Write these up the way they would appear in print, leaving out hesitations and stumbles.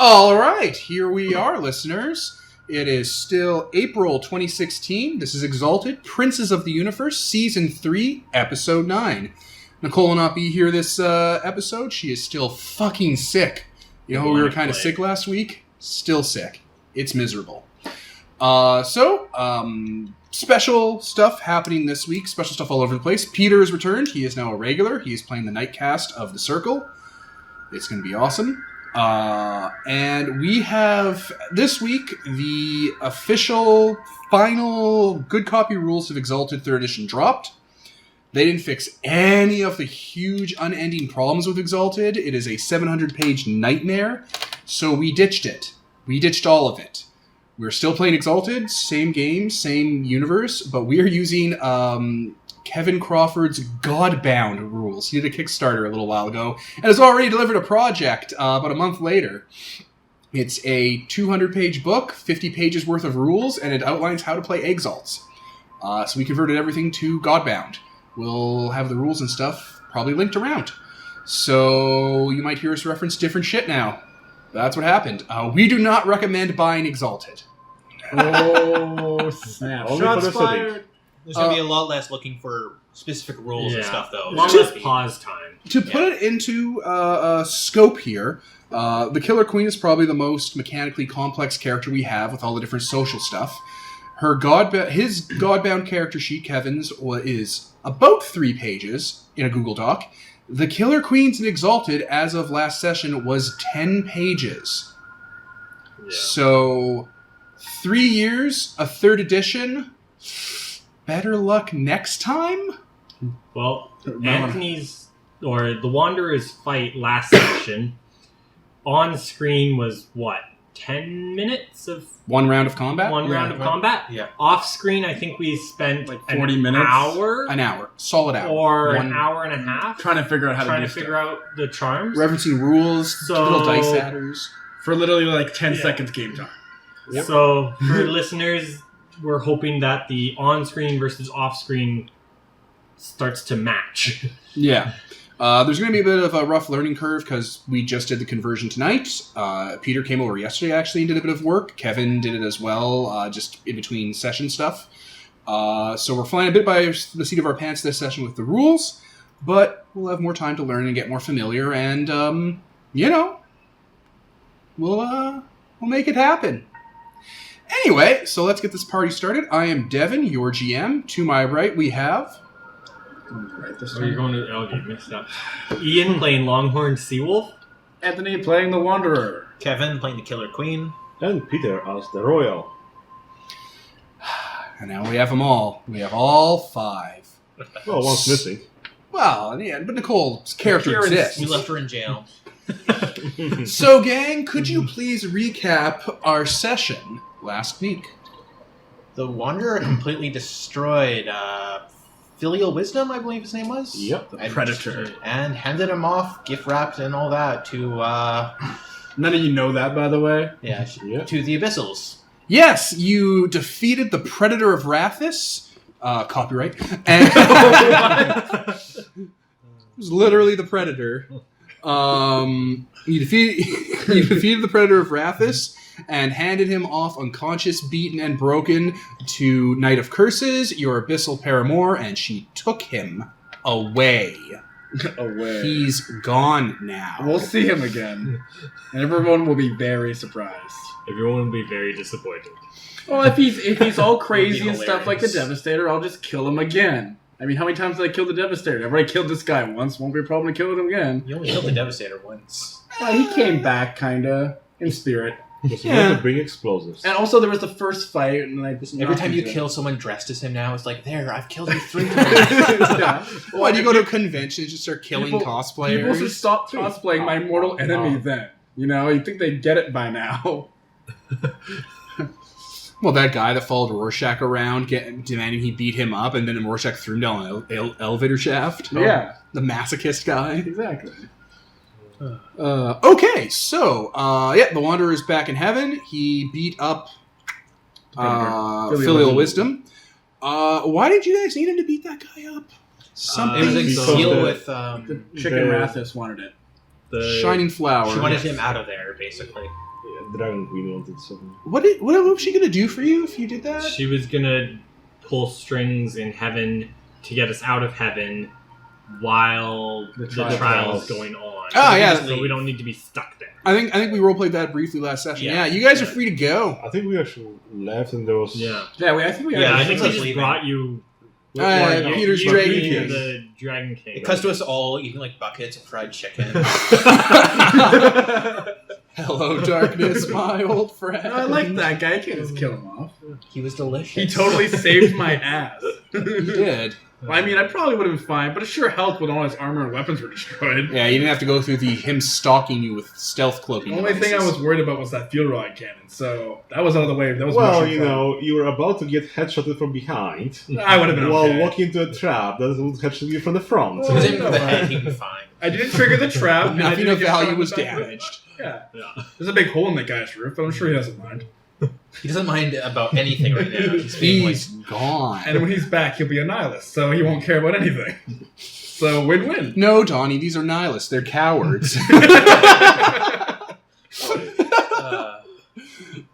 All right, here we are, listeners. It is still April 2016. This is Exalted, Princes of the Universe, Season 3, Episode 9. Nicole will not be here this episode. She is still fucking sick. You know, we were kind of sick last week. Still sick. It's miserable. Special stuff happening this week. Special stuff all over the place. Peter has returned. He is now a regular. He is playing the Nightcast of the Circle. It's going to be awesome. And we have, this week, the official, final good copy rules of Exalted 3rd Edition dropped. They didn't fix any of the huge, unending problems with Exalted. It is a 700-page nightmare, so we ditched it. We ditched all of it. We're still playing Exalted, same game, same universe, but we are using Kevin Crawford's Godbound rules. He did a Kickstarter a little while ago, and has already delivered a project about a month later. It's a 200-page book, 50 pages worth of rules, and it outlines how to play Exalts. So we converted everything to Godbound. We'll have the rules and stuff probably linked around. So you might hear us reference different shit now. That's what happened. We do not recommend buying Exalted. Oh, snap. Shots fired. There's going to be a lot less looking for specific rules and stuff, though. A lot less pause time. To put it into scope here, the Killer Queen is probably the most mechanically complex character we have with all the different social stuff. His Godbound character sheet, Kevin's, is about 3 pages in a Google Doc. The Killer Queen's in Exalted, as of last session, was 10 pages. Yeah. So, 3 years, a 3rd edition. Better luck next time? Well, Anthony's, or the Wanderer's fight last session, on screen was what? 10 minutes of... One round of combat? One round of combat? Yeah. Off screen, I think we spent like 40 minutes? An hour. Solid hour. Or an hour and a half. Trying to figure out how to do figure out the charms. Referencing rules, little dice adders. For literally like 10 seconds game time. Yep. So, for listeners, we're hoping that the on-screen versus off-screen starts to match. Yeah. There's going to be a bit of a rough learning curve because we just did the conversion tonight. Peter came over yesterday, actually, and did a bit of work. Kevin did it as well, just in between session stuff. So we're flying a bit by the seat of our pants this session with the rules, but we'll have more time to learn and get more familiar, and, we'll make it happen. Anyway, so let's get this party started. I am Devin, your GM. To my right, we have... Right this time. You're going to... Oh, you mixed up. Ian playing Longhorn Seawolf. Anthony playing the Wanderer. Kevin playing the Killer Queen. And Peter as the Royal. And now we have them all. We have all 5. Well, one's missing. Well, yeah, but Nicole's character exists. We left her in jail. So, gang, could you please recap our session last week? The Wanderer completely destroyed Filial Wisdom, I believe his name was. Yep, the Predator. And handed him off, gift wrapped and all that, to... None of you know that, by the way. Yeah, to the Abyssals. Yes, you defeated the Predator of Rathis. Copyright. And it was literally the Predator. You defeated the Predator of Rathis and handed him off unconscious, beaten, and broken to Knight of Curses, your abyssal paramour, and she took him away. He's gone now. We'll see him again. And everyone will be very surprised. Everyone will be very disappointed. Well, if he's all crazy and stuff like the Devastator, I'll just kill him again. I mean, how many times did I kill the Devastator? I've already killed this guy once. Won't be a problem to kill him again. You only killed the Devastator once. Well, he came back, kinda, in spirit. Just to bring explosives. And also, there was the first fight, and I just every time you kill someone dressed as him now, it's like, there, I've killed you 3 times. Why do you go to a convention and just start killing cosplayers? People should stop cosplaying my mortal enemy then. You know, you'd think they'd get it by now. Well, that guy that followed Rorschach around, demanding he beat him up, and then Rorschach threw him down an elevator shaft. Yeah. The masochist guy. Exactly. Okay, so, the Wanderer is back in heaven. He beat up Filial Wisdom. Why did you guys need him to beat that guy up? It was a deal with... the Chicken Rathis wanted it. The Shining Flower. She wanted him out of there, basically. Dragon Queen wanted something. What was she gonna do for you if you did that? She was gonna pull strings in heaven to get us out of heaven while the trial is going on. Oh, yeah. So we don't need to be stuck there. I think we roleplayed that briefly last session. Yeah, you guys are free to go. I think we actually left and there was... Yeah. I think we I think we just brought you... Peter's Dragon King. The Dragon King. It comes to us all eating like buckets of fried chicken. Hello, darkness, my old friend. I like that guy. I can't just kill him off. He was delicious. He totally saved my ass. He did. I mean, I probably would have been fine, but it sure helped when all his armor and weapons were destroyed. Yeah, you didn't have to go through him stalking you with stealth cloaking. The only thing I was worried about was that fuel rod cannon, so that was out of the way. That was well, you were about to get headshotted from behind. I would have been while okay. walking into a trap that would headshot you from the front. If it was in the head, he'd be fine. I didn't trigger the trap. Nothing of value was damaged. Yeah. There's a big hole in that guy's roof, but I'm sure he doesn't mind. He doesn't mind about anything right now. He's gone. And when he's back, he'll be a nihilist, so he won't care about anything. So win-win. No, Donnie, these are nihilists. They're cowards.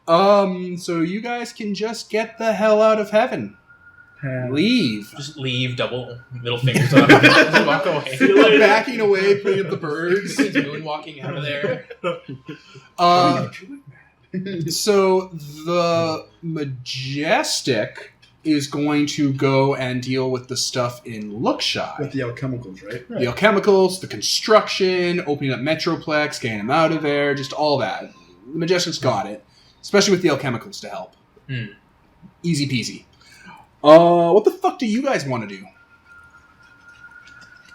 So you guys can just get the hell out of heaven. Leave. Just leave, double middle fingers up. Just walk away. Backing away, putting up the birds. He's moonwalking out of there. So the Majestic is going to go and deal with the stuff in Lookshy. With the alchemicals, right? The alchemicals, the construction, opening up Metroplex, getting them out of there, just all that. The Majestic's got it. Especially with the alchemicals to help. Easy peasy. What the fuck do you guys want to do?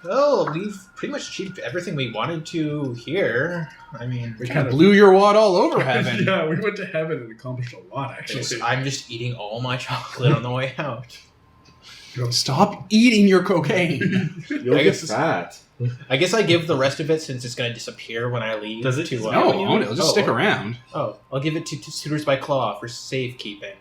Well, we've pretty much achieved everything we wanted to here. I mean, We kind of blew your wad all over heaven. Yeah, we went to heaven and accomplished a lot, actually. I'm just eating all my chocolate on the way out. Stop eating your cocaine. You'll get fat. I guess I give the rest of it since it's going to disappear when I leave. Does it? No, it'll just stick around. Oh, I'll give it to Suitors by Claw for safekeeping.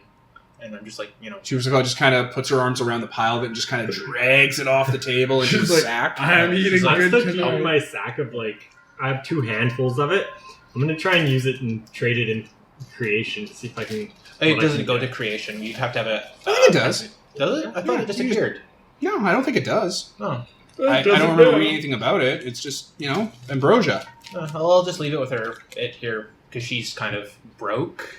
And I'm just like, She just kind of puts her arms around the pile of it and just kind of drags it off the table into the sack. I'm eating I'm good still keeping my sack of I have 2 handfuls of it. I'm going to try and use it and trade it in creation to see if I can... It doesn't go to creation. You'd have to have a... I think it does. Does it? I thought it disappeared. No, I don't think it does. Oh. I don't remember reading anything about it. It's just, ambrosia. I'll just leave it with her here because she's kind of broke.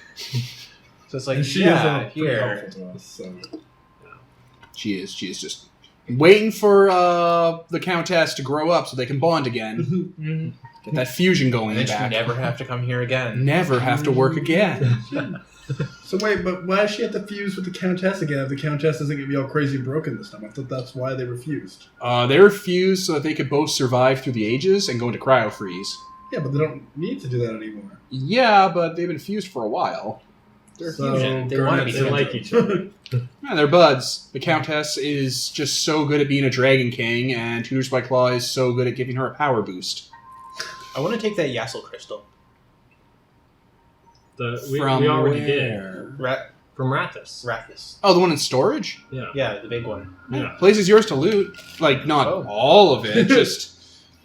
So it's like, And she yeah, is here. helpful to us, so. She is just waiting for the Countess to grow up so they can bond again. Get that fusion going And then back. she'll never have to come here again. Never have to work again. So wait, but why does she have to fuse with the Countess again if the Countess isn't going to be all crazy and broken this time? I thought that's why they refused. They refused so that they could both survive through the ages and go into cryo-freeze. Yeah, but they don't need to do that anymore. Yeah, but they've been fused for a while. They're fusion. They want to be They like each other. Yeah, they're buds. The Countess is just so good at being a Dragon King, and Tutors by Claw is so good at giving her a power boost. I want to take that Yassel crystal. We already did. From Rathus. Rathus. Oh, the one in storage? Yeah. Yeah, the big one. Yeah. Place is yours to loot. Not all of it, just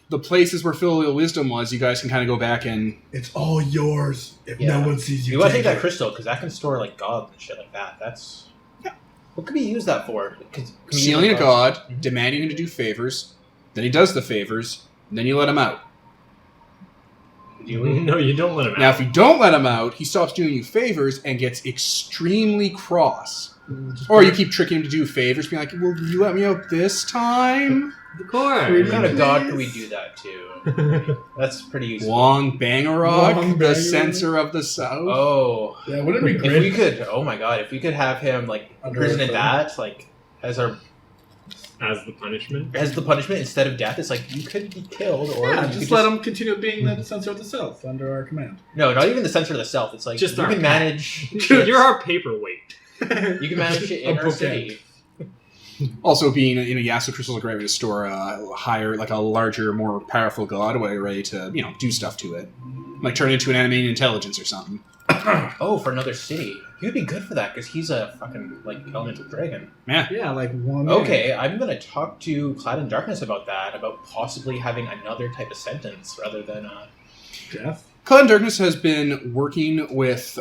the places where filial wisdom was, you guys can kind of go back and... It's all yours if no one sees you. You want to take that crystal because that can store gods and shit like that. That's... Yeah. What could we use that for? Sealing a god, demanding him to do favors, then he does the favors, and then you let him out. No, you don't let him out. Now, if you don't let him out, he stops doing you favors and gets extremely cross. Or you keep tricking him to do favors, being like, "Will you let me out this time?" Of course. What kind of god could we do that to? That's pretty useful. Wong Bangarog, Wong the Bangarog. censor of the south. Oh. Yeah, wouldn't it be If great? we could, oh my god, if we could have him, imprisoned in that, as the punishment? As the punishment instead of death, it's you could be killed, or Yeah, you just could let him continue being the censor of the South under our command. No, not even the censor of the self. It's Just you our can manage. You're our paperweight. You can manage it in our city. Also, being in a Yasuo crystal is a great way to store a higher, a larger, more powerful god, ready to, do stuff to it. Turn it into an animated intelligence or something. Oh, for another city. He'd be good for that because he's a fucking elemental dragon. Yeah, one. Okay, I'm gonna talk to Clad in Darkness about that, about possibly having another type of sentence rather than Death. Cloud and Darkness has been working with...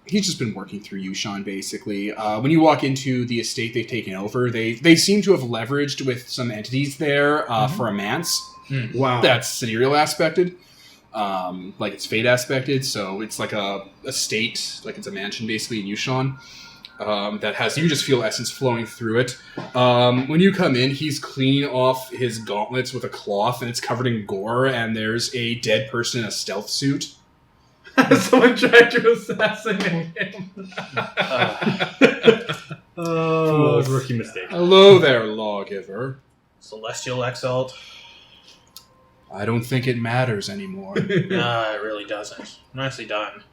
he's just been working through Yushan, basically. When you walk into the estate they've taken over, they seem to have leveraged with some entities there for a manse. Wow. That's sidereal aspected. Like it's fate aspected, so it's like a estate, like it's a mansion, basically, in Yushan. That has, you just feel essence flowing through it. When you come in, he's cleaning off his gauntlets with a cloth, and it's covered in gore, and there's a dead person in a stealth suit. Someone tried to assassinate him. Rookie mistake. Hello there, lawgiver. Celestial Exalt. I don't think it matters anymore. Nah, it really doesn't. Nicely done.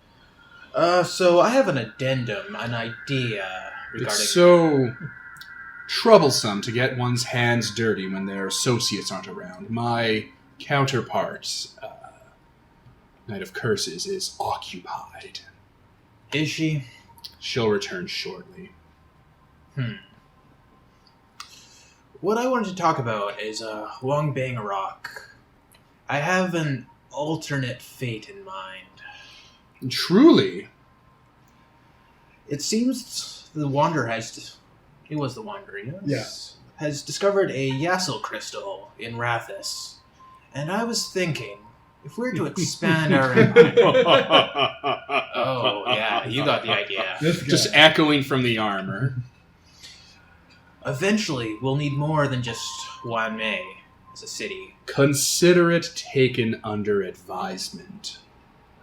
So I have an addendum, an idea regarding... It's so troublesome to get one's hands dirty when their associates aren't around. My counterpart, Knight of Curses, is occupied. Is she? She'll return shortly. What I wanted to talk about is Wong Bang Rock. I have an alternate fate in mind. Truly? It seems the Wanderer has... It was the Wanderer, yes? Yes. Has discovered a Yassel crystal in Rathis. And I was thinking, if we were to expand our empire... Oh, yeah, you got the idea. Just echoing from the armor. Eventually, we'll need more than just Wanmei as a city. Consider it taken under advisement.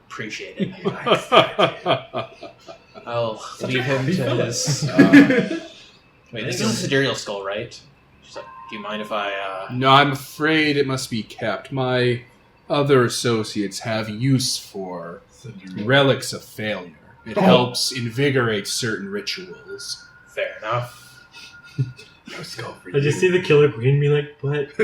Appreciate it. I'll leave him to his... Wait, this is a sidereal skull, right? She's like, do you mind if I... No, I'm afraid it must be kept. My other associates have use for relics of failure. It helps invigorate certain rituals. Fair enough. No skull for I just see the Killer Queen be like, but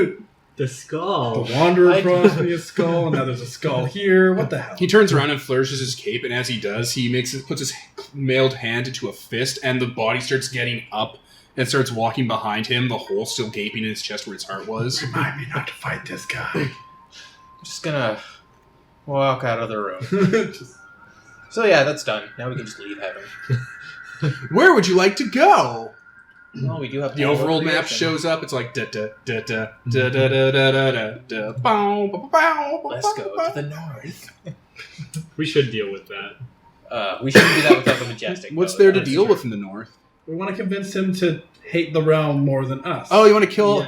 the skull. The Wanderer promised me a skull, and now there's a skull here. What the hell? He turns around and flourishes his cape, and as he does, he puts his mailed hand into a fist, and the body starts getting up and starts walking behind him, the hole still gaping in his chest where his heart was. Remind me not to fight this guy. I'm just gonna walk out of the room. So yeah, that's done. Now we can just leave heaven. Where would you like to go? Well, we do have The overworld map shows up. It's like da da da da da da da da da da. Let's go to the north. We should deal with that. We shouldn't do that without the Majestic. What's though. there to That's deal true. with in the north? We want to convince him to hate the realm more than us. Oh, you want to kill?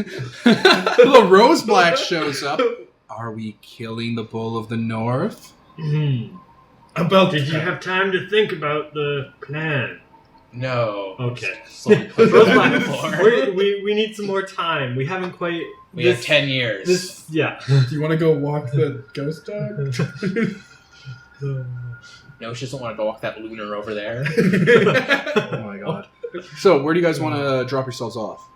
The Rose Black shows up. Are we killing the Bull of the North? About Did you have time to think about the plan? No. Okay. Slowly put it on the floor. we need some more time. We haven't quite... We have 10 years. Yeah. Do you want to go walk the ghost dog? No, she doesn't want to walk that lunar over there. Oh my god. So, where do you guys want to drop yourselves off?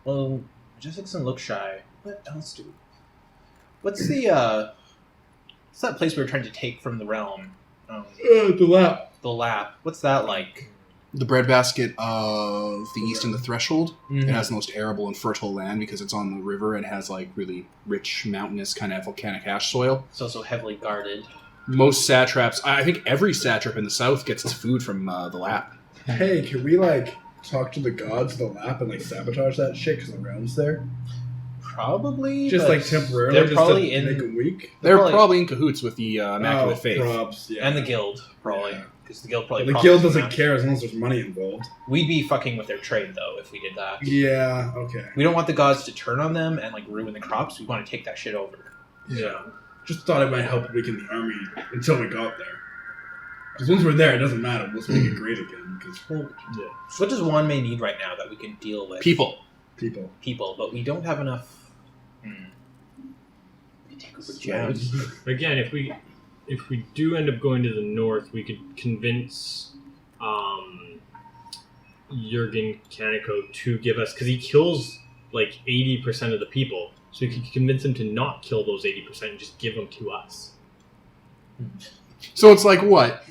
Well, Jessica looks shy. What else do? What's the what's that place we were trying to take from the realm? The lap. The lap. What's that like? The breadbasket of the East and the Threshold. Mhm. It has the most arable and fertile land because it's on the river and has like really rich, mountainous kind of volcanic ash soil. It's also heavily guarded. Most satraps, I think every satrap in the south gets its food from the lap. Hey, can we talk to the gods of the lap and sabotage that shit because the realm's there? Probably. Just but temporarily, They're just probably to make in them weak. They're probably- probably in cahoots with the Immaculate Faith. Props, yeah. and the guild probably Yeah. because the guild probably. The profits guild from doesn't that. care as long as there's money involved. We'd be fucking with their trade though if we did that. Yeah, okay. We don't want the gods to turn on them and ruin the crops. We want to take that shit over. Yeah. Just thought it might help weaken the army until we got there. Because once we're there, it doesn't matter. Let's make it great again. Because So what does Wanmei need right now that we can deal with? People. People, but we don't have enough. We take over gems. Again, if we do end up going to the north, we could convince Yurgen Kaneko to give us, because he kills 80% of the people, so we could convince him to not kill those 80% and just give them to us. So it's like what?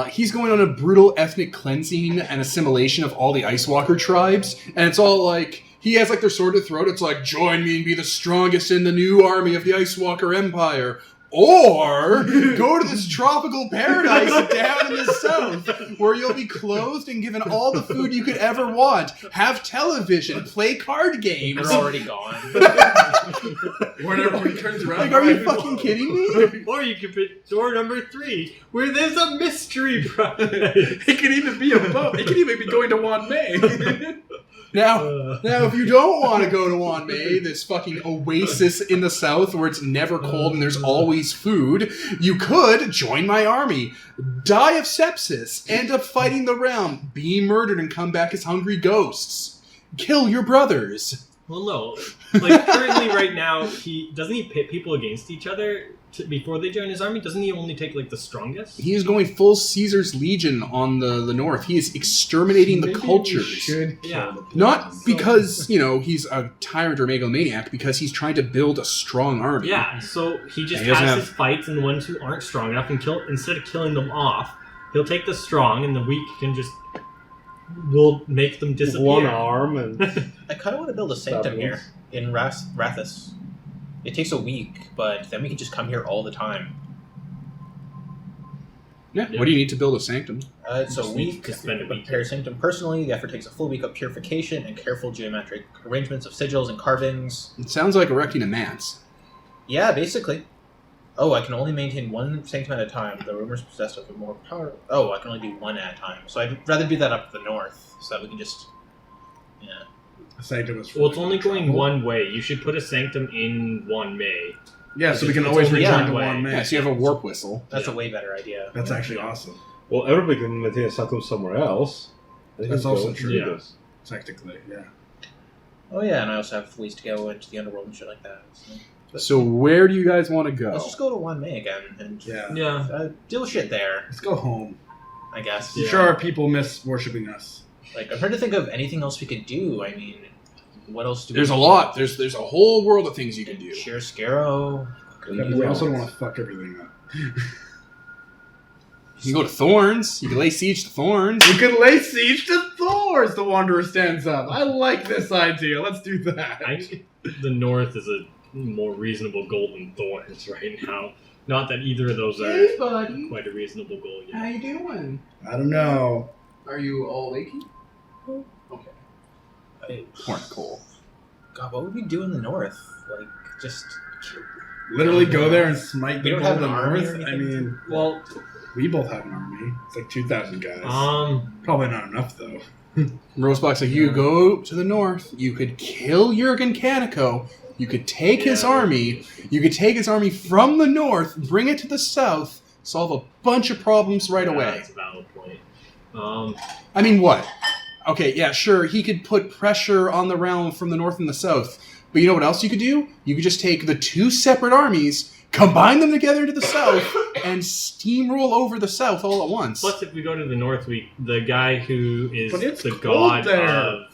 He's going on a brutal ethnic cleansing and assimilation of all the Ice Walker tribes, and it's all like he has like their sword to throat. It's like, join me and be the strongest in the new army of the Ice Walker Empire. Or go to this tropical paradise down in the south where you'll be clothed and given all the food you could ever want. Have television, play card games. You're already gone. Whenever he turns around. Like, are you fucking kidding me? Or you could pick door number 3, where there's a mystery prize. It could even be a boat. It could even be going to Wanmei. Now, if you don't want to go to Wanmei, this fucking oasis in the south where it's never cold and there's always food, you could join my army, die of sepsis, end up fighting the realm, be murdered and come back as hungry ghosts, kill your brothers. Well, no. Like, currently right now, he pit people against each other before they join his army? Doesn't he only take, like, the strongest? He is going full Caesar's Legion on the north. He is exterminating the cultures. Not because, he's a tyrant or megalomaniac, because he's trying to build a strong army. Yeah, so he just has his fights, and the ones who aren't strong enough, and instead of killing them off, he'll take the strong, and the weak can just... will make them disappear. One arm and... I kind of want to build a sanctum here in Rathis. It takes a week, but then we can just come here all the time. Yeah. What do you need to build a sanctum? It's a week to spend a week. Prepare sanctum personally. The effort takes a full week of purification and careful geometric arrangements of sigils and carvings. It sounds like erecting a manse. Yeah, basically. Oh, I can only maintain one sanctum at a time. The rumors possessed of more power. Oh, I can only do one at a time. So I'd rather do that up the north, so that we can just... Yeah. A sanctum is Well, it's only going one way. You should put a sanctum in Wanmei. Yeah, so we can always return to one Wanmei. Yeah, so you have a warp whistle. That's a way better idea. That's actually awesome. Well, everybody can maintain a sanctum somewhere else. That's also true. Yeah. Technically, yeah. Oh yeah, and I also have ways to go into the underworld and shit like that. So where do you guys want to go? Let's just go to Wanmei again and deal with shit there, Let's go home. I guess. I'm sure our people miss worshipping us. Like, I'm trying to think of anything else we could do. I mean, what else do There's we a do? lot. There's a whole world of things you can do. Sheer Scarrow. Yeah, but we also don't want to fuck everything up. You can go to Thorns. You can lay siege to Thorns. We could lay siege to Thorns! The Wanderer stands up. I like this idea. Let's do that. I think the north is a more reasonable goal than Thorns right now. Not that either of those are buddy. quite a reasonable goal yet. How you doing? I don't know. Are you all wakey? Okay. Poor Nicole. God, what would we do in the north? Like, just... Literally go there and smite We don't people have in the an army north? or I anything? mean, Well, we both have an army. It's like 2,000 guys. Probably not enough, though. Rosebox, like, you go to the north. You could kill Yurgen Kaneko. You could take his army. You could take his army from the north, bring it to the south, solve a bunch of problems right away. That's a valid point. I mean, what? Okay, yeah, sure, he could put pressure on the realm from the north and the south. But you know what else you could do? You could just take the two separate armies, combine them together to the south, and steamroll over the south all at once. Plus, if we go to the north, the guy who is But it's the cold god there. of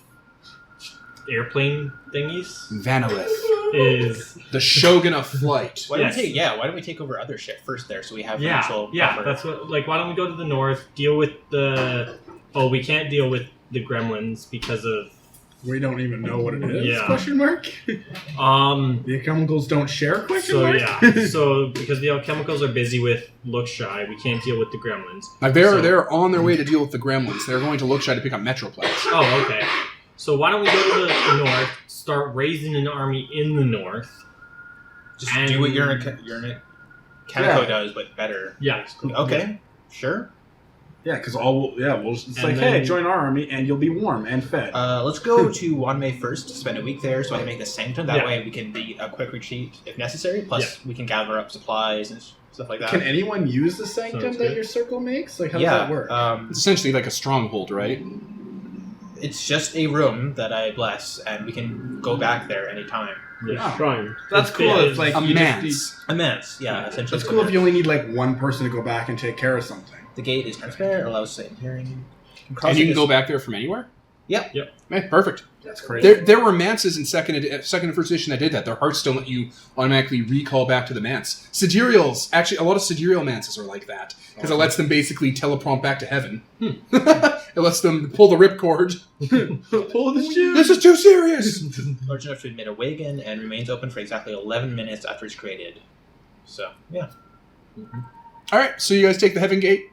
airplane thingies Vanillith, is... the shogun of flight. Why don't we take over other shit first there so we have actual proper... that's what... Like, why don't we go to the north, deal with the... Oh, we can't deal with the gremlins because of... We don't even know what it is? Yeah. Question mark? The chemicals don't share? Question So, mark? yeah. So, because the alchemicals are busy with Look Shy, we can't deal with the gremlins. Like, they're on their way to deal with the gremlins. They're going to look shy to pick up Metroplex. Oh, okay. So why don't we go to the north, start raising an army in the north. Just do what Yurgen Kaneko does, but better. Yeah. Okay, sure. Yeah, because it's And like, then- hey, join our army and you'll be warm and fed. Let's go to Wanmei first, spend a week there so I can make the sanctum. That Yeah. way we can be a quick retreat if necessary. Plus, we can gather up supplies and stuff like that. Can anyone use the sanctum Sounds that good. your circle makes? Like, how does that work? It's essentially like a stronghold, right? It's just a room that I bless, and we can go back there anytime. Yeah. Shrine. That's it's cool. big. It's like A you just manse. need... Immense, yeah, essentially. That's cool if you only need like one person to go back and take care of something. The gate is transparent, allows safe hearing. And you can go back there from anywhere? Yep. Man, perfect. That's crazy. There were manses in second and first edition that did that. Their hearts don't let you automatically recall back to the manse. Sidereals, actually, a lot of sidereal manses are like that because it lets them basically teleprompt back to heaven. It lets them pull the ripcord. Pull the shoe. This is too serious. Large enough to admit a wagon and remains open for exactly 11 minutes after it's created. So, yeah. All right, so you guys take the heaven gate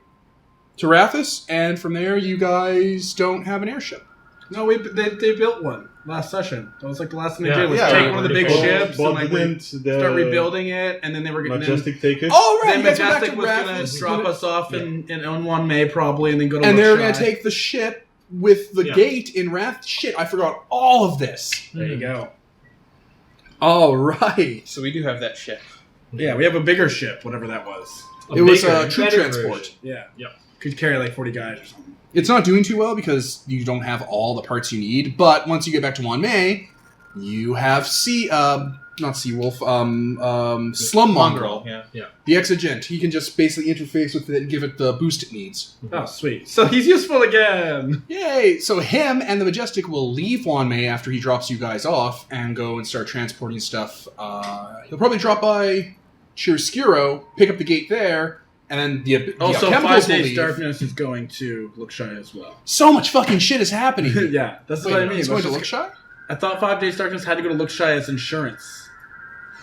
to Rathus, and from there you guys don't have an airship. No, they built one last session. That was like the last thing they Yeah. did was Yeah, take we- one of the big but ships and like didn't start rebuilding it, and then they were going to. Majestic take it? Oh, right, Then you guys went back Majestic to was going to Rathus, drop us off on 1 May probably, and then go to. and they were going going to take the ship with the Yeah. gate in Rath. Shit, I forgot all of this. There you go. All right. So we do have that ship. Yeah, we have a bigger ship, whatever that was. It was bigger, a troop better transport. version. Yeah. Yep. Could carry like 40 guys or something. It's not doing too well because you don't have all the parts you need, but once you get back to Wanmei, you have not Seawolf, Slum Mongrel. Yeah. The Exigent. He can just basically interface with it and give it the boost it needs. Oh, sweet. So he's useful again. Yay! So him and the Majestic will leave Wanmei after he drops you guys off and go and start transporting stuff. He'll probably drop by Chiaroscuro, pick up the gate there, and then the Also, alchemicals 5 will Days leave. Darkness is going to Lookshire as well. So much fucking shit is happening. Yeah, that's what I mean. It's going to Let's just- Lookshire? I thought 5 Days Darkness had to go to Lookshire as insurance.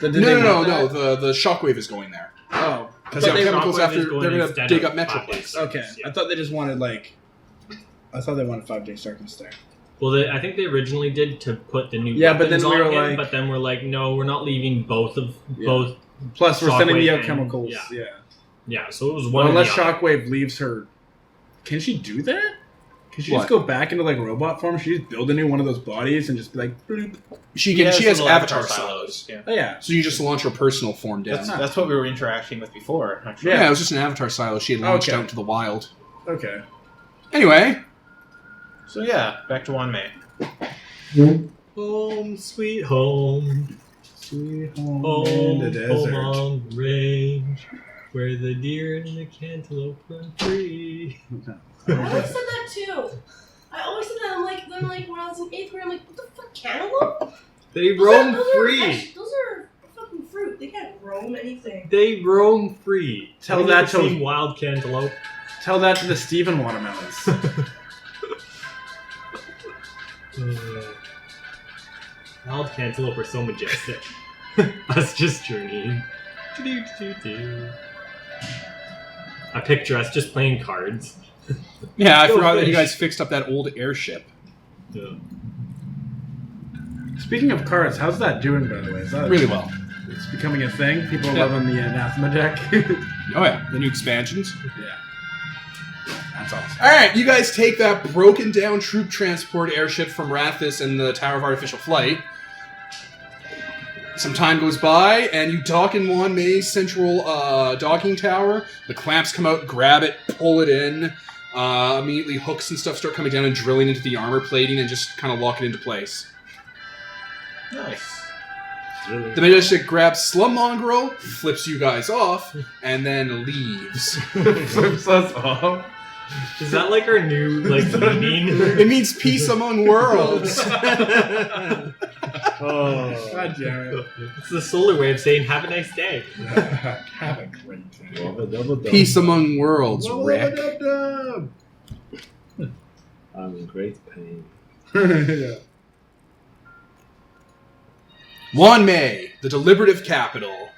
No. The Shockwave is going there. Oh, Because But the they- alchemicals Shockwave after is going they're going to instead dig of up 5 Metroplex. Days. okay. Yeah. I thought they just wanted I thought they wanted 5 Days Darkness there. Well, I think they originally did to put the new Yeah, but then weapons we on were him, like- but then we're like, no, we're not leaving both. Plus, we're sending the Shockwave and- alchemicals. yeah. Yeah. Yeah, so it was one. Well, or the unless other. Shockwave leaves her. Can she do that? Can she What? just go back into like robot form? She just build a new one of those bodies and just be like, bloop. She He has little avatar silos. Yeah. Oh yeah. So you just launch her personal form down. That's what we were interacting with before, actually. Yeah, it was just an avatar silo she had launched Okay. out into the wild. Okay. Anyway, So yeah, back to Wanmei. Home, sweet home, Sweet home home, in the home desert. on the range, where the deer and the cantaloupe run free. I always said that too. I always said that. I'm like when I was in 8th grade, I'm like, what the fuck, cantaloupe? They Those roam are free. Those are fucking fruit. They can't roam anything. They roam free. Tell Have you that ever to- seen wild cantaloupe. Tell that to the Steven watermelons. Wild cantaloupe are so majestic. Us just journeying. I picture us just playing cards. yeah, I Go forgot that you fish. guys fixed up that old airship. Yeah. Speaking of cards, how's that doing, by the way? Is that Really well. It's becoming a thing. People Yeah. loving the Anathema deck. Oh yeah, the new expansions. Yeah. That's awesome. All right, you guys take that broken down troop transport airship from Rathus and the Tower of Artificial Flight. Some time goes by, and you dock in Wanmei's central docking tower. The clamps come out, grab it, pull it in. Immediately, hooks and stuff start coming down and drilling into the armor plating and just kind of lock it into place. Nice. The Majestic grabs Slum Mongrel, flips you guys off, and then leaves. Flips us off. Is that like our new meaning? It means peace among worlds. Oh. God damn it. It's the solar way of saying "Have a nice day." Have a great day. Double. Peace among worlds, Rick. I'm in great pain. Yeah. Wanmei, the deliberative capital.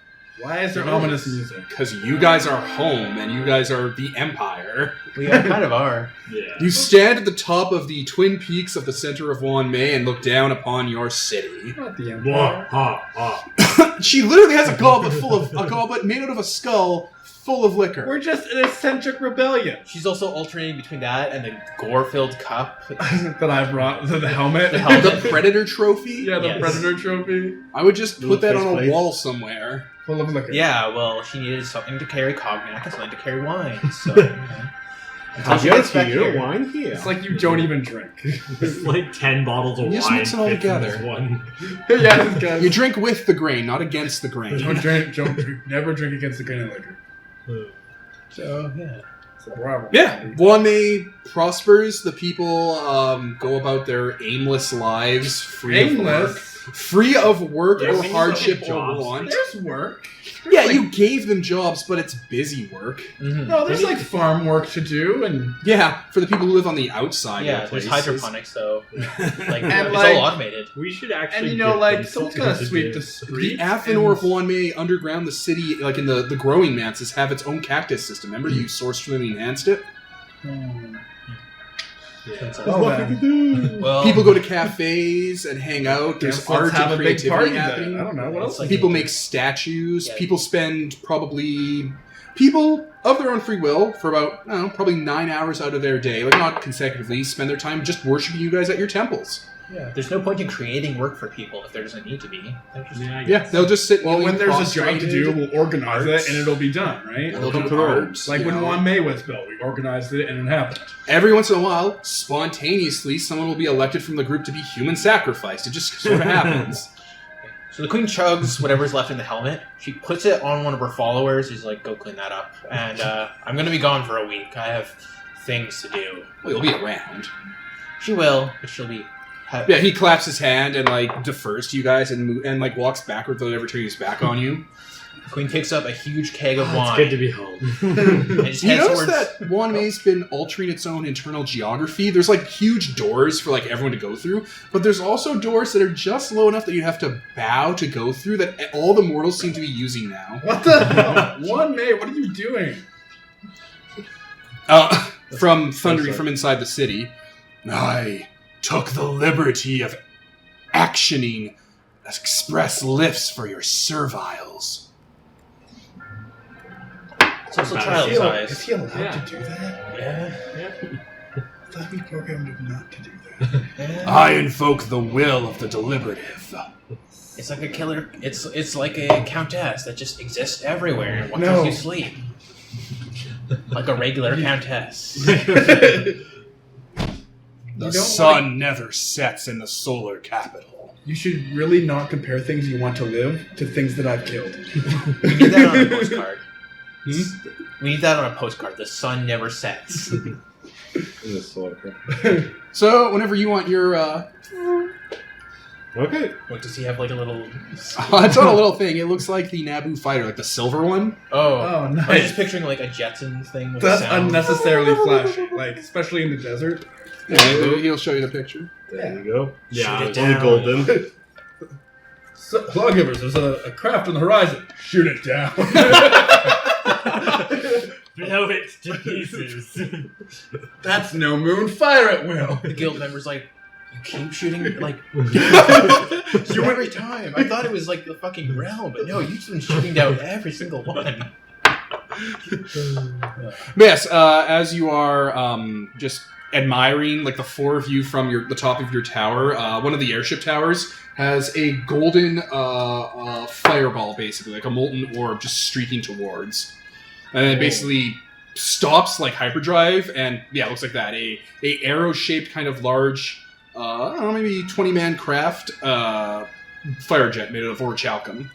Why is there ominous music? Because you guys are home and you guys are the Empire. We kind of are. Yeah. You stand at the top of the twin peaks of the center of Wanmei and look down upon your city. Not the Wah, Empire. ha, ha. She literally has a goblet made out of a skull full of liquor. We're just an eccentric rebellion. She's also alternating between that and the gore-filled cup. That I brought the helmet. The helmet. The Predator trophy? Yeah, the Yes. Predator trophy. I would just Little put that on a faceplate. wall somewhere. Full of liquor. Yeah, well, she needed something to carry cognac and something to carry wine, so... you know. Until she I'll gets get back you here. wine here. It's like you don't even drink. It's like 10 bottles of You just wine. mix it all fits in together. this one. Yeah, this guy. You drink with the grain, not against the grain. Don't drink, never drink against the grain of liquor. So, yeah. So bravo. Yeah, Wanmei prospers. The people go about their aimless lives, free of work Yeah, or we need hardship some or jobs. want. There's work. Yeah, you gave them jobs, but it's busy work. No, there's like farm work to do, and Yeah, for the people who live on the outside. Yeah, of there's places. hydroponics though. Like And, it's like- all automated. We should actually. you know, give like them someone's something gotta to sweep do. the The street. Athenor of Wanmei underground the city, like in the growing manses, have its own cactus system. Remember, you sourced from them and enhanced it. Well, People go to cafes and hang out. There's Guess let's art have and a big creativity party happening. then. I don't know what else. Like- People make statues. Yeah. People spend people of their own free will for about, I don't know, probably 9 hours out of their day, like not consecutively, spend their time just worshiping you guys at your temples. yeah, there's no point in creating work for people if there doesn't need to be. They're just, Yeah, I Yeah, guess. they'll just sit. Well, when kneeling there's a job to prostrated. do, we'll organize Arts. it and it'll be done, right? They'll do art. Like you when know. Wanmei was built, we organized it and it happened. Every once in a while, spontaneously, someone will be elected from the group to be human sacrificed. It just sort of happens. So the queen chugs whatever's left in the helmet. She puts it on one of her followers. She's like, "Go clean that up." And I'm gonna be gone for a week. I have things to do. Well, you'll be around. She will, but she'll be. Yeah, he claps his hand and like defers to you guys and like walks backwards without ever turning his back on you. The queen picks up a huge keg of It's wine good to be home. and just You heads notice towards. that Wanmei's been altering its own internal geography. There's like huge doors for like everyone to go through, but there's also doors that are just low enough that you have to bow to go through that all the mortals seem to be using now. What the hell? Wanmei, what are you doing? From thundering from inside the city, I took the liberty of actioning express lifts for your serviles. It's also Is child Is size. he allowed Yeah. to do that? Yeah. I thought we programmed him not to do that. Yeah. I invoke the will of the deliberative. It's like a killer. It's like a countess that just exists everywhere and watches No. you sleep. Like a regular countess. The don't sun never sets in the solar capital. You should really not compare things you want to live to things that I've killed. We need that on a postcard. We need that on a postcard. The sun never sets. In the solar. So, whenever you want your, Okay. What does he have? Like a little. it's on a little thing. It looks like the Naboo fighter, like the silver one. Oh, Oh, I was nice. just picturing like a Jetsons thing. With That's sound. unnecessarily flashy, like especially in the desert. Yeah, he'll show you the picture. There you go. Yeah, Shoot it Only down. golden. So, lawgivers, there's a craft on the horizon. Shoot it down. Blow it to pieces. That's no moon. Fire at will. The guild member's like, you keep shooting like you every time. I thought it was like the fucking realm, but no, you've been shooting down every single one. Yes, as you are just admiring, like the four of you from the top of your tower, one of the airship towers has a golden fireball, basically, like a molten orb just streaking towards. And it basically stops like hyperdrive, and yeah, it looks like that. A arrow-shaped kind of large, I don't know, maybe 20-man craft fire jet made out of orichalcum.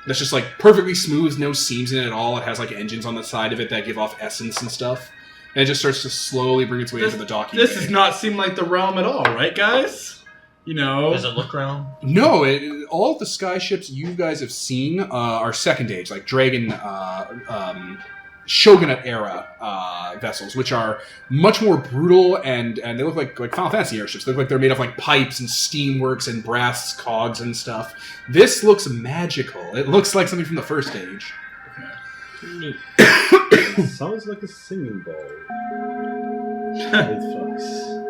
That's just like perfectly smooth, no seams in it at all. It has like engines on the side of it that give off essence and stuff. And it just starts to slowly bring its way into the docking This bay. does not seem like the realm at all, right, guys? You know. Does it look realm? No, all of the sky ships you guys have seen are second age, like Dragon Shogunate era vessels, which are much more brutal and they look like Final Fantasy airships. They look like they're made of like pipes and steamworks and brass cogs and stuff. This looks magical. It looks like something from the first age. Neat. Sounds like a singing bowl. With flags.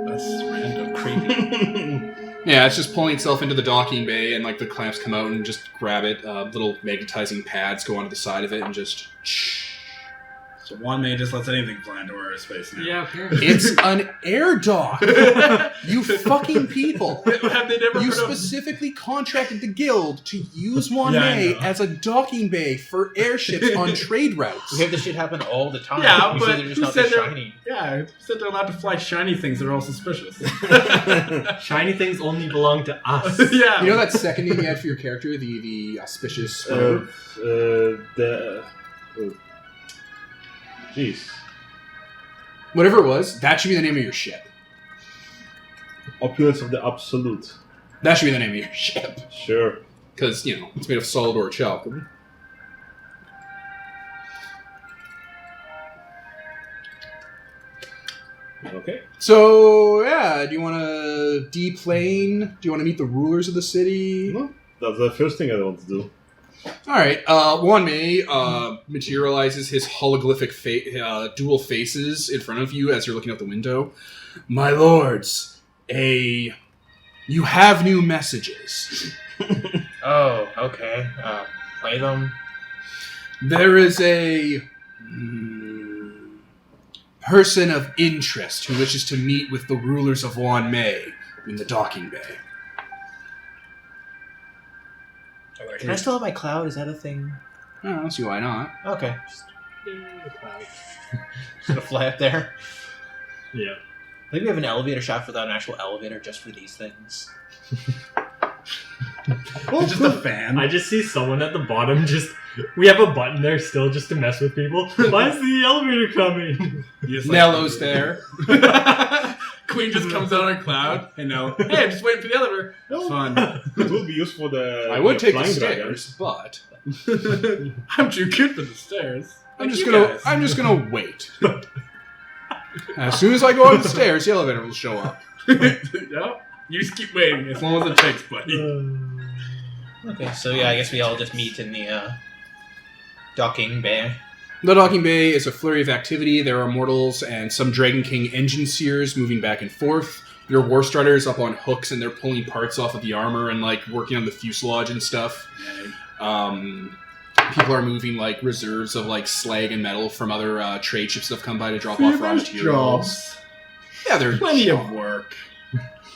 That's random, creepy. Yeah, it's just pulling itself into the docking bay, and like the clamps come out and just grab it. Little magnetizing pads go onto the side of it and just. So Wanmei just lets anything fly into our space now. Yeah, apparently. It's an air dock. You fucking people. Have they never You put up- specifically contracted the guild to use Yeah, I Wanmei know. as a docking bay for airships on trade routes. We have this shit happen all the time. Yeah, Usually but they're just who not said this they're- shiny. Yeah, who said they're allowed to fly shiny things that are all suspicious? Shiny things only belong to us. Yeah. You know that second name you had for your character, the auspicious. Jeez. Whatever it was, that should be the name of your ship. Opulence of the Absolute. That should be the name of your ship. Sure. Because, it's made of solid ore chalcum. Okay. So, yeah, do you want to deplane? Do you want to meet the rulers of the city? No, that's the first thing I want to do. Alright, Wanmei materializes his hologlyphic dual faces in front of you as you're looking out the window. My lords, you have new messages. Oh, okay. Play them. There is a person of interest who wishes to meet with the rulers of Wanmei in the docking bay. Can I still have my cloud? Is that a thing? I don't see why not. Okay. Just gonna fly up there. Yeah. I think we have an elevator shaft without an actual elevator just for these things. Just a fan. I just see someone at the bottom we have a button there still just to mess with people. Why is the elevator coming? Nello's there. Queen just comes out on a cloud, and now, hey, I'm just waiting for the elevator. It's fun. It will be used for the. I would take the flying stairs, but I'm too cute for the stairs. I'm Like just you gonna guys. I'm just gonna wait. As soon as I go up the stairs, the elevator will show up. Yeah, you just keep waiting as long as it takes, buddy. Okay, so yeah, I guess we all just meet in the docking bay. The docking bay is a flurry of activity. There are mortals and some Dragon King engine seers moving back and forth. Your war strutters up on hooks, and they're pulling parts off of the armor and working on the fuselage and stuff. People are moving reserves of slag and metal from other trade ships that have come by to drop off raw materials. Yeah, there's Plenty of work.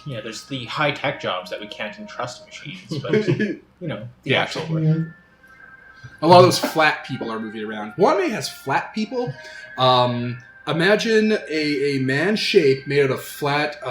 Yeah, there's the high-tech jobs that we can't entrust machines, but, the actual work. A lot of those flat people are moving around. Wanmei has flat people. Imagine a man shape made out of flat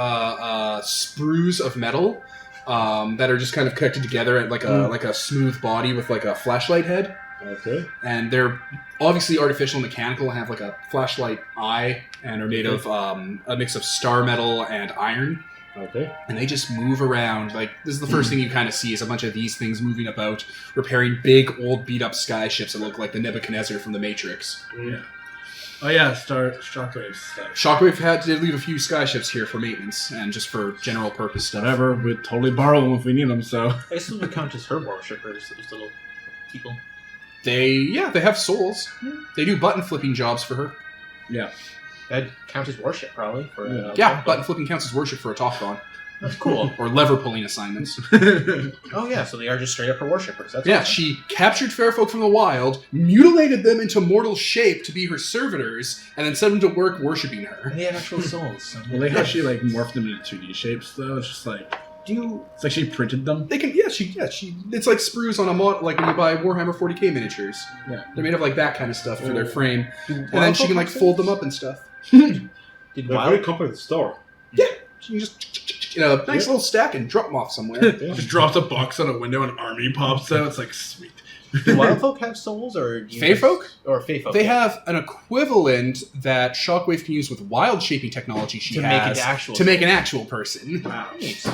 sprues of metal that are just kind of connected together at like a smooth body with a flashlight head. Okay. And they're obviously artificial and mechanical and have a flashlight eye and are made of a mix of star metal and iron. Okay. And they just move around. This is the first thing you kind of see is a bunch of these things moving about, repairing big, old, beat-up sky ships that look like the Nebuchadnezzar from The Matrix. Yeah. Oh yeah, Shockwave stuff. Shockwave did leave a few sky ships here for maintenance and just for general purpose stuff. Whatever, we'd totally borrow them if we need them, so... I guess those would count as her worshippers, those little people. They have souls. They do button-flipping jobs for her. Yeah. That'd count as worship, probably. For, yeah, button-flipping counts as worship for a talkathon. That's cool. Or lever-pulling assignments. Oh yeah, so they are just straight up her worshippers. That's yeah, awesome. She captured fair folk from the wild, mutilated them into mortal shape to be her servitors, and then set them to work worshipping her. And they have actual souls. So. Well, they how she morphed them into 2D shapes, though. It's just it's like she printed them. They can, she. It's like sprues on a mod, like when you buy Warhammer 40k miniatures. Yeah, they're made of that kind of stuff for their frame, and Wild then she can folk fold them up and stuff. Did They're Wild very compact store. Yeah, she can just nice little stack and drop them off somewhere. Just drops a box on a window and an army pops out. It's sweet. Do wild folk have souls, or do you Fey folk? Or fey folk? They have an equivalent that Shockwave can use with wild shaping technology she To has make it actual to make an actual person. Wow. Neat.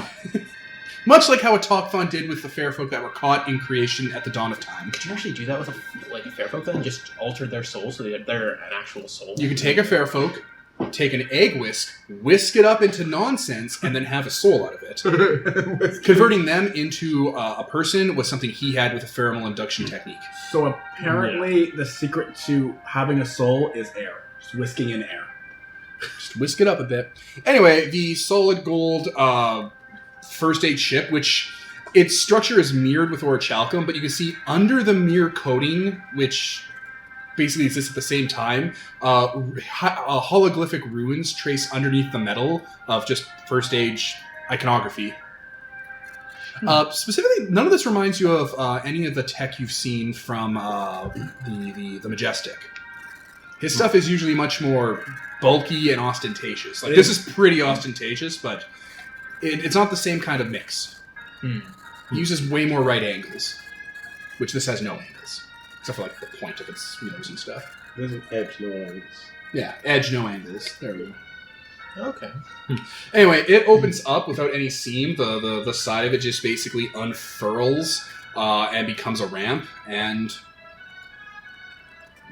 Much like how a talkathon did with the fair folk that were caught in creation at the dawn of time. Could you actually do that with a fair folk then? Just alter their soul so that they're an actual soul? You can take a fair folk, take an egg whisk it up into nonsense, and then have a soul out of it. Converting them into a person was something he had with a pheromone induction technique. So apparently the secret to having a soul is air. Just whisking in air. Just whisk it up a bit. Anyway, the solid gold first aid ship, which its structure is mirrored with orichalcum, but you can see under the mirror coating, which basically exists at the same time, hologlyphic runes trace underneath the metal of just first age iconography. Specifically, none of this reminds you of any of the tech you've seen from the Majestic. His stuff is usually much more bulky and ostentatious. This is pretty ostentatious, but it's not the same kind of mix. He uses way more right angles, which this has no angles. Except for the point of its wheels and stuff. There's an edge, no angles. Yeah, edge, no angles. There we go. Okay. Anyway, it opens up without any seam. The side of it just basically unfurls and becomes a ramp. And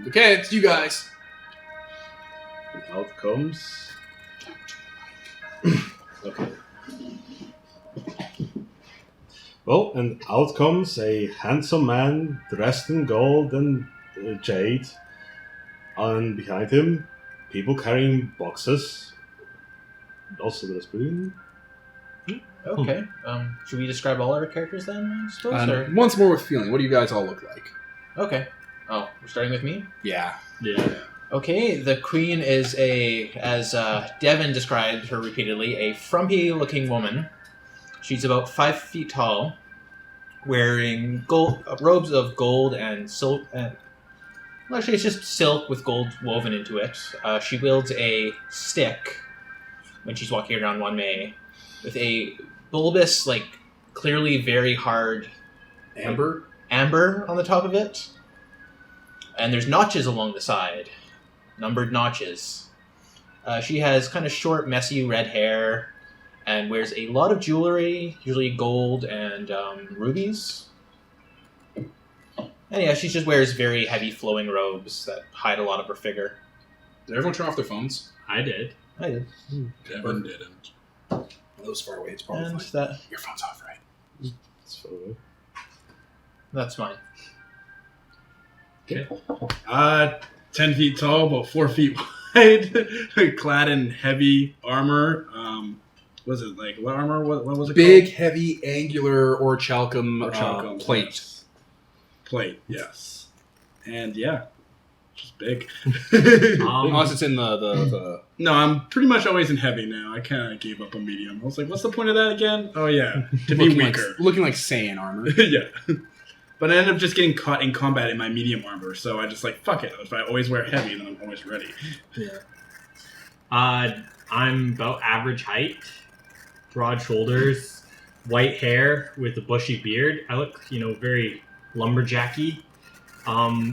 okay, it's you guys. And out comes. Okay. Well, and out comes a handsome man dressed in gold and jade. And behind him, people carrying boxes. Also with a spoon. Okay. Should we describe all our characters then, I suppose? Or? Once more with feeling. What do you guys all look like? Okay. Oh, we're starting with me? Yeah. Okay, the queen is as Devin described her repeatedly, a frumpy-looking woman. She's about 5 feet tall, wearing robes of gold and silk. Well, actually, it's just silk with gold woven into it. She wields a stick when she's walking around Wanmei with a bulbous, clearly very hard Amber on the top of it. And there's notches along the side. Numbered notches. She has kind of short, messy red hair and wears a lot of jewelry, usually gold and rubies. And yeah, she just wears very heavy flowing robes that hide a lot of her figure. Did everyone turn off their phones? I did. I did. Devin didn't. Those far away, it's probably And fine. that, Your phone's off, right? It's fine. that's fine. 10 feet tall, about 4 feet wide, clad in heavy armor. Was it what armor? What was it Big, called? heavy, angular orichalcum plate. Plate, yes. And yeah, just big. Unless it's in the No, I'm pretty much always in heavy now. I kind of gave up on medium. I was like, what's the point of that again? Oh yeah, to be weaker. Looking like Saiyan armor. Yeah. But I ended up just getting caught in combat in my medium armor, so I just fuck it. If I always wear heavy, then I'm always ready. Yeah. I'm about average height, broad shoulders, white hair with a bushy beard. I look, very lumberjacky,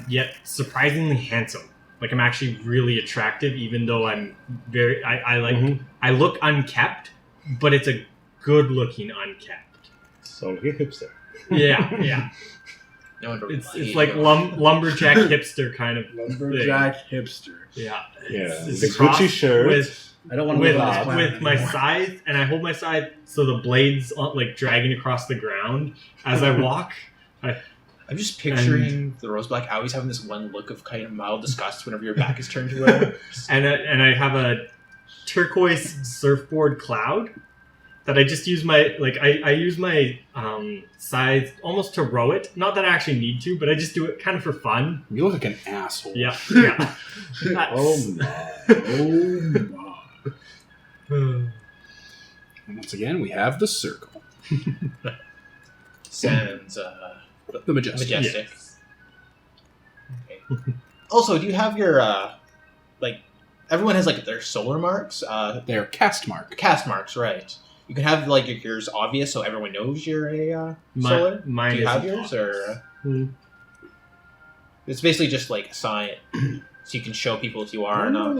yet surprisingly handsome. I'm actually really attractive, even though I'm very. I look unkept, but it's a good-looking unkept. So like a hipster. Yeah. No one It's like lumberjack hipster kind of Lumberjack hipster. Yeah. Yeah, It's the a cross Gucci shirt. I don't want to live on this with planet my anymore. scythe, and I hold my scythe so the blades dragging across the ground as I walk. I'm just picturing the Rose Black always having this one look of kind of mild disgust whenever your back is turned to her. And I have a turquoise surfboard cloud that I just use my I use my scythe almost to row it. Not that I actually need to, but I just do it kind of for fun. You look like an asshole. Yeah. Oh my. Oh my. And once again, we have the circle. Sans The majestic. Yes. Okay. Also, do you have your everyone has their solar marks? They're cast mark. Cast marks, right? You can have yours obvious so everyone knows you're a solar. Mine Do you have isn't yours or? It's basically just a sign, so you can show people if you are or not.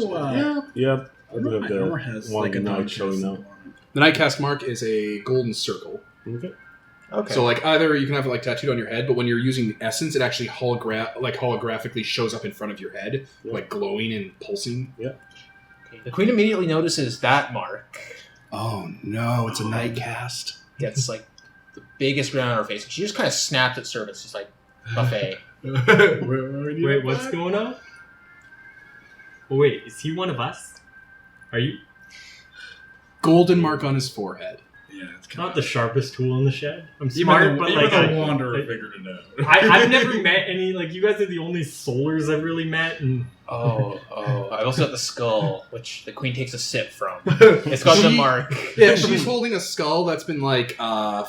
Yeah, I do have My armor the has one a night dog showing chest now. on it. The night cast mark is a golden circle. Okay. Okay. So either you can have it tattooed on your head, but when you're using the essence, it actually holographically shows up in front of your head, Yeah. glowing and pulsing. Okay. The queen immediately notices that mark. Oh no, it's a night cast. Gets the biggest grin on her face. She just kind of snapped at service, just buffet. Wait, what's going on? Oh wait, is he one of us? Are you Golden mark on his forehead. Yeah, it's not the sharpest tool in the shed? I'm Even smart, the, but even I the Wanderer figured it out. I've never met any, you guys are the only solars I've really met, and Oh. I also got the skull, which the queen takes a sip from. It's got the mark. Yeah, she's holding a skull that's been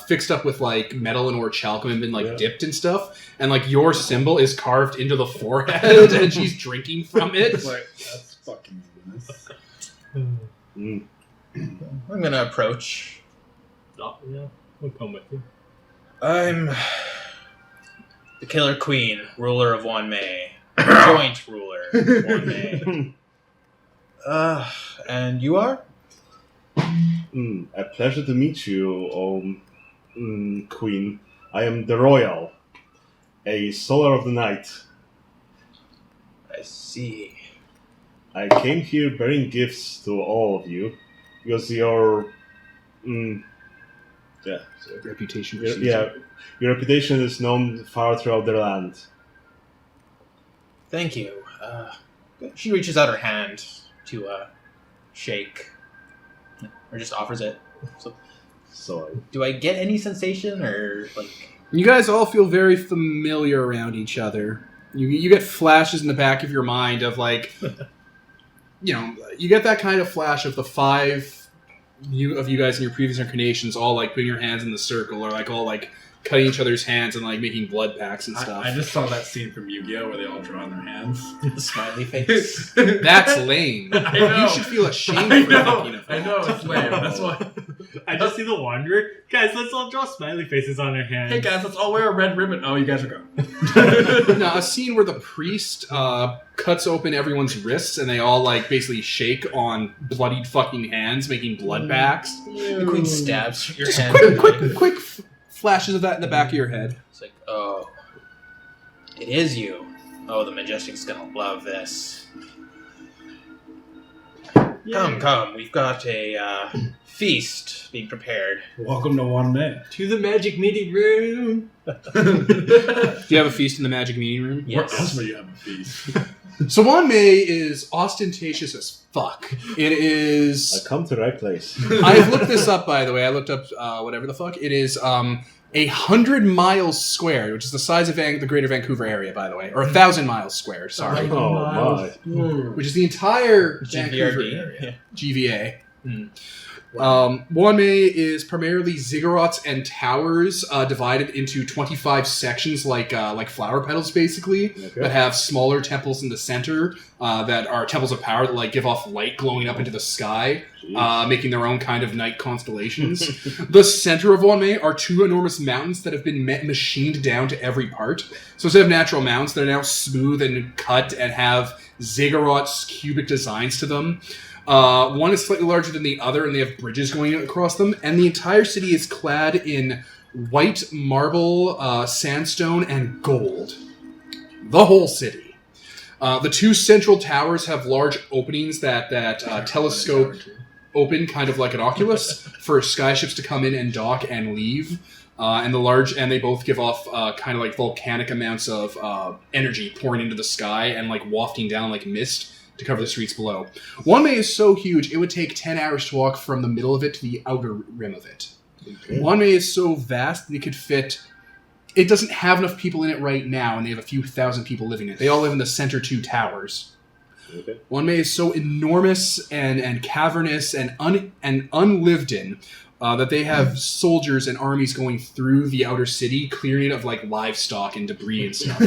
fixed up with metal and orichalcum and been dipped and stuff, and your symbol is carved into the forehead, and she's drinking from it. That's fucking nice. I'm gonna approach. oh, yeah, I'll come with you. I'm the Killer Queen, ruler of Wanmei. Joint ruler of Wanmei. And you are? A pleasure to meet you, Queen. I am the Royal, a Solar of the Night. I see. I came here bearing gifts to all of you because your Reputation. your reputation is known far throughout the land. Thank you. She reaches out her hand to shake, or just offers it. So Do I get any sensation, or like? You guys all feel very familiar around each other. You get flashes in the back of your mind of like, you get that kind of flash of the five of you guys in your previous incarnations all like putting your hands in the circle or like all like cutting each other's hands and like making blood packs and stuff. I just saw that scene from Yu-Gi-Oh! Where they all draw on their hands. The smiley face. That's lame. I know. You should feel ashamed I for know. thinking of that. I know, it's lame. That's why. I just see the Wanderer. Guys, let's all draw smiley faces on our hands. Hey guys, let's all wear a red ribbon. Oh, you guys are gone. No, a scene where the priest cuts open everyone's wrists and they all like basically shake on bloodied fucking hands, making blood packs. The queen stabs your Just hand. quick flashes of that in the back of your head. It's like, oh, it is you. Oh, the Majestic's gonna love this. Come, we've got a feast being prepared. Welcome to One May. To the magic meeting room. Do you have a feast in the magic meeting room? Yes. Where else would you have a feast? So Wan Mei is ostentatious as fuck. It I is. come to the right place. I've looked this up, by the way. I looked up whatever the fuck. It is 100 miles squared, which is the size of the greater Vancouver area, by the way. Or 1,000 miles squared, sorry. Oh my! Which is the entire Vancouver GVRD. area. Yeah. GVA. Wan Mei is primarily ziggurats and towers divided into 25 sections like flower petals, basically, that have smaller temples in the center that are temples of power that like give off light glowing up into the sky, making their own kind of night constellations. The center of Wan Mei are two enormous mountains that have been machined down to every part. So instead of natural mountains, they're now smooth and cut and have ziggurats cubic designs to them. One is slightly larger than the other, and they have bridges going across them. And the entire city is clad in white marble, sandstone, and gold. The whole city. The two central towers have large openings that telescope open, kind of like an oculus, for skyships to come in and dock and leave. And they both give off kind of like volcanic amounts of energy pouring into the sky and like wafting down like mist to cover the streets below. Wan Mei is so huge, it would take 10 hours to walk from the middle of it to the outer rim of it. Okay. Wan Mei is so vast that it could fit... It doesn't have enough people in it right now, and they have a few thousand people living in it. They all live in the center two towers. Okay. Wan Mei is so enormous and cavernous and unlived in that they have soldiers and armies going through the outer city, clearing it of like livestock and debris and stuff.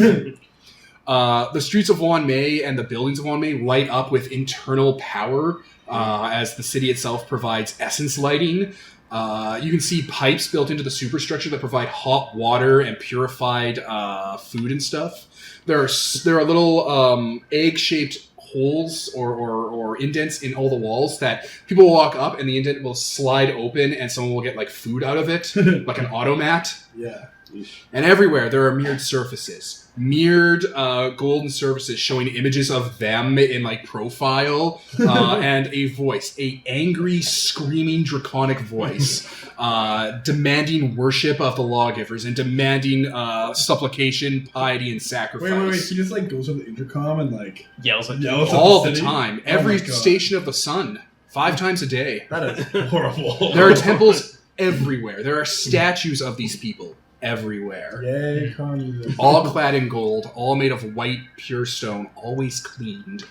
The streets of Wan Mei and the buildings of Wan Mei light up with internal power as the city itself provides essence lighting. You can see pipes built into the superstructure that provide hot water and purified food and stuff. There are little egg-shaped holes or indents in all the walls that people will walk up and the indent will slide open and someone will get like food out of it, like an automat. Yeah. And everywhere there are mirrored surfaces. Mirrored golden surfaces showing images of them in like profile and a voice, a angry, screaming, draconic voice demanding worship of the lawgivers and demanding supplication, piety, and sacrifice. Wait. He just like goes on the intercom and like Yells at all the city? time. Oh Every my God. station of the sun. 5 times a day. That is horrible. There are temples everywhere. There are statues of these people everywhere. Yay, communism. All clad in gold, all made of white, pure stone, always cleaned.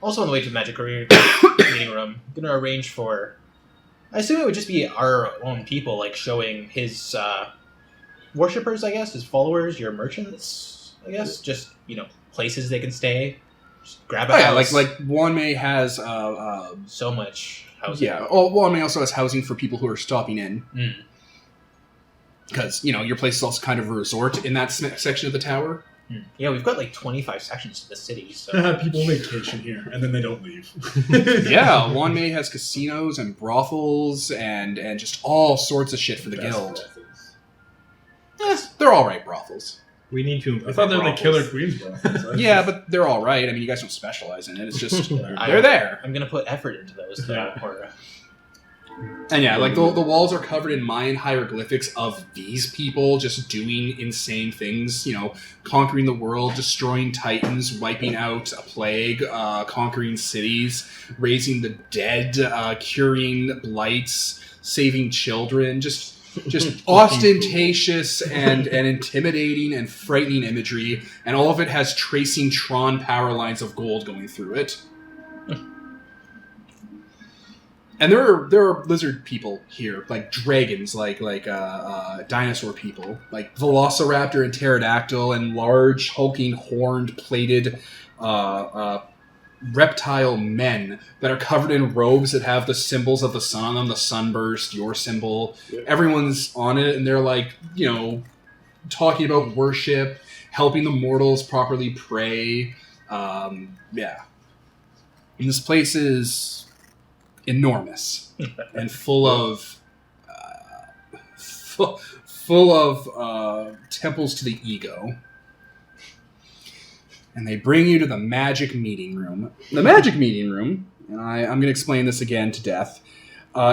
Also on the way to the magic meeting room, I'm gonna arrange for... I assume it would just be our own people, like showing his worshippers, I guess, his followers, your merchants, I guess, just, places they can stay. Just grab a house. like Wan Mei has... so much housing. Yeah, Wan Mei also has housing for people who are stopping in. Because, your place is also kind of a resort in that section of the tower. Yeah, we've got like 25 sections to the city, so... People vacation here, and then they don't leave. Yeah, Wanmei has casinos and brothels and just all sorts of shit for the guild. They're all right brothels. We need to improve. I thought they were the brothels. Killer Queens brothels. Yeah, but they're all right. I mean, you guys don't specialize in it. It's just I- they're there. I'm gonna put effort into those, though. Yeah. Or, And yeah, like the walls are covered in Mayan hieroglyphics of these people just doing insane things, you know, conquering the world, destroying titans, wiping out a plague, conquering cities, raising the dead, curing blights, saving children, just ostentatious and intimidating and frightening imagery, and all of it has tracing Tron power lines of gold going through it. And there are lizard people here, like dragons, like dinosaur people, like velociraptor and pterodactyl, and large, hulking, horned, plated reptile men that are covered in robes that have the symbols of the sun on them, the sunburst, your symbol. Yeah. Everyone's on it, and they're like, you know, talking about worship, helping the mortals properly pray. Yeah. And this place is enormous and full of temples to the ego. And they bring you to the magic meeting room. The magic meeting room, and I'm going to explain this again to death,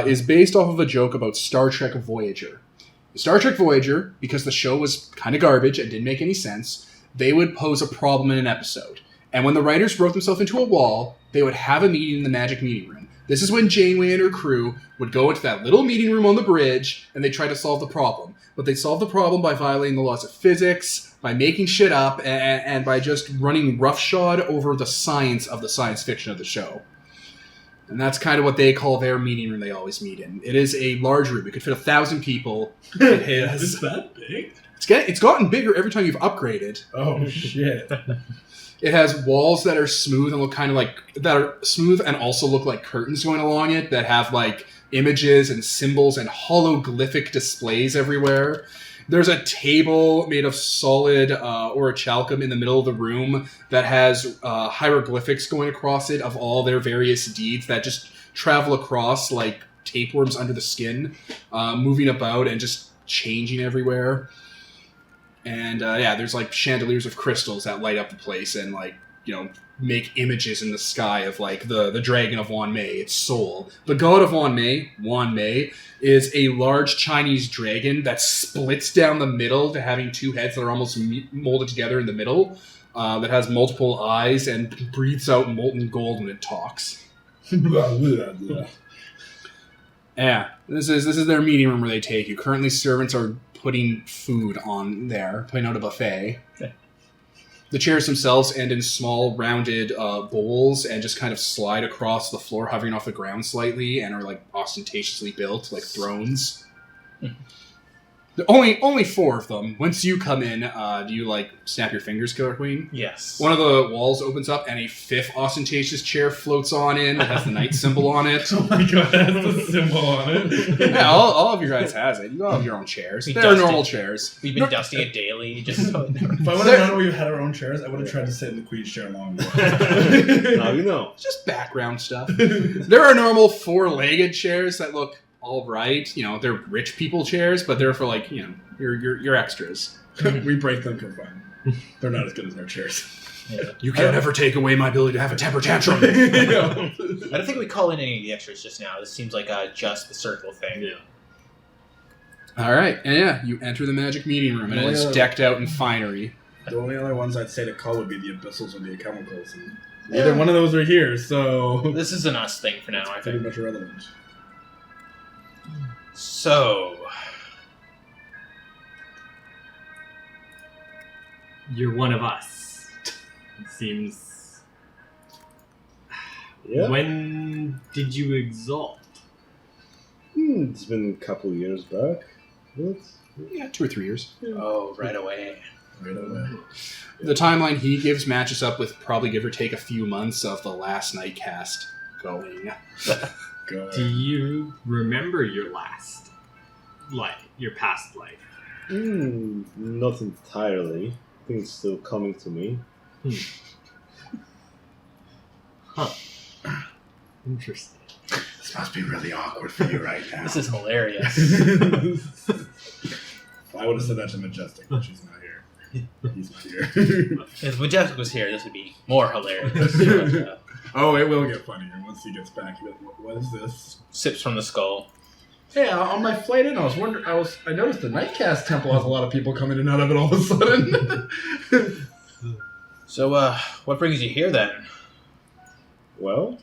is based off of a joke about Star Trek Voyager. Star Trek Voyager, because the show was kind of garbage and didn't make any sense, they would pose a problem in an episode. And when the writers wrote themselves into a wall, they would have a meeting in the magic meeting room. This is when Janeway and her crew would go into that little meeting room on the bridge, and they try to solve the problem. But they solve the problem by violating the laws of physics, by making shit up, and by just running roughshod over the science of the science fiction of the show. And that's kind of what they call their meeting room they always meet in. It is a large room. It could fit 1,000 people. It has, Is that big? it's gotten bigger every time you've upgraded. Oh, shit. It has walls that are smooth and look kind of like, that are smooth and also look like curtains going along it, that have like images and symbols and hologlyphic displays everywhere. There's a table made of solid orichalcum in the middle of the room that has hieroglyphics going across it of all their various deeds that just travel across like tapeworms under the skin, moving about and just changing everywhere. And yeah, there's like chandeliers of crystals that light up the place and like, you know, make images in the sky of like the dragon of Wanmei, its soul. The god of Wanmei, is a large Chinese dragon that splits down the middle to having two heads that are almost molded together in the middle, that has multiple eyes and breathes out molten gold when it talks. Yeah, this is their meeting room where they take you. Currently, servants are putting food on there, putting out a buffet. Okay. The chairs themselves end in small, rounded bowls and just kind of slide across the floor, hovering off the ground slightly, and are like ostentatiously built, like thrones. Only 4 of them. Once you come in, do you like snap your fingers, Killer Queen? Yes. One of the walls opens up and a 5th ostentatious chair floats on in that has the knight symbol on it. Oh my god, that's the symbol on it. Yeah, all of you guys has it. You all have your own chairs. We They're dusted. normal chairs. We've been dusting it daily, just so it never... If I would have known we had our own chairs, I would have tried to sit in the queen's chair longer. Now you know. It's just background stuff. There are normal 4-legged chairs that look all right. You know, they're rich people chairs, but they're for like, you know, your extras. We break them for fun. They're not as good as our chairs. Yeah. You can't ever take away my ability to have a temper tantrum. I don't think we call in any of the extras just now. This seems like just the circle thing. Yeah. All right, and yeah, you enter the magic meeting room, and it is decked out in finery. The only other ones I'd say to call would be the abyssals or the chemicals. And neither one of those are here, so This is an us thing for now, I pretty think. much irrelevant. So, You're one of us. It seems. Yeah. When did you exalt? It's been a couple years back. What? Yeah, 2 or 3 years. oh, right away. Right away. The timeline he gives matches up with probably give or take a few months of the last night cast going. God. Do you remember your last life, your past life? Not entirely. think it's still coming to me. Interesting. This must be really awkward for you right now. This is hilarious. I would have said that to Majestic, but she's not here. He's not here. If Majestic was here, this would be more hilarious. But, Oh, it will get funnier once he gets back. He'll be like, what is this? sips from the skull. Hey, on my flight in, I noticed the Nightcast Temple has a lot of people coming in and out of it all of a sudden. So, what brings you here then? Well,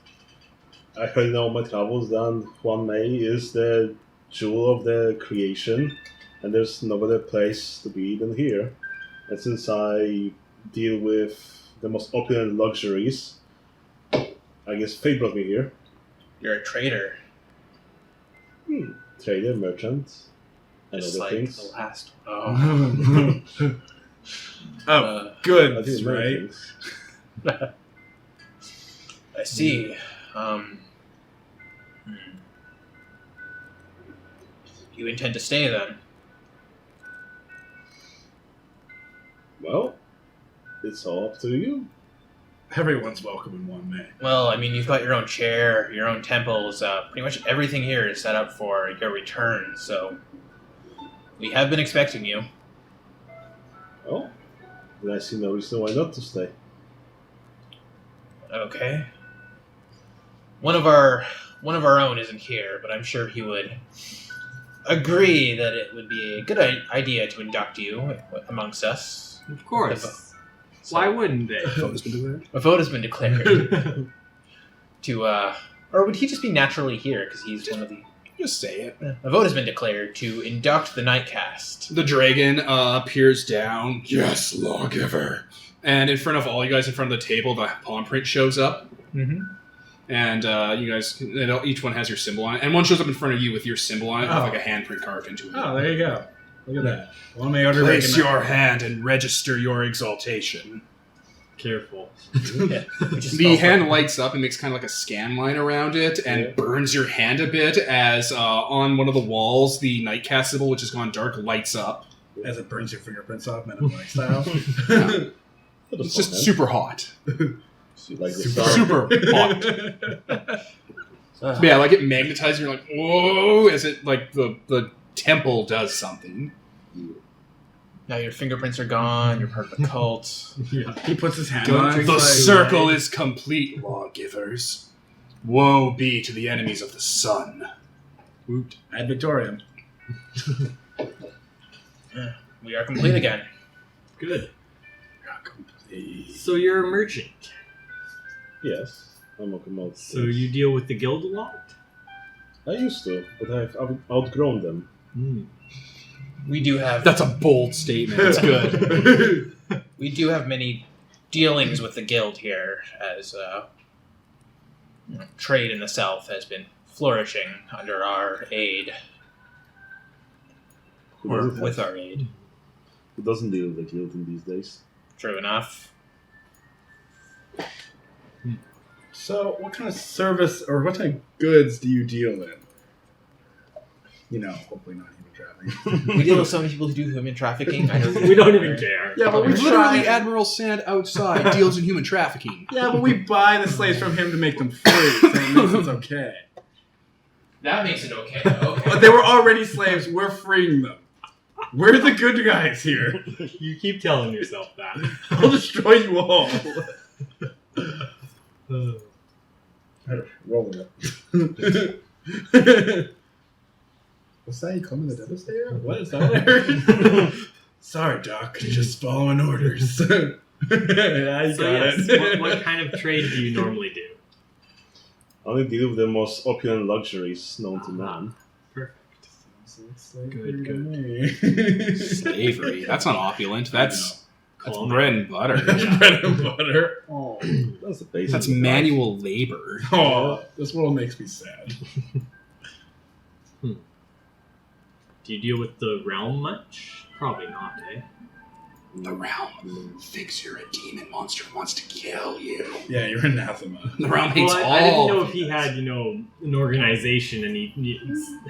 I heard in all my travels that Huan Mei is the jewel of the creation, and there's no better place to be than here. And since I deal with the most opulent luxuries, I guess fate brought me here. You're a trader. Trader, merchant, and Just other like things. the last one. Oh, good, I do many right? things. I see. You intend to stay then? Well, it's all up to you. Everyone's welcome in one May. Well, I mean, you've got your own chair, your own temples. Pretty much everything here is set up for your return, so we have been expecting you. Well, then I see no reason why not to stay. Okay. One of our own isn't here, but I'm sure he would agree that it would be a good idea to induct you amongst us. Of course. So, Why wouldn't they? A vote has been declared. a vote has been declared to, or would he just be naturally here because he's one of the? Just say it. A vote has been declared to induct the Nightcast. The dragon peers down. Yes, lawgiver. And in front of all you guys, in front of the table, the palm print shows up. Mm-hmm. And you guys, each one has your symbol on it. And one shows up in front of you with your symbol on it, with Oh. like a handprint carved into it. Oh, there you go. Look at that. One May order Place recognize- your hand and register your exaltation. Careful. Yeah, The hand lights up and makes kind of like a scan line around it and burns your hand a bit as on one of the walls, the Nightcast symbol, which has gone dark, lights up. as it burns your fingerprints off, Men in Black style. It's just super hot. Like the star. Super hot. But yeah, like it magnetizes, you're like, whoa, as it, like, the temple does something. Now your fingerprints are gone. You're part of the cult. Yeah. He puts his hand Don't on it. drink The He's like, circle is complete, lawgivers. Woe be to the enemies of the sun. Woot. Ad Victoriam. We are complete again. Good. Complete. So you're a merchant. Yes, I'm a commodity. So you deal with the guild a lot? I used to, but I've outgrown them. We do have That's a bold statement. It's good. we do have many dealings with the guild here, as trade in the south has been flourishing under our aid, Who or doesn't, with our aid. who doesn't deal with the guild in these days? True enough. So, what kind of service or what kind of goods do you deal in? You know, hopefully not human trafficking. We deal with so many people who do human trafficking. I don't We don't even care. Yeah, but we Literally, try. Admiral Sand outside deals in human trafficking. Yeah, but we buy the slaves from him to make them free, so it makes it okay. That makes it okay. Okay. But they were already slaves. We're freeing them. We're the good guys here. You keep telling yourself that. I'll destroy you all. Roll it up. What's that? You call me the Devastator? What is that? Sorry, Doc. Just following orders. Yeah, you So got yes, it. what kind of trade do you normally do? I only deal with the most opulent luxuries known to man. Good. Slavery. That's not opulent. That's Cologne. bread and butter. Bread and butter. Oh, That's the basic. That's of life. manual labor. oh, this world makes me sad. Do you deal with the realm much? Probably not, eh? The realm thinks you're a demon monster and wants to kill you. Yeah, you're anathema. The realm hates Well, all. I didn't know of if he you. had, an organization and he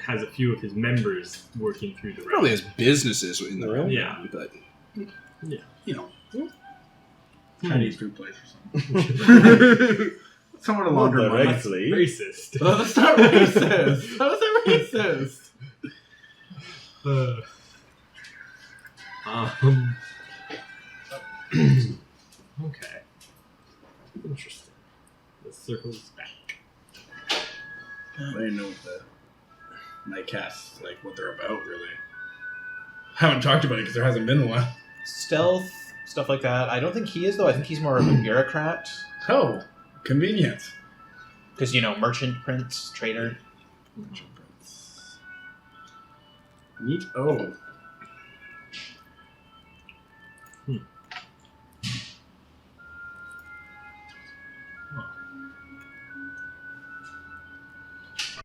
has a few of his members working through the realm. Probably has businesses in the realm. Yeah. But Chinese food place or something. Somewhere to Not launder money. directly. Racist. Oh, that's not racist. How is that racist? Okay. Interesting. The circle's back. I didn't know what the Nightcasts, like, what they're about, really. Haven't talked about it because there hasn't been one. Stealth, stuff like that. I don't think he is, though. I think he's more of a bureaucrat. Oh, convenient. Because, merchant prince, trader. Neat. Oh.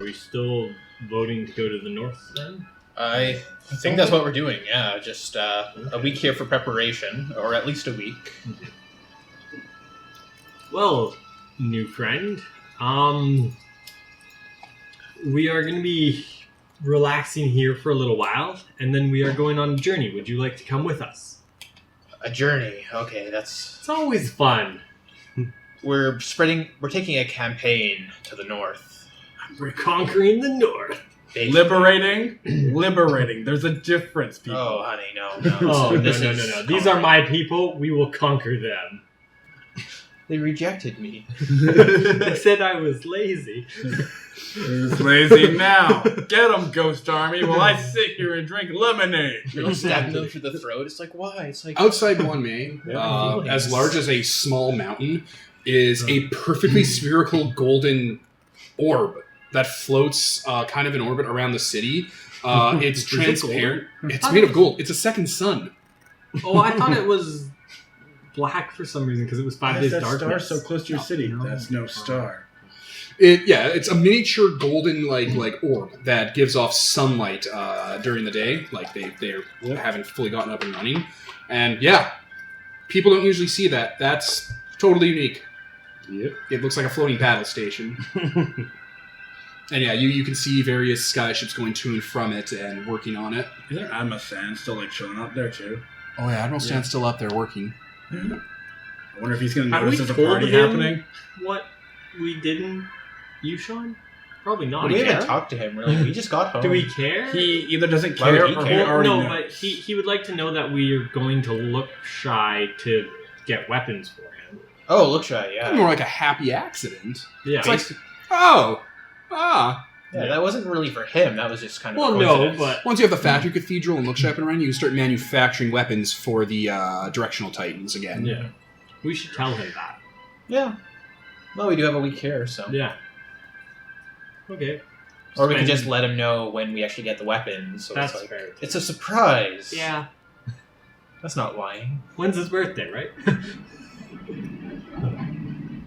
Are we still voting to go to the north then? I think that's what we're doing, yeah. Just a week here for preparation, or at least a week. Well, new friend, we are going to be relaxing here for a little while, and then we are going on a journey. Would you like to come with us? A journey. Okay, that's... It's always fun. We're taking a campaign to the north. We're conquering the north. Liberating? Liberating. There's a difference, people. Oh, honey, no. Oh, no. This is These are my people. We will conquer them. They rejected me. They said I was lazy. Who's lazy now? Get them, Ghost Army, while I sit here and drink lemonade. You're stabbing them through the throat. It's like, why? It's like... Outside one May, as large as a small mountain, is a perfectly spherical golden orb that floats kind of in orbit around the city. It's transparent. It's made of gold. It's a second sun. Oh, I thought it was black for some reason because it was 5 days that darkness. star so close to your city? No. That's no star. It's a miniature golden like orb that gives off sunlight during the day. Like they haven't fully gotten up and running, and people don't usually see that. That's totally unique. Yep. It looks like a floating battle station. And you can see various skyships going to and from it and working on it. Isn't Admiral Sand still like showing up there too? Oh yeah, Admiral Stan's still up there working. I wonder if he's going to Have notice we there's a told party him happening. what we didn't? You, Sean? Probably not. we haven't talked to him, really. We just got home. Do we care? He either doesn't Why would care he or he care? already no, knows. but he would like to know that we are going to look shy to get weapons for him. Oh, look shy, yeah. More like a happy accident. Yeah. It's like, Yeah, that wasn't really for him. That was just kind of well, a no, coincidence. but Once you have the factory cathedral and Lookshop and around, you can start manufacturing weapons for the directional titans again. yeah, we should tell him that. Yeah. Well, we do have a week here, so... Yeah. Okay. Or we can just let him know when we actually get the weapons. So That's it's like, fair. it's a surprise. Yeah. That's not lying. When's his birthday, right?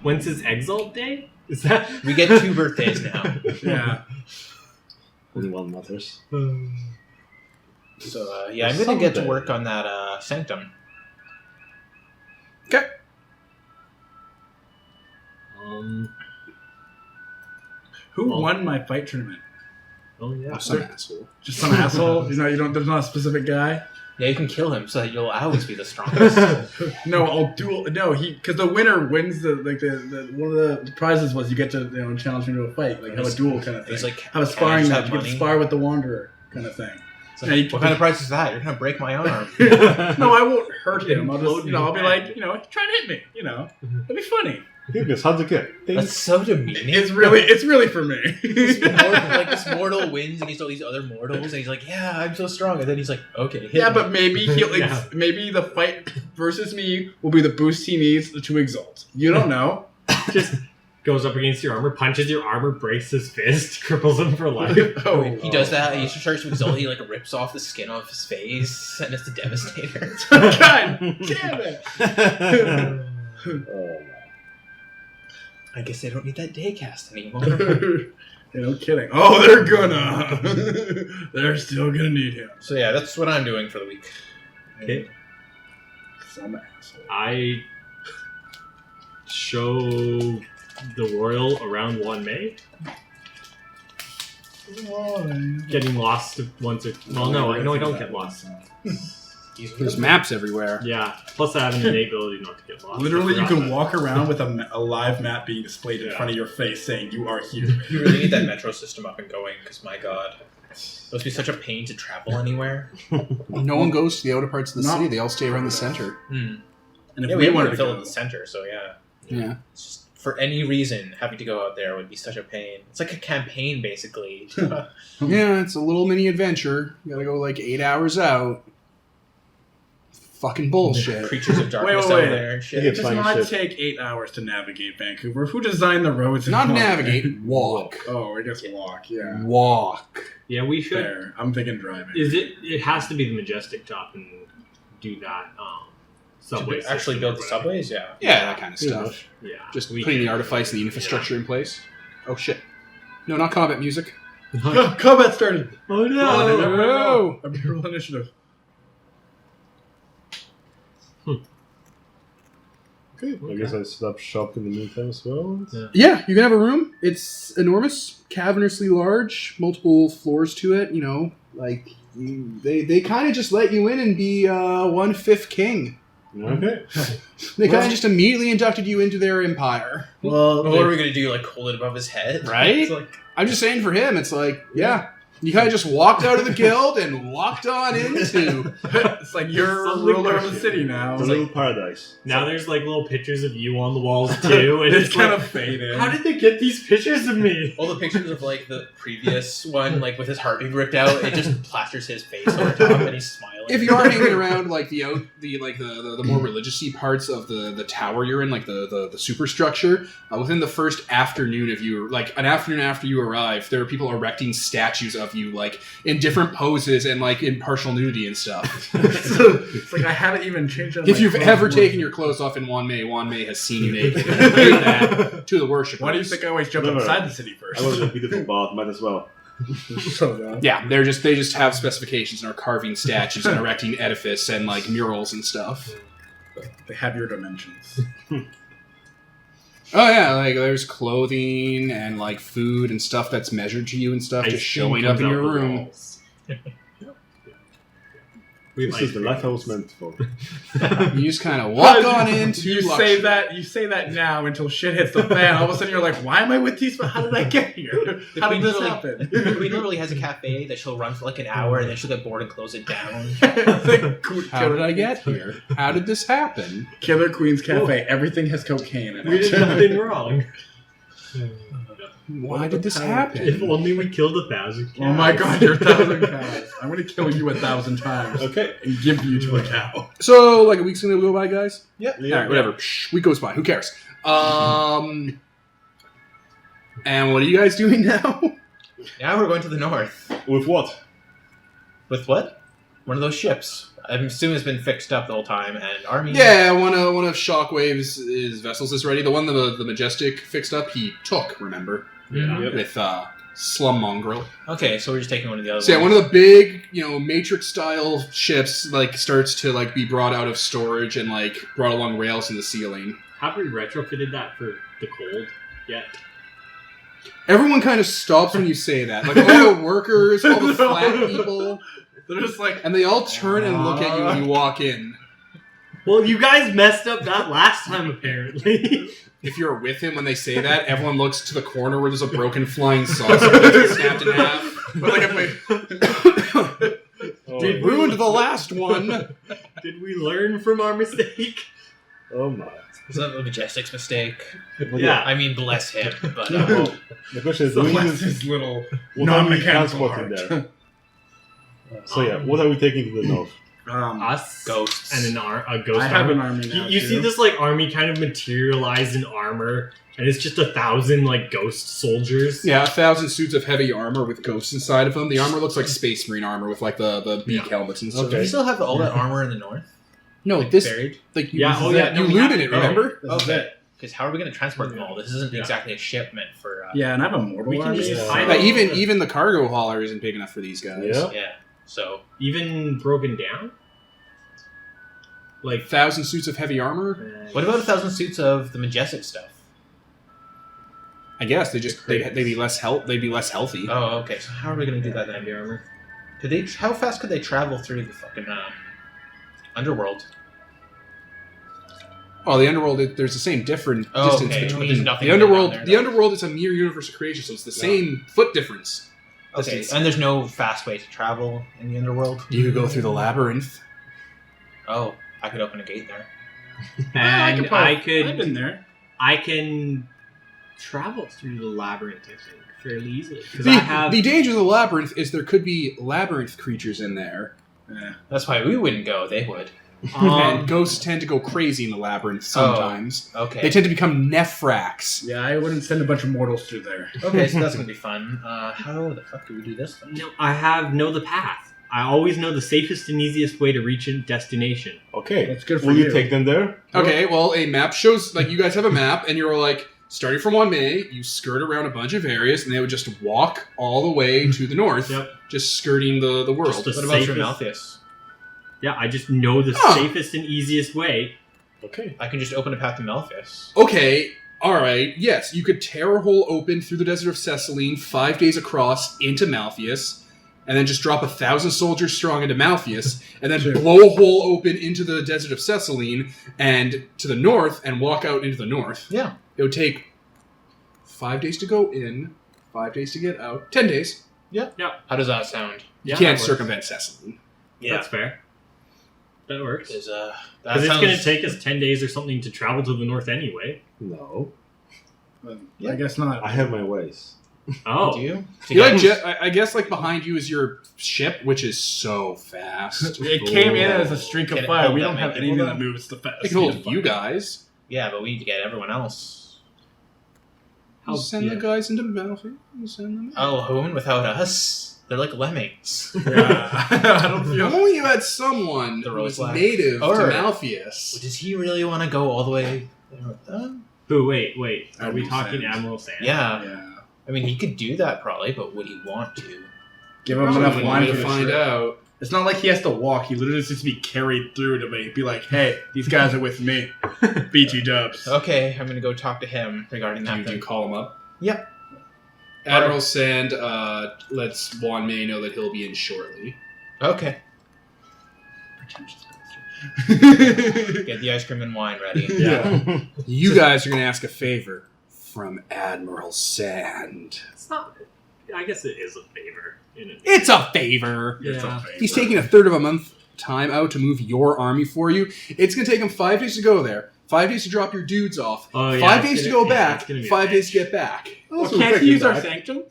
When's his Exalt day? Is that? We get 2 birthdays now. Yeah. Only one matters. So, I'm going to get to work on that Sanctum. Okay. Who won my fight tournament? Oh yeah. Oh, some asshole. Just some asshole? There's not a specific guy? Yeah, you can kill him so that you'll always be the strongest. No, I'll duel. No, because the winner wins the one of the prizes was you get to challenge him to a fight, like have a duel kind of thing. He's like, have a sparring "Can I match. just You have get to money?" spar with the Wanderer kind of thing. It's like, what kind of price is that? You're going to break my arm. No, I won't hurt him. I'll just, I'll be like, try and hit me. It'll be funny. Lucas, how's it go? That's so demeaning. It's really for me. This mortal wins against all these other mortals, and he's like, "Yeah, I'm so strong." And then he's like, "Okay, hit Yeah, me." but maybe Yeah. maybe the fight versus me will be the boost he needs to exalt. You don't know. Just goes up against your armor, punches your armor, breaks his fist, cripples him for life. He does that. He starts to exalt. He rips off the skin off his face, and it's the Devastator. God damn it! Oh, I guess they don't need that daycast anymore. No kidding. Oh, they're gonna. They're still gonna need him. So yeah, that's what I'm doing for the week. Okay. Some asshole. I show the royal around 1 May. Getting lost once or... Well, no, I don't get lost. There's maps everywhere. Yeah. Plus, I have an innate ability not to get lost. Literally, I you forgot can that. walk around with a live map being displayed in Yeah. front of your face saying you are here. You really need that metro system up and going, because my god. It must be such a pain to travel anywhere. No one goes to the outer parts of the No. city. They all stay around the center. And if Yeah, we we wanted want to to fill go, in the center, so yeah. Yeah. It's just, for any reason, having to go out there would be such a pain. It's like a campaign, basically. Yeah, it's a little mini adventure. You gotta go like 8 hours out. Fucking bullshit. Creatures of darkness wait. out there and shit. Yeah. it does Flying not ship. take 8 hours to navigate Vancouver. Who designed the roads? Not and all navigate, that? walk. Oh, I guess walk. Yeah, Walk. Yeah, we should. fair. I'm thinking driving. Is it? It has to be the Majestic top and do that. Subway. To actually system build or the whatever. subways, yeah. Yeah, that kind of Pretty stuff. much. Yeah. Just we putting the can- artifice and the infrastructure in place. Oh shit. No, not combat music. Combat started. Oh Oh, no! No. I'm here roll initiative. Okay, I guess I set up shop in the meantime as well. Yeah. Yeah, you can have a room. It's enormous, cavernously large, multiple floors to it. You know, like they kind of just let you in and be 1/5 king. Okay. They kind of just immediately inducted you into their empire. Well, Well, what are we gonna do? Like hold it above his head? Right? It's like, I'm just saying for him, it's like, yeah, you kind of just walked out of the guild and walked on into. it's like you're Something ruler of the crazy. city now. It's a little paradise. Now there's like little pictures of you on the walls too, and It's it's kind like, of faded. how did they get these pictures of me? all the pictures of like the previous one, like with his heart being ripped out, it just plasters his face over top, and he's smiling. If you are hanging around like the more religious-y parts of the tower you're in, like the superstructure, within the first afternoon of you, like an afternoon after you arrive, there are people erecting statues of you, like in different poses and like in partial nudity and stuff. It's like I haven't even changed. If you've ever taken your clothes off in Wanmei, Wanmei has seen you naked and relayed that to the worshippers. Why do you think I always jump No. outside the city first? I was a beautiful bath, might as well. So, Yeah, they just have specifications and are carving statues and erecting edifice and like murals and stuff. they have your dimensions. Oh yeah, like there's clothing and like food and stuff that's measured to you and stuff just showing up in your room. This is the life I was meant for. You just kind of walk on into You luxury. say that now until shit hits the fan. All of a sudden you're like, why am I with these? How did I get here? The How queen did this literally- happen? The queen literally has a cafe that she'll run for like an hour, and then she'll get bored and close it down. How did I get here? How did this happen? Killer Queen's Cafe. Everything has cocaine in We it. did nothing wrong. Why did this If happen? only we killed 1,000 cows. Oh my god, you're 1,000 cows. I'm gonna kill you 1,000 times Okay. and give you to a cow. So, like a week's gonna go by, guys. Yeah. All right, whatever. Psh, week goes by. Who cares? And what are you guys doing now? Now we're going to the north. With what? With what? One of those ships. I'm assuming it's been fixed up the whole time, and army. Yeah, one of Shockwave's vessels is ready. The one that the Majestic fixed up, he took. Remember, Mhm. with Slum Mongrel. Okay, so we're just taking one of the other. So yeah, one of the big, Matrix style ships like starts to like be brought out of storage and like brought along rails in the ceiling. Have we retrofitted that for the cold yet? Everyone kind of stops when you say that. Like all the workers, all the flat people, They're just like, and they all turn and look at you when you walk in. Well, you guys messed up that last time, apparently. If you're with him when they say that, everyone looks to the corner where there's a broken flying saucer that's snapped in half. but like Dude, ruined the last one. Did we learn from our mistake? Oh my. Is that the Majestic's mistake? Well, Yeah. I mean, bless him, but Well, the question is, so do we bless need his little what are we non-mechanical transporting heart. there? So yeah, what are we taking to the north? Us ghosts. and a ghost I have army. an army now. You too. see this like army kind of materialize in armor, and it's just 1,000 like ghost soldiers. Yeah, 1,000 suits of heavy armor with ghosts inside of them. The armor looks like Space Marine armor with like the beak helmets and stuff. Do Okay. you still have all that armor in the north? No, Like, this buried? like you, Yeah, this oh is yeah, it. no, You we looted have- it, remember? Okay. Because how are we going to transport them all? This isn't Yeah. exactly a shipment for. Yeah, and I have a mortal We can army. just so- find Yeah, it. even the cargo hauler isn't big enough for these guys. Yeah. Yeah. So Even broken down. Like 1,000 suits of heavy armor. what about 1,000 suits of the Majestic stuff? I guess they'd be less They'd be less healthy. Oh, okay. So how are we going to do that then? Heavy armor. How fast could they travel through the fucking Underworld. Oh, the underworld. There's the same different Oh, distance okay. between Means nothing the underworld. down there, The though. underworld is a mere universe of creation, so it's the same foot difference. Okay, Distance. and there's no fast way to travel in the underworld? You could go through the labyrinth. Oh, I could open a gate there. And I've been there. I can travel through the labyrinth, I think, fairly easily. Because I have... The danger of the labyrinth is there could be labyrinth creatures in there. That's why we wouldn't go, they would. And ghosts tend to go crazy in the labyrinth sometimes. Okay. They tend to become Nephrax. Yeah, I wouldn't send a bunch of mortals through there. Okay, so that's gonna be fun. How the fuck do we do this then? No, I have know the path. I always know the safest and easiest way to reach a destination. Okay. That's good for Will you. you take them there? Okay, well, a map shows, like, you guys have a map, and you're like, starting from 1 May, you skirt around a bunch of areas, and they would just walk all the way to the north, Yep. just skirting the world. Just the What about through safest- Malfeas? Yeah, I just know the Huh. safest and easiest way. Okay. I can just open a path to Malfeas. Okay, alright, yes, you could tear a hole open through the desert of Cecilene, 5 days across, into Malfeas, and then just drop 1,000 soldiers strong into Malfeas, and then Sure. blow a hole open into the desert of Cecilene, and to the north, and walk out into the north. Yeah. It would take 5 days to go in, 5 days to get out, 10 days. How does that sound? You Yeah, can't that works. circumvent Cecilene. That's fair. That works. Because Because that it's sounds... going to take us 10 days or something to travel to the north anyway. No. Yeah. I guess not. I have my ways. Oh. Do you? You like I guess like behind you is your ship, which is so fast. It came in as a streak of Can it fire. hold We that don't have many anything people, that though? moves the fast. It can hold you guys. Yeah, but we need to get everyone else. You send the guys into Malfeas. You send them. Oh, Hoon without us? They're like lemmings. Yeah. I don't If feel. only you had someone The who was Rose Lack. native Or- to Malfeas. Does he really want to go all the way there with them? But wait. Are we Admiral talking Sands. Admiral Sands? Yeah. Yeah. I mean, he could do that probably, but would he want to? Give him enough One wine way for to the find trip. out. It's not like he has to walk. He literally just needs to be carried through to be like, hey, these guys are with me. BT dubs. Okay, I'm gonna go talk to him regarding Do that. you thing. call him up? Yep. Admiral Sand lets Juan May know that he'll be in shortly. Okay. Get the ice cream and wine ready. Yeah. You guys are going to ask a favor from Admiral Sand. It's not. I guess it is a favor. It's a favor. It's Yeah. a favor. He's taking a third of a month time out to move your army for you. It's going to take him 5 days to go there, 5 days to drop your dudes off, Oh, yeah, 5 it's days to gonna- go yeah, back, it's gonna be a 5 days to bitch. get back. Well, can't he use our sanctum?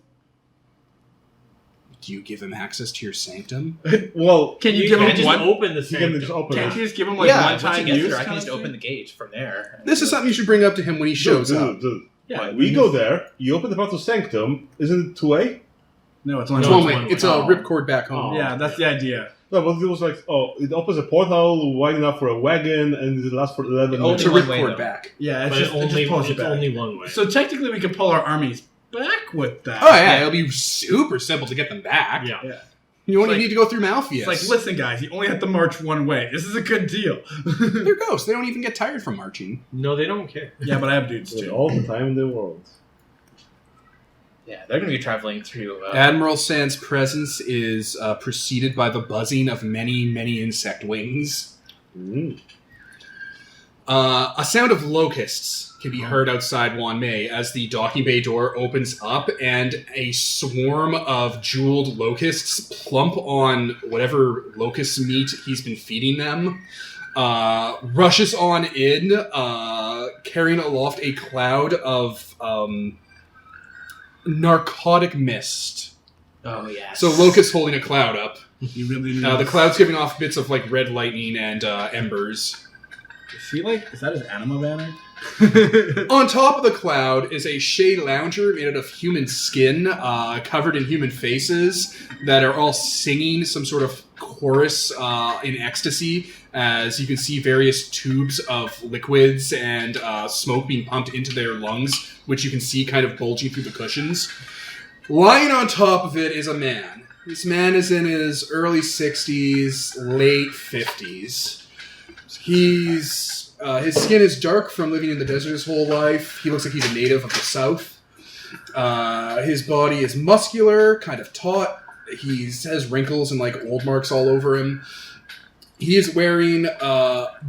Do you give him access to your sanctum? Well, Can you You give can't him just one? open the you can sanctum. just open Can't it. you just give him like Yeah, one once he time gets use? there, I can kind just of open thing? the gate from there. This is something you should bring up to him when he shows up. Dude. Yeah. We go there, you open the path to Sanctum, isn't it two-way? No, it's only It's No, one it's way. one It's way. a Oh. ripcord back home. Oh. Yeah, that's the idea. No, but it was like, it opens a portal wide enough for a wagon, and it lasts for 11 Oh, It's minutes. a Only one way, ripcord though. back. Yeah, it's But just, it only, just pulls you it's back. only one way. So technically, we can pull our armies back with that. Oh yeah, it'll be super simple to get them back. yeah. Yeah. You only It's like- need to go through Malfeas. It's like, listen, guys, you only have to march one way. This is a good deal. They're ghosts. They don't even get tired from marching. No, they don't care. Yeah, but I have dudes With too. all the time in the world. Yeah, they're gonna be traveling through. Admiral Sand's presence is preceded by the buzzing of many, many insect wings. Mm. A sound of locusts can be heard outside Juan May as the docking bay door opens up and a swarm of jeweled locusts plump on whatever locust meat he's been feeding them. Rushes on in, carrying aloft a cloud of narcotic mist. Oh yes. So locusts holding a cloud up. You really need The cloud's giving off bits of like red lightning and embers. Is he like, is that his anima banner? On top of the cloud is a shade lounger made out of human skin, covered in human faces that are all singing some sort of chorus in ecstasy. As you can see various tubes of liquids and smoke being pumped into their lungs, which you can see kind of bulging through the cushions. Lying on top of it is a man. This man is in his early 60s, late 50s. His skin is dark from living in the desert his whole life. He looks like he's a native of the south. His body is muscular, kind of taut. He has wrinkles and like old marks all over him. He is wearing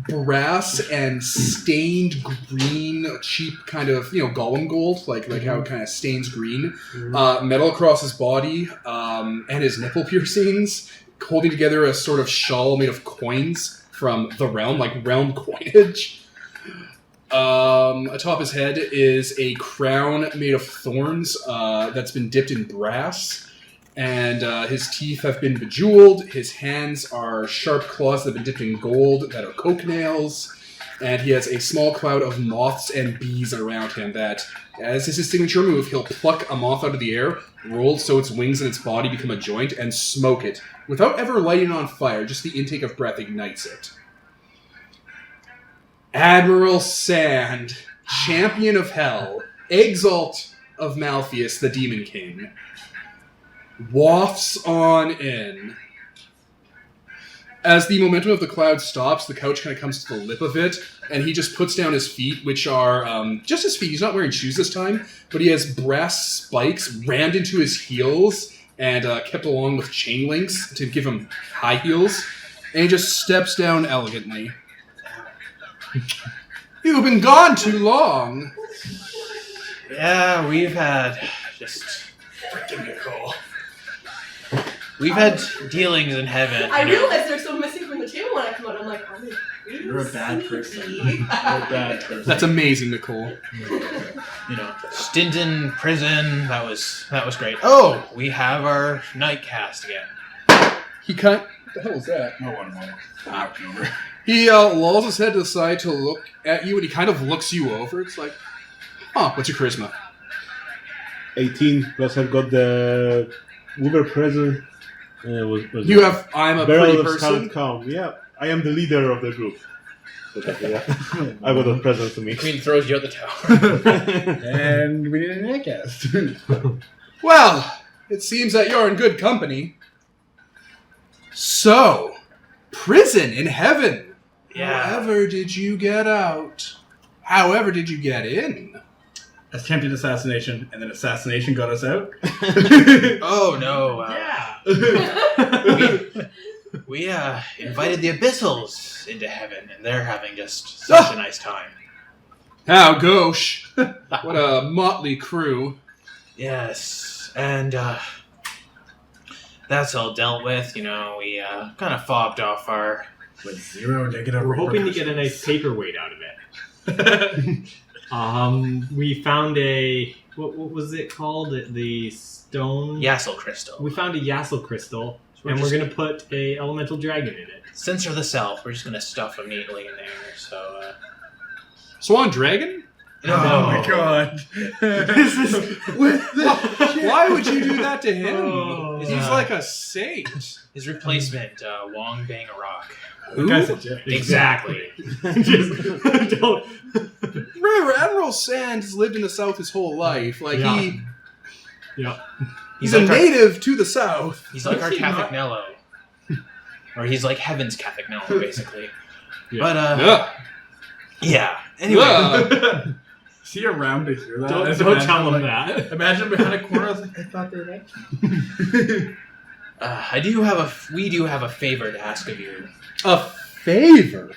brass and stained green, cheap kind of, golem gold, like how it kind of stains green. Metal across his body, and his nipple piercings, holding together a sort of shawl made of coins from the realm, like realm coinage. Atop his head is a crown made of thorns that's been dipped in brass. And his teeth have been bejeweled. His hands are sharp claws that have been dipped in gold that are coke nails. And he has a small cloud of moths and bees around him that, as is his signature move, he'll pluck a moth out of the air, roll so its wings and its body become a joint, and smoke it. Without ever lighting it on fire, just the intake of breath ignites it. Admiral Sand, champion of hell, Exalted of Malfeas, the Demon King, wafts on in. As the momentum of the cloud stops, the couch kind of comes to the lip of it, and he just puts down his feet, which are just his feet. He's not wearing shoes this time, but he has brass spikes rammed into his heels and kept along with chain links to give him high heels, and he just steps down elegantly. You've been gone too long. Yeah, we've had just Freaking Nicole. we've had dealings in heaven. I realized they're so missing from the table when I come out. I'm like, are they really You're a bad person. sneaky? You're a bad person. That's amazing, Nicole. Stint in prison. That was great. Oh, we have our night cast again. He cut. What the hell was that? No one know. I don't remember. He lolls his head to the side to look at you, and he kind of looks you over. It's like, what's your charisma? 18, plus I've got the Uber present. You have, I'm a Barrel pretty of person. Scout Calm. Yeah, I am the leader of the group. Yeah. I got a present to me. Queen throws you out the tower. And we need a netcast. Well, it seems that you're in good company. So, prison in heaven. Yeah. However did you get out? However did you get in? Attempted assassination, and then assassination got us out. Oh no. Yeah. We invited the Abyssals into heaven, and they're having just such a nice time. How gauche. What a motley crew. Yes, and that's all dealt with. We kind of fobbed off our. With zero negative. We're hoping to get a nice paperweight out of it. We found a what was it called? The stone Yassel crystal. We found a Yassel crystal, and we're gonna put a elemental dragon in it. Censor the self. We're just gonna stuff them neatly in there. So. Swan Dragon? No. Oh my god. Why would you do that to him? Oh. He's like a saint. His replacement, Wong Bang a Rock. The guy's a dick. Exactly. Just don't. Remember, Admiral Sand has lived in the South his whole life. Like, Yeah. Yeah. he's a native to the South. He's like our Is he Catholic not? Nello. Or he's like Heaven's Catholic Nello, basically. Yeah. But, Ugh. yeah. Anyway. Ugh. Is he around to hear that? Don't Imagine, tell him like, that. Imagine behind a corner, I was like, I thought they were like we do have a favor to ask of you. A favor?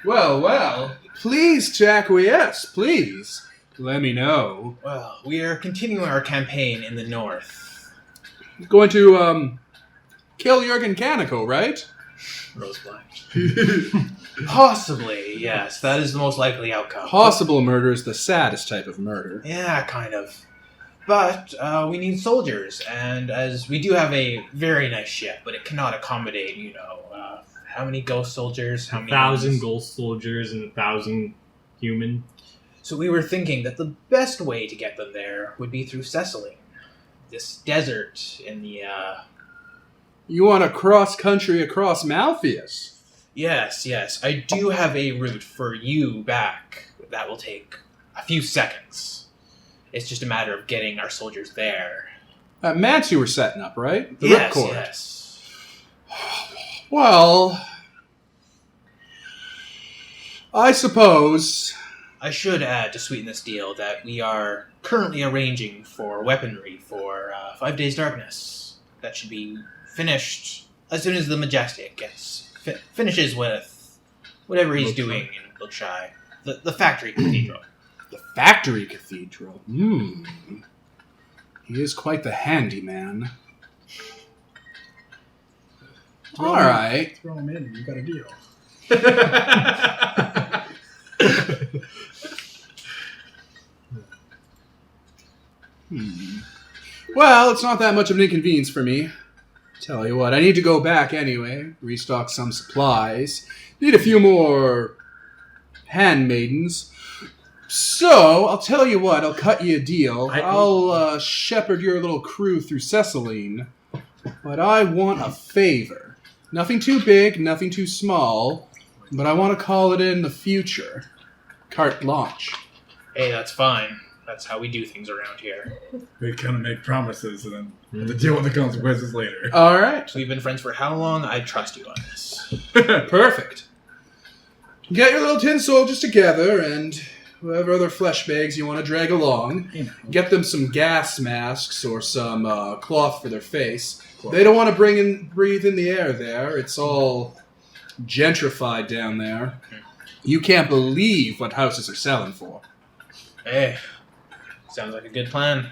Well. Please to acquiesce, please. Let me know. Well, we are continuing our campaign in the north. Going to, kill Yurgen Kaneko, right? Rose Black. Possibly, yes. That is the most likely outcome. Possible murder is the saddest type of murder. Yeah, kind of. But we need soldiers, and as we do have a very nice ship, but it cannot accommodate, how many ghost soldiers, how many 1,000 humans? ghost soldiers and 1,000 human. So we were thinking that the best way to get them there would be through Cecily, this desert in the. You want to cross country across Malfeas? Yes. I do have a route for you back. That will take a few seconds. It's just a matter of getting our soldiers there. Mats you were setting up, right? The Yes, ripcord. yes. Well, I suppose. I should add, to sweeten this deal, that we are currently arranging for weaponry for 5 Days Darkness. That should be finished as soon as the Majestic gets finishes with whatever he's doing in Wiltshire. The factory cathedral. The factory cathedral. He is quite the handyman. All right. Throw him in. You got a deal. Well, it's not that much of an inconvenience for me. Tell you what, I need to go back anyway, restock some supplies. Need a few more handmaidens. So, I'll tell you what, I'll cut you a deal. I'll shepherd your little crew through Ceciline. But I want a favor. Nothing too big, nothing too small, but I want to call it in the future. Carte blanche. Hey, that's fine. That's how we do things around here. We kind of make promises and then have to deal with the consequences later. All right. We've been friends for how long? I trust you on this. Perfect. Get your little tin soldiers together and whoever other flesh bags you want to drag along. Get them some gas masks or some cloth for their face. They don't want to breathe in the air there. It's all gentrified down there. You can't believe what houses are selling for. Hey, sounds like a good plan.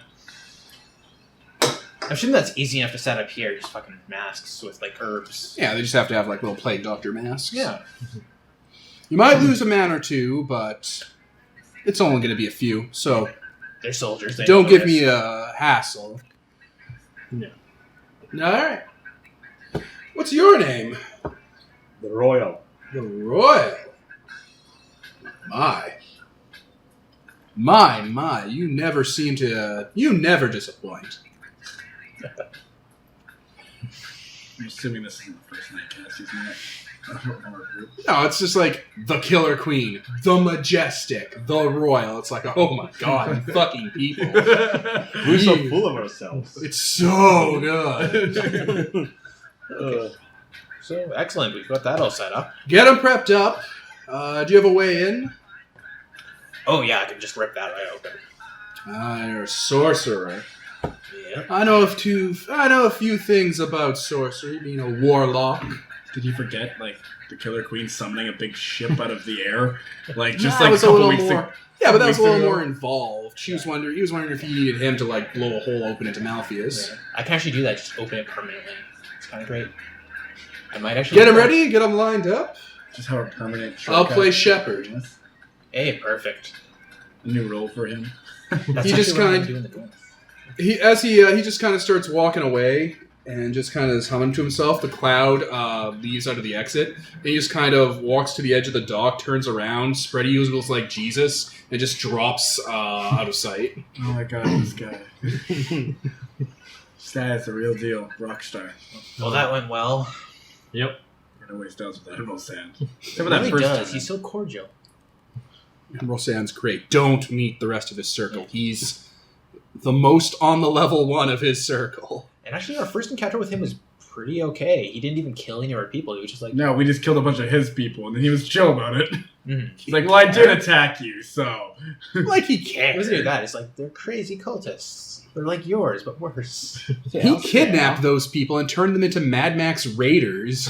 I'm assuming that's easy enough to set up here. Just fucking masks with, like, herbs. Yeah, they just have to have, like, little plague doctor masks. Yeah. You might lose a man or two, but it's only going to be a few, so They're soldiers. They don't know give this. me a hassle. No. All right. What's your name? The Royal. The Royal. My. You never seem to... you never disappoint. I'm assuming this isn't the first night cast, isn't it? No, it's just like the Killer Queen, the Majestic, the Royal. It's like, oh my god, you fucking people. We're so full of ourselves. It's so good. So, excellent. We've got that all set up. Get them prepped up. Do you have a way in? Oh, yeah, I can just rip that right open. You're a sorcerer. Yeah. I know a few things about sorcery, being a warlock. Did you forget, like, the Killer Queen summoning a big ship out of the air? Like, just That like a was couple little weeks more. ago. Yeah, but that was a little ago. more involved. He was wondering if he needed him to like blow a hole open into Malfeas. Yeah. I can actually do that, just open it permanently. It's kind of great. I might actually... Get him do that. ready. Get him lined up. Just have a permanent I'll play shortcut. shepherd. Hey, perfect. A new role for him. That's He just actually what I'm kinda- doing the dwarf. He just kind of starts walking away and just kind of is humming to himself. The cloud leaves out of the exit. And he just kind of walks to the edge of the dock, turns around, spread eagles like Jesus, and just drops out of sight. Oh my god, this guy. This guy is the real deal. Rockstar. Well, that went well. Yep. It always does with that Emerald Sand. He Except for that really first does. time. He's so cordial. And Rosan's great. Don't meet the rest of his circle. He's the most on the level 1 of his circle. And actually, our first encounter with him was pretty okay. He didn't even kill any of our people. He was just like... No, we just killed a bunch of his people, and then he was chill about it. Mhm. He's like, well, I did attack you, so... Like he He cares. doesn't do that. It's like, they're crazy cultists. They're like yours, but worse. He kidnapped those people and turned them into Mad Max raiders.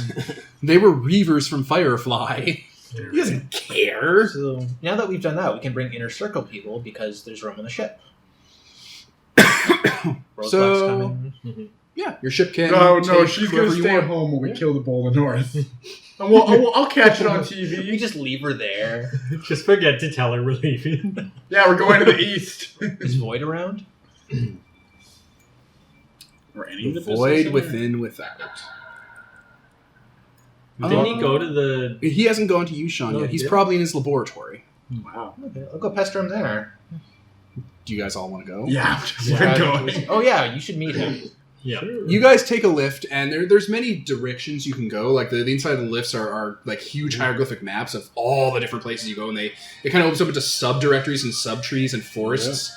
They were reavers from Firefly. He doesn't care. So, now that we've done that, we can bring Inner Circle people because there's room on the ship. Roadblock's So- coming. Yeah, your ship can. No, no, take she's whoever gonna you stay want. at home when we kill the Bull of the North. I'll catch it on You TV. just leave her there. Just forget to tell her we're leaving. Yeah, we're going to the east. Is Void around? Or any The of the void business within, without. Didn't he go to the... He hasn't gone to Yushan No, yet. he He's didn't? probably in his laboratory. Wow. Okay, I'll go pester him there. Do you guys all want to go? Yeah, I'm just Yeah, going. oh yeah, you should meet him. Yeah. You guys take a lift, and there's many directions you can go. Like the inside of the lifts are like huge hieroglyphic maps of all the different places you go, and it kind of opens up into subdirectories and subtrees and forests.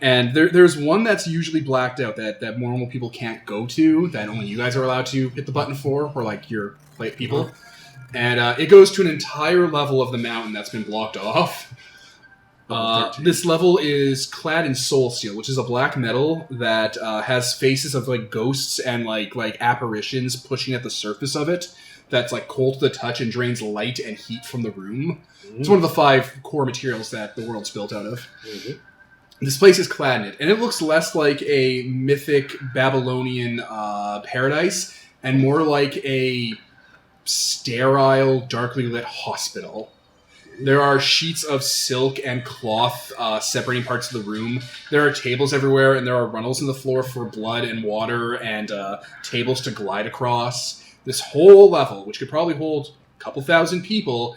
And there's one that's usually blacked out that normal people can't go to, that only you guys are allowed to hit the button for, or like your plate people. And it goes to an entire level of the mountain that's been blocked off. This level is clad in soul steel, which is a black metal that has faces of like ghosts and like apparitions pushing at the surface of it. that's like cold to the touch and drains light and heat from the room. It's one of the 5 core materials that the world's built out of. This place is clad in it, and it looks less like a mythic Babylonian paradise and more like a sterile, darkly lit hospital. There are sheets of silk and cloth separating parts of the room. There are tables everywhere, and there are runnels in the floor for blood and water and tables to glide across. This whole level, which could probably hold a couple thousand people,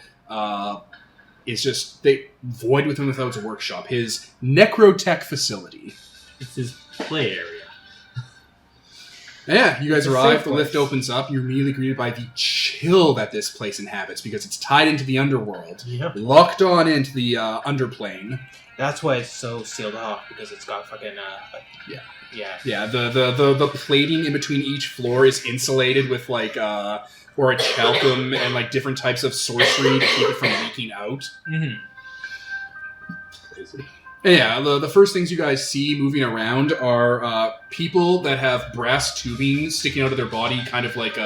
is just void within Without's workshop, his necrotech facility. It's his play area. Yeah, you guys It's a arrive, safe the lift place. opens up, you're immediately greeted by the chill that this place inhabits because it's tied into the underworld, Yep. locked on into the underplane. That's why it's so sealed off, because it's got fucking Yeah. yeah. Yeah, the plating in between each floor is insulated with like orichalcum and like different types of sorcery to keep it from leaking out. Mm-hmm. And yeah, the first things you guys see moving around are people that have brass tubing sticking out of their body, kind of like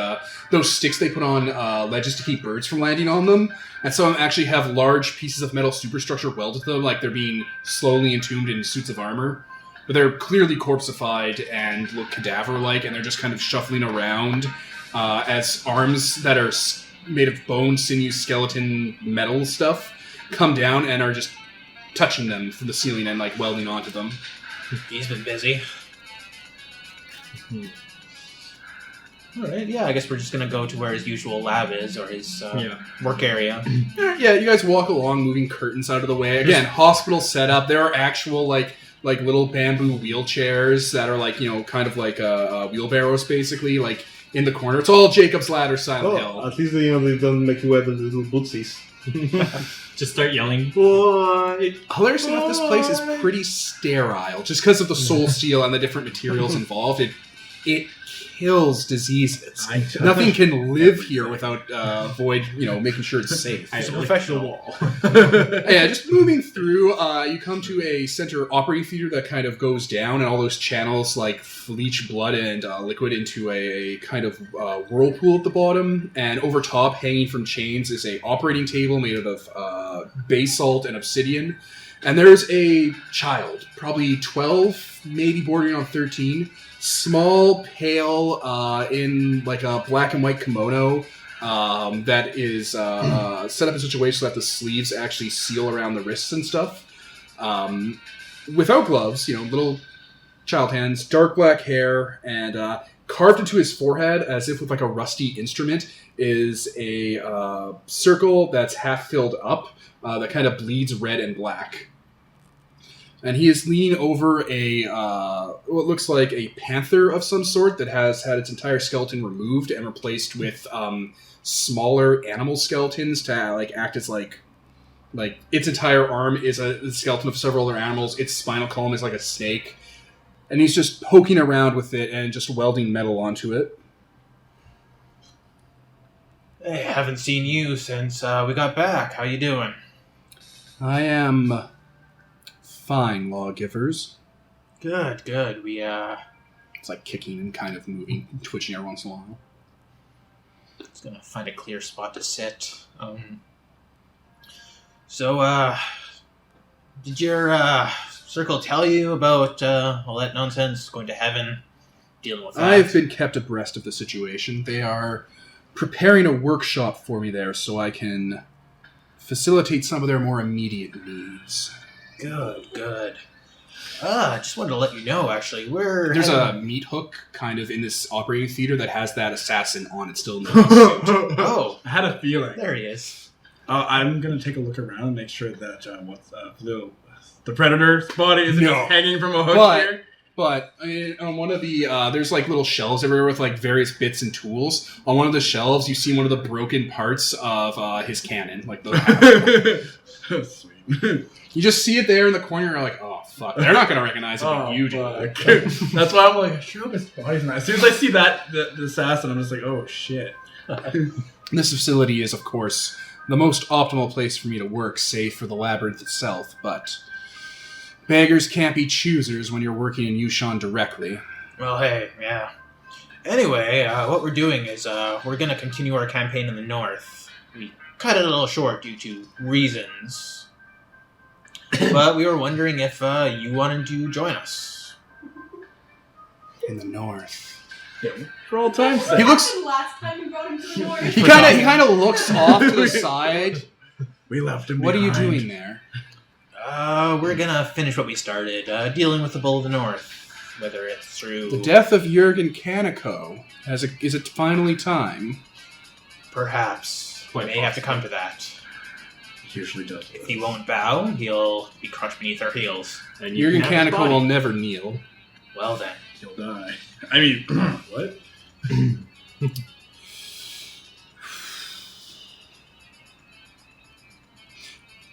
those sticks they put on ledges to keep birds from landing on them. And some of them actually have large pieces of metal superstructure welded to them, like they're being slowly entombed in suits of armor. But they're clearly corpseified and look cadaver-like, and they're just kind of shuffling around as arms that are made of bone, sinew, skeleton, metal stuff come down and are just touching them from the ceiling and like welding onto them. He's been busy. Alright, yeah, I guess we're just gonna go to where his usual lab is, or his work area. Yeah, you guys walk along, moving curtains out of the way. Again, hospital setup. There are actual like little bamboo wheelchairs that are like, you know, kind of like wheelbarrows basically, like in the corner. It's all Jacob's Ladder Silent Hill. At least they don't make you wear the little bootsies. Just start yelling, boy! Hilarious enough, this place is pretty sterile, just because of the soul steel and the different materials involved. It kills diseases. Nothing can live here without Void, you know, making sure it's safe. It's a professional wall. Yeah, just moving through, you come to a center operating theater that kind of goes down, and all those channels like leach blood and liquid into a kind of whirlpool at the bottom. And over top, hanging from chains, is a operating table made out of basalt and obsidian. And there's a child, probably 12, maybe bordering on 13, small, pale, in like a black and white kimono. That is set up in such a way so that the sleeves actually seal around the wrists and stuff. Without gloves, you know, little child hands, dark black hair, and carved into his forehead, as if with like a rusty instrument, is a circle that's half filled up that kind of bleeds red and black. And he is leaning over what looks like a panther of some sort that has had its entire skeleton removed and replaced with smaller animal skeletons to like act as like its entire arm is a skeleton of several other animals. Its spinal column is like a snake, and he's just poking around with it and just welding metal onto it. Hey, haven't seen you since we got back. How you doing? I am fine, lawgivers. Good, good. We It's like kicking and kind of moving, twitching every once in a while. It's gonna find a clear spot to sit. So, did your circle tell you about all that nonsense? Going to heaven, dealing with that? I've been kept abreast of the situation. They are preparing a workshop for me there so I can facilitate some of their more immediate needs. Good, good. I just wanted to let you know, actually, There's a meat hook kind of in this operating theater that has that assassin on it still in the suit. Oh, I had a feeling. there he is. I'm gonna take a look around and make sure that the predator's body isn't No. just hanging from a hook But- here. But on one of the, there's like little shelves everywhere with like various bits and tools. On one of the shelves, you see one of the broken parts of his cannon. Like the, Sweet. you just see it there in the corner. You're like, oh fuck, they're not gonna recognize it, but you do. fuck. That's why I'm like, I sure hope his body's not. As soon as I see that the assassin, I'm just like, oh shit. This facility is, of course, the most optimal place for me to work, save for the labyrinth itself. But beggars can't be choosers when you're working in Yushan directly. Well, hey, yeah. Anyway, what we're doing is we're going to continue our campaign in the north. We cut it a little short due to reasons. But we were wondering if you wanted to join us. In the north. For all time's He sake. looks. Last time we brought him to the north. He kind of looks off to the side. We left him What are you behind. doing there? We're going to finish what we started, dealing with the Bull of the North. Whether it's through... The death of Yurgen Kaneko. Is it finally time? Perhaps. We Quite may have to come to that. He usually does. If he won't bow, he'll be crushed beneath our heels. And you Yurgen can have his Kaneko body. will never kneel. Well then. He'll die. I mean, what?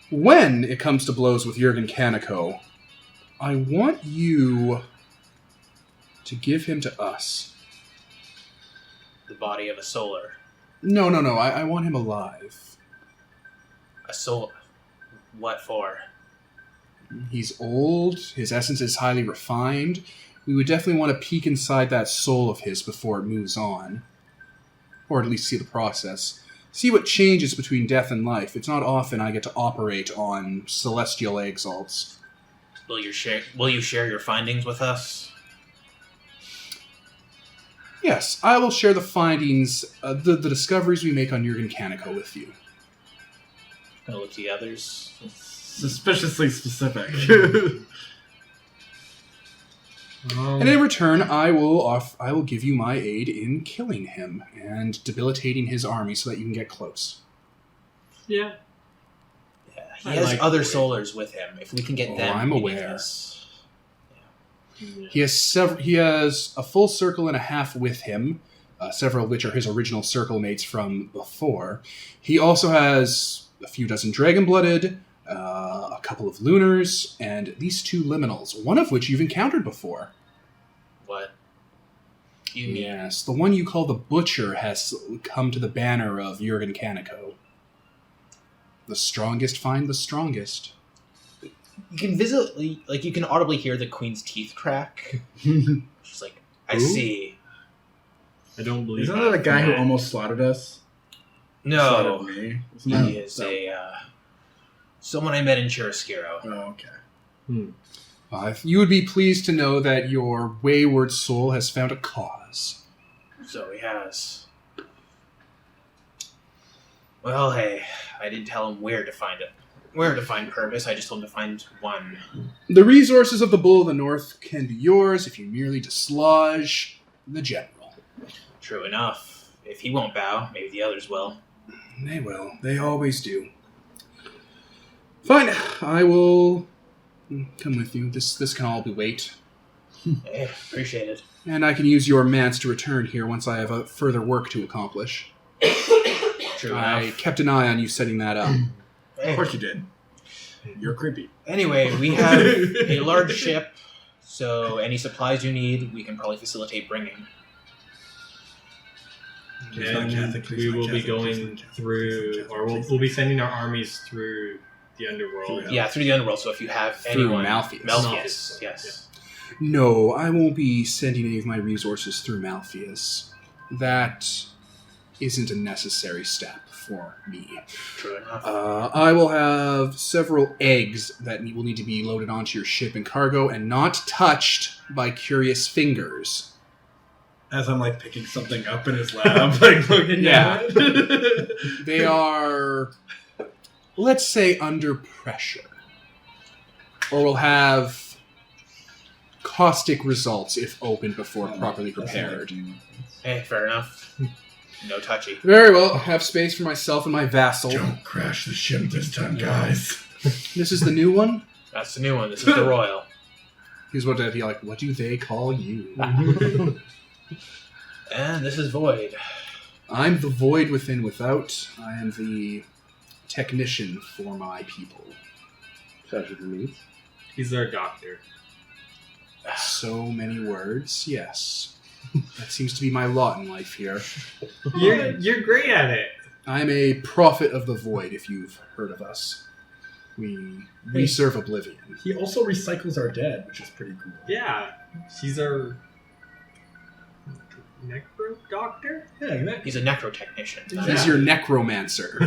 When it comes to blows with Yurgen Kaneko, I want you to give him to us. The body of a solar. No. I want him alive. A soul. What for? He's old. His essence is highly refined. We would definitely want to peek inside that soul of his before it moves on. Or at least see the process. See what changes between death and life. It's not often I get to operate on celestial exalts. Will you share your findings with us? Yes, I will share the findings, the discoveries we make on Yurgen Kaneko with you. Gonna look to the others. Suspiciously specific. And in return, I will give you my aid in killing him and debilitating his army so that you can get close. Yeah. Yeah, he I has like other the way- solars with him. If we can get them, I'm beneath aware. us- He has a full circle and a half with him, several of which are his original circlemates from before. He also has a few dozen dragon-blooded, a couple of lunars, and at least 2 liminals, one of which you've encountered before. What? You mean? Yes, the one you call the Butcher has come to the banner of Yurgen Kaneko. The strongest find the strongest. You can you can audibly hear the queen's teeth crack. She's like, I Who? see. I don't believe Isn't that the guy who man. almost slaughtered us? No, Slaughtered me. Isn't that- he is someone I met in Chiaroscuro. Oh, okay. You would be pleased to know that your wayward soul has found a cause. So he has. Well, hey, I didn't tell him where to find it. Where to find purpose, I just told him to find one. The resources of the Bull of the North can be yours if you merely dislodge the general. True enough. If he won't bow, maybe the others will. They will. They always do. Fine. I will come with you. This can all be wait. Hey, appreciate it. And I can use your mance to return here once I have further work to accomplish. True I enough. kept an eye on you setting that up. Hey. Of course you did. You're creepy. Anyway, we have a large ship, so any supplies you need, we can probably facilitate bringing. Please not And Catholic, please we not will be Catholic, going please not Catholic, through, please not or Catholic, we'll be sending our armies through the underworld. Yeah, through the underworld, so if you have Through anyone... Malfeas. Malfeas, yes. No, I won't be sending any of my resources through Malfeas. That isn't a necessary step for me. True enough. I will have several eggs that will need to be loaded onto your ship and cargo and not touched by curious fingers. As I'm like picking something up in his lab, like looking Yeah. at it. They are, let's say, under pressure. Or will have caustic results if opened before properly prepared. Hey, fair enough. No touchy. Very well, have space for myself and my vassal. Don't crash the ship this time, guys. This is the new one? That's the new one. This is the Royal. He's what I'd be like, what do they call you? And this is Void. I'm the void within without. I am the technician for my people. Pleasure to meet. He's our doctor. So many words, yes. That seems to be my lot in life here. You're great at it. I'm a prophet of the void, if you've heard of us. We serve oblivion. He also recycles our dead, which is pretty cool. Yeah, she's our. necro doctor. Yeah, He's a necrotechnician. He's your necromancer.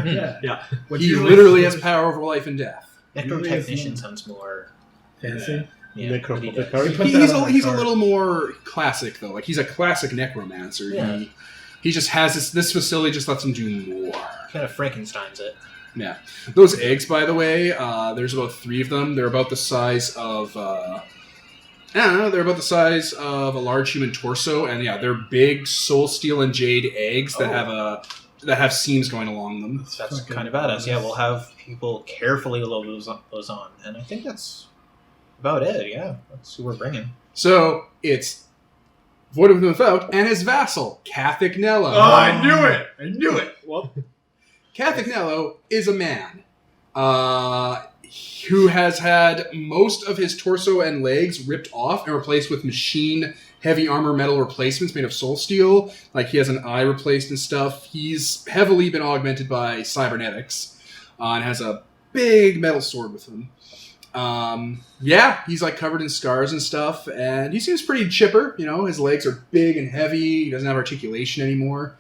yeah. He literally has power over life and death. Necrotechnician sounds more Fancy. Necropothecary. He's a little more classic though. Like he's a classic necromancer. Yeah. He just has this facility just lets him do more. kind of Frankenstein's it. Yeah. Those eggs, by the way, there's about 3 of them. They're about the size of I don't know, they're about the size of a large human torso, and yeah, they're big soul steel and jade eggs that have seams going along them. That's kind of badass. Yeah, we'll have people carefully load those on, and I think that's about it. Yeah, that's who we're bringing. So it's Void of Without and his vassal, Catholic Nello. Oh, I knew it. What? Catholic Nello is a man who has had most of his torso and legs ripped off and replaced with machine heavy armor metal replacements made of soul steel. Like he has an eye replaced and stuff. He's heavily been augmented by cybernetics and has a big metal sword with him. Yeah, he's like covered in scars and stuff, and he seems pretty chipper. You know, his legs are big and heavy. He doesn't have articulation anymore.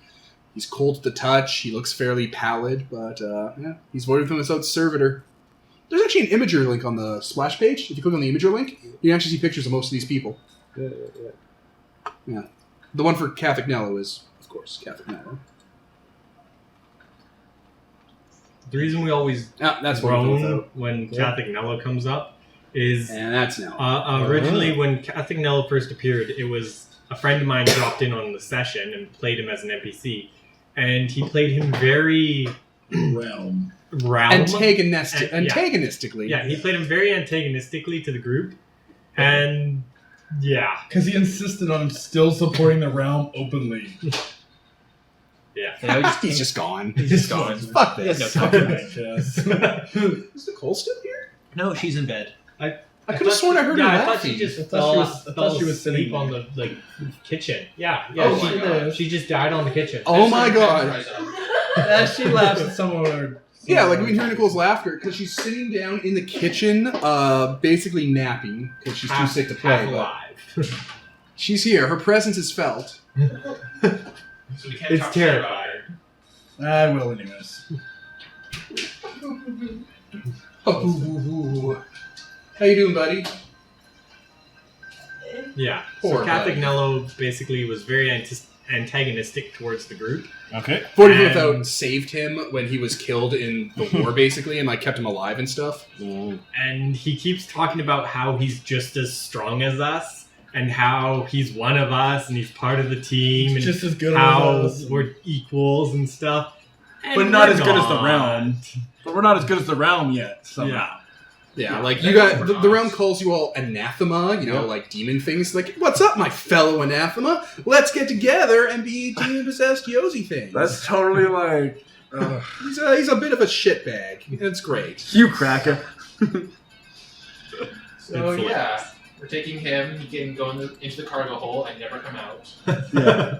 He's cold to the touch. He looks fairly pallid, but yeah, he's voted from without servitor. There's actually an Imager link on the splash page. If you click on the Imager link, you can actually see pictures of most of these people. Yeah. The one for Catholic Nello is, of course, Catholic Nello. The reason we always That's groan when Catholic Nello comes up is and that's Nello. originally when Catholic Nello first appeared, it was a friend of mine dropped in on the session and played him as an NPC, and he played him very Realm. Antagonistically. Yeah, he played him very antagonistically to the group, and yeah, Because he insisted on still supporting the realm openly. yeah. He's just gone. He's just gone. Fuck He has this. no time. Is Nicole still here? No, she's in bed. I could have sworn I heard her I thought laughing. she just I thought fell, she was- I thought fell she was asleep sitting on there. the kitchen. Yeah, Oh my God. she just died on the kitchen. Oh my god. As she laughs at someone. Yeah, like we can hear Nicole's laughter because she's sitting down in the kitchen, basically napping because she's too sick to play. Half But alive. she's here. Her presence is felt. So we can't It's talk terrifying. I will, anyways. Oh, how you doing, buddy? Yeah. Poor So Catholic buddy. Nello basically was very antagonistic towards the group. Okay. 40 And- Without saved him when he was killed in the war, basically, and like kept him alive and stuff. And he keeps talking about how he's just as strong as us, and how he's one of us, and he's part of the team, and Just as good how as us. we're equals and stuff. And But not we're as good as the not. realm. But we're not as good as the realm yet, somehow. Yeah. Yeah, like you got the realm calls you all anathema, you know, like demon things. Like, what's up, my fellow anathema? Let's get together and be demon possessed Yosi things. That's totally like... He's a bit of a shitbag. It's great. You cracker. So yeah, we're taking him. He can go into the cargo hole and never come out. Yeah.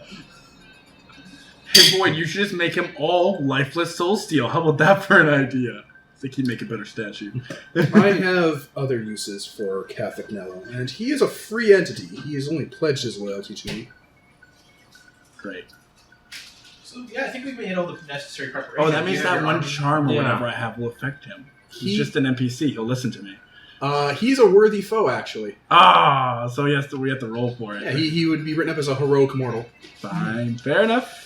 Hey, boy, you should just make him all lifeless soul steel. How about that for an idea? I think he'd make a better statue. I have other uses for Catholic Nello, and he is a free entity. He has only pledged his loyalty to me. Great. So yeah, I think we've made all the necessary preparations. Oh, that means that one charm or Yeah. whatever I have will affect him. He's He- just an NPC. He'll listen to me. He's a worthy foe, actually. Ah, so we have to roll for it. Yeah, he would be written up as a heroic mortal. Fine. Fair enough.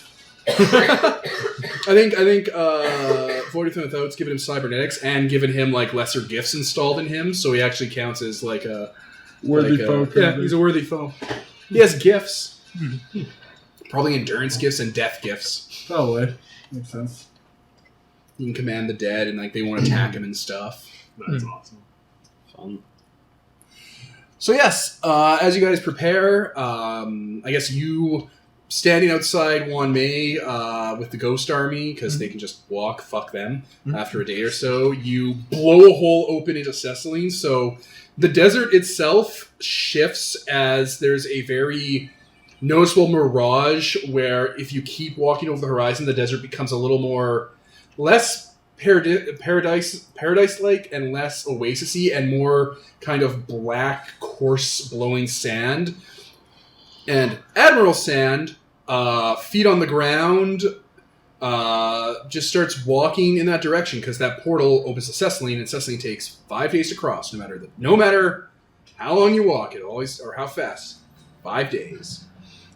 I think Void from Without's given him cybernetics and given him like lesser gifts installed in him, so he actually counts as like a Worthy like foe. Yeah, he's a worthy foe. He has gifts, probably endurance gifts and death gifts. Probably. Makes sense. He can command the dead, and like they won't attack him and stuff. That's awesome. Fun. So yes, as you guys prepare, I guess you standing outside Juan May with the Ghost Army, because they can just walk, fuck them, after a day or so, you blow a hole open into Cecily, so the desert itself shifts as there's a very noticeable mirage where if you keep walking over the horizon, the desert becomes a little more, less paradise-like and less oasis-y and more kind of black, coarse, blowing sand. And Admiral Sand feet on the ground, just starts walking in that direction because that portal opens to Cecily, and Cecily takes 5 days to cross. No matter how long you walk, it always or how fast, 5 days.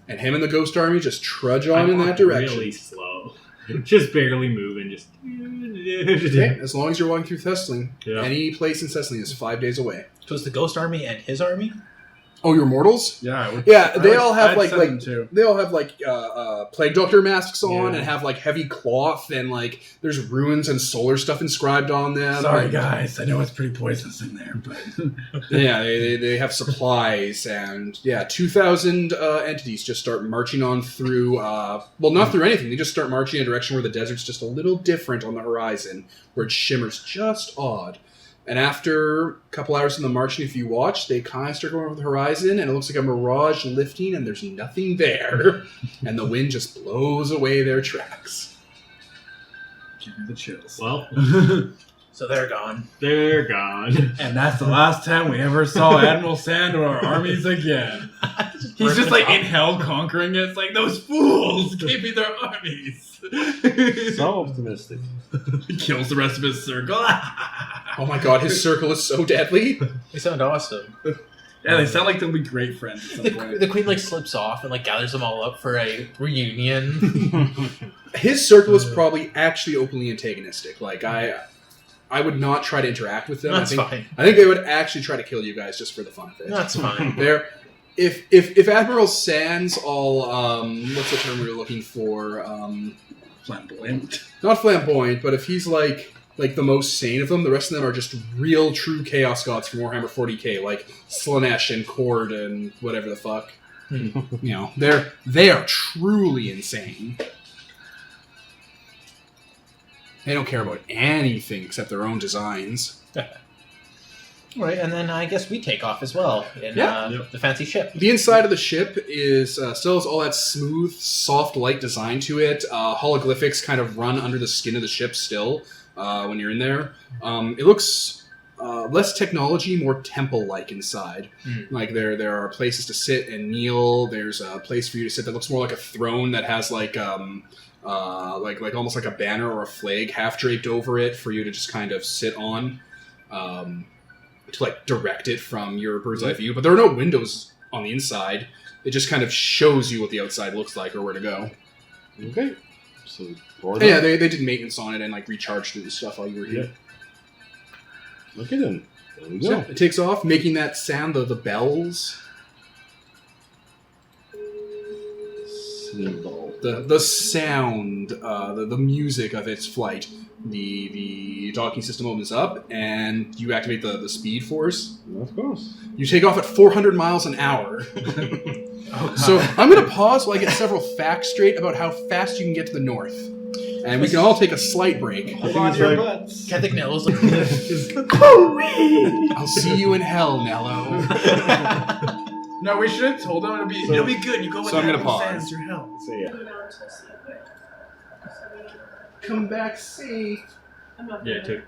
And him and the ghost army just trudge on in that direction. Really slow, just barely moving. Just okay, as long as you're walking through Thessaly, Yeah. any place in Thessaly is 5 days away. So it's the ghost army and his army? Oh, you're mortals? Yeah, They all have I'd send them too. they all have plague doctor masks on Yeah. and have like heavy cloth and like there's runes and solar stuff inscribed on them. Sorry, Like, guys. I know it's pretty poisonous in there, but yeah, they have supplies and 2,000 entities just start marching on through. Not through anything. They just start marching in a direction where the desert's just a little different on the horizon, where it shimmers just odd. And after a couple hours in the marching, if you watch, they kind of start going over the horizon, and it looks like a mirage lifting, and there's nothing there. And the wind just blows away their tracks. give me the chills. Well, So they're gone. they're gone. And that's the last time we ever saw Admiral Sand or our armies again. He's just like in hell conquering it. It's like, those fools gave me their armies. So optimistic. He kills the rest of his circle. Oh my god, his circle is so deadly. They sound awesome. Yeah, they sound like they'll be great friends at some point. The queen like slips off and like gathers them all up for a reunion. His circle is probably actually openly antagonistic. Like, I would not try to interact with them. That's I think, fine. I think they would actually try to kill you guys just for the fun of it. That's fine. If Admiral Sands all what's the term we were looking for? Flamboyant. Not flamboyant, but if he's like the most sane of them, the rest of them are just real true chaos gods from Warhammer 40k, like Slanesh and Cord and whatever the fuck. They are truly insane. They don't care about anything except their own designs. Right, and then I guess we take off as well in the fancy ship. The inside of the ship is still has all that smooth, soft, light design to it. Hologlyphics kind of run under the skin of the ship still when you're in there. It looks less technology, more temple-like inside. Like there are places to sit and kneel. There's a place for you to sit that looks more like a throne that has like almost like a banner or a flag half draped over it for you to just kind of sit on. To like direct it from your bird's eye view, but there are no windows on the inside. It just kind of shows you what the outside looks like or where to go. Okay. So, Yeah, they did maintenance on it and like recharged it and stuff while you were here. Okay then. There we go. So it takes off, making that sound of the bells. Symbol. The sound, the music of its flight. The docking system opens up, and you activate the speed force. Of course. You take off at 400 miles an hour. So I'm going to pause while I get several facts straight about how fast you can get to the north. And we can all take a slight break. Hold on to your butts. Catholic Nell's I'll see you in hell, Nello. No, we should have told them it'll be good. You go with So I'm gonna Admiral pause. Sands through hell. So yeah. Come back safe. Yeah,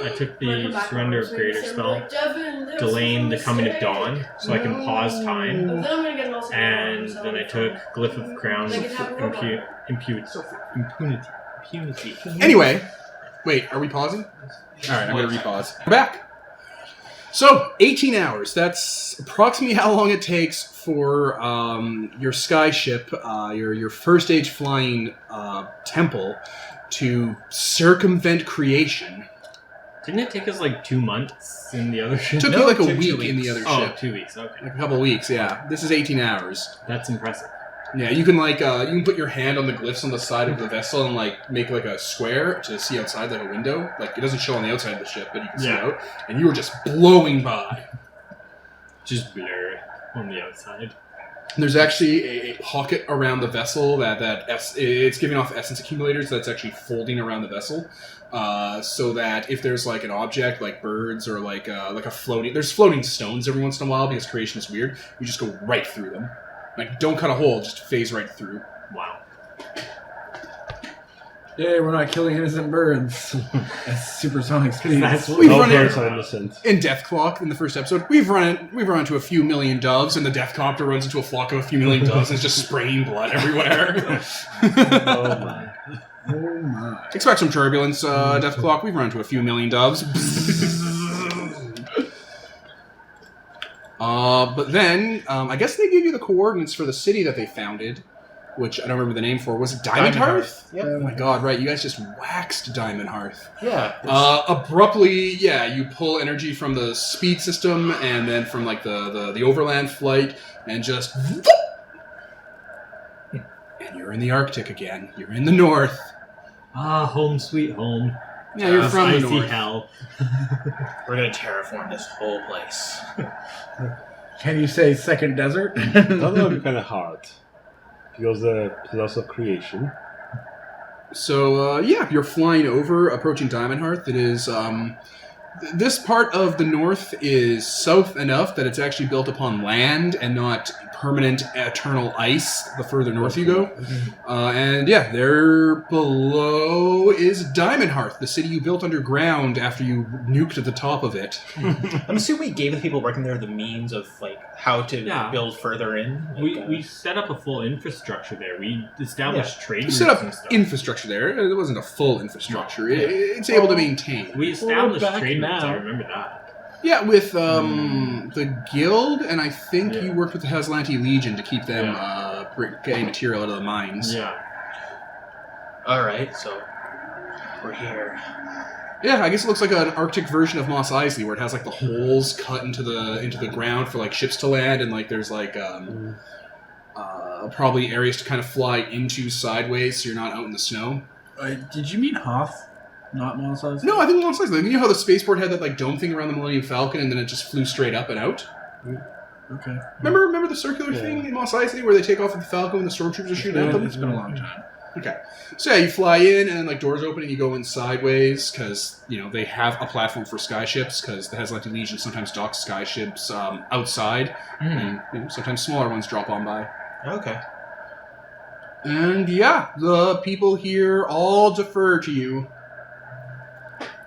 I took the Surrender of Creator spell, Devin, delaying the coming of dawn, so I can pause time. Then I'm gonna get an ulcer. And then I took Glyph of Crown Impunity. Anyway, wait, are we pausing? Alright, I'm going to repause. We're back. So, 18 hours. That's approximately how long it takes for your sky ship, your first age flying temple, to circumvent creation. Didn't it take us like 2 months in the other ship? It took No, you like it a took 2 week in the weeks. other Oh, ship. 2 weeks, okay. Like a couple of weeks, yeah. This is 18 hours. That's impressive. Yeah, you can like you can put your hand on the glyphs on the side of the vessel and like make like a square to see outside like a window. Like it doesn't show on the outside of the ship, but you can see Yeah. out. And you were just blowing by. Just blur on the outside. And there's actually a pocket around the vessel it's giving off essence accumulators that's actually folding around the vessel, so that if there's like an object like birds or like a floating stones every once in a while because creation is weird, you just go right through them. Like don't cut a hole, just phase right through. Wow. Yay, we're not killing innocent birds at supersonic speeds. That's We've No run birds it are innocent. in Death Clock in the first episode. We've run into a few million doves, and the Death Copter runs into a flock of a few million doves and is just spraying blood everywhere. Oh my. Oh my. Expect some turbulence, Death Clock. We've run into a few million doves. But then, I guess they gave you the coordinates for the city that they founded, which I don't remember the name for. Was it Diamond Hearth? Yep. Oh my god, right. You guys just waxed Diamond Hearth. Yeah. Abruptly, yeah, you pull energy from the speed system and then from like the overland flight and just... And you're in the Arctic again. You're in the north. Ah, home sweet home. Yeah, you're from the icy north. hell. We're gonna terraform this whole place. Can you say second desert? That would be kind of hard. Because the plus of creation. So, yeah, you're flying over, approaching Diamond Hearth. It is, this part of the north is south enough that it's actually built upon land and not permanent eternal ice the further north you go. And yeah, there below is Diamond Hearth, the city you built underground after you nuked the top of it. I'm assuming we gave the people working there the means of like how to Yeah. build further in. Like, We set up a full infrastructure there. We established trade You routes set up and stuff. infrastructure there. It wasn't a full infrastructure. No. It's able to maintain. We established back trade routes, now. I remember that. Yeah, with the guild, and I think Yeah. you worked with the Haslanti Legion to keep them getting material out of the mines. Yeah. all right, so we're here. Yeah, I guess it looks like an Arctic version of Mos Eisley, where it has like the holes cut into the ground for like ships to land, and like there's like probably areas to kind of fly into sideways, so you're not out in the snow. Did you mean Hoth? Not Mos Eisley? No, I think Mos Eisley. You know how the spaceport had that like dome thing around the Millennium Falcon, and then it just flew straight up and out. Okay. Remember the circular thing in Mos Eisley where they take off with the Falcon and the stormtroopers are shooting at them? It's been a long time. Okay. So yeah, you fly in and then like doors open and you go in sideways because, you know, they have a platform for skyships because the Haslanti Legion sometimes docks skyships outside and sometimes smaller ones drop on by. Okay. And yeah, the people here all defer to you.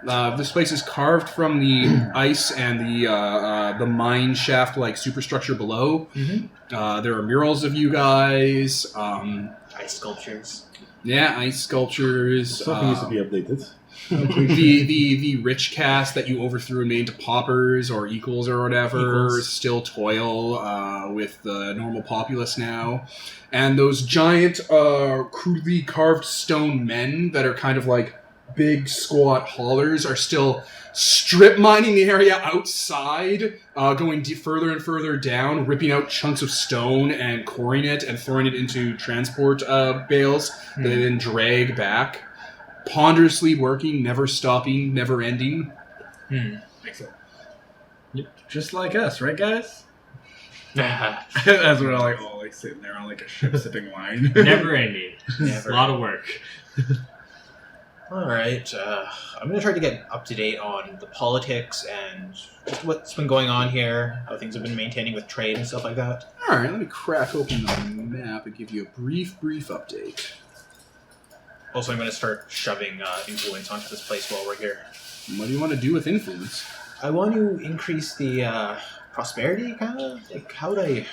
This place is carved from the ice and the mine shaft-like superstructure below. There are murals of you guys. Ice sculptures. Yeah, ice sculptures. Something needs to be updated. the rich caste that you overthrew and made into paupers or equals or whatever Equals. still toil with the normal populace now. And those giant, crudely carved stone men that are kind of like big squat haulers are still strip mining the area outside, going further and further down, ripping out chunks of stone and coring it and throwing it into transport bales that they then drag back. Ponderously working, never stopping, never ending. Excellent. Just like us, right, guys? Never. As we're all like sitting there on like a ship sipping wine. Never ending. It's a lot of work. All right. I'm going to try to get up to date on the politics and just what's been going on here, how things have been maintaining with trade and stuff like that. All right, let me crack open the map and give you a brief update. Also, I'm going to start shoving influence onto this place while we're here. What do you want to do with influence? I want to increase the prosperity, kind of. Like, how would I...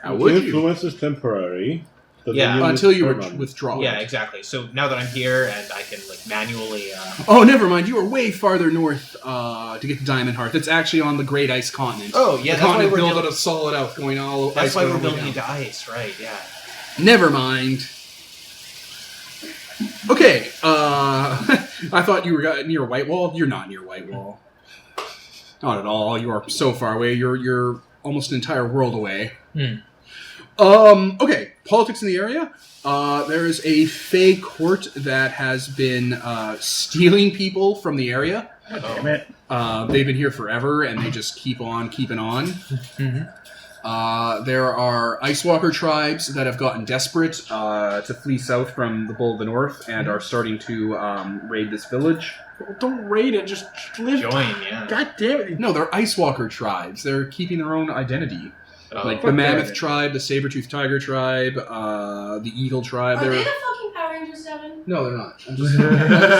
How would you? Influence is temporary. The Yeah. dominion Until is you permanent. withdraw. Yeah, it. exactly. So now that I'm here and I can like manually... Oh, never mind. You are way farther north to get to Diamond Hearth. It's actually on the Great Ice Continent. Oh, yeah, the that's why continent we're built build- out of solid out, going all That's ice why going we're all the way building down. into ice, right, yeah. Never mind. Okay, I thought you were near Whitewall. You're not near Whitewall. Not at all. You are so far away. You're almost an entire world away. Okay, politics in the area. There is a Fey court that has been stealing people from the area. Damn it. They've been here forever, and they just keep on keeping on. There are Ice Walker tribes that have gotten desperate to flee south from the Bull of the North and are starting to raid this village. Don't raid it, just live. Join, yeah. God damn it. No, they're Ice Walker tribes. They're keeping their own identity. Like the fuck Mammoth that. tribe, the Saber-Tooth Tiger tribe, the Eagle tribe. Are they They're... the fucking Power Rangers, Devin? No, they're not. I'm just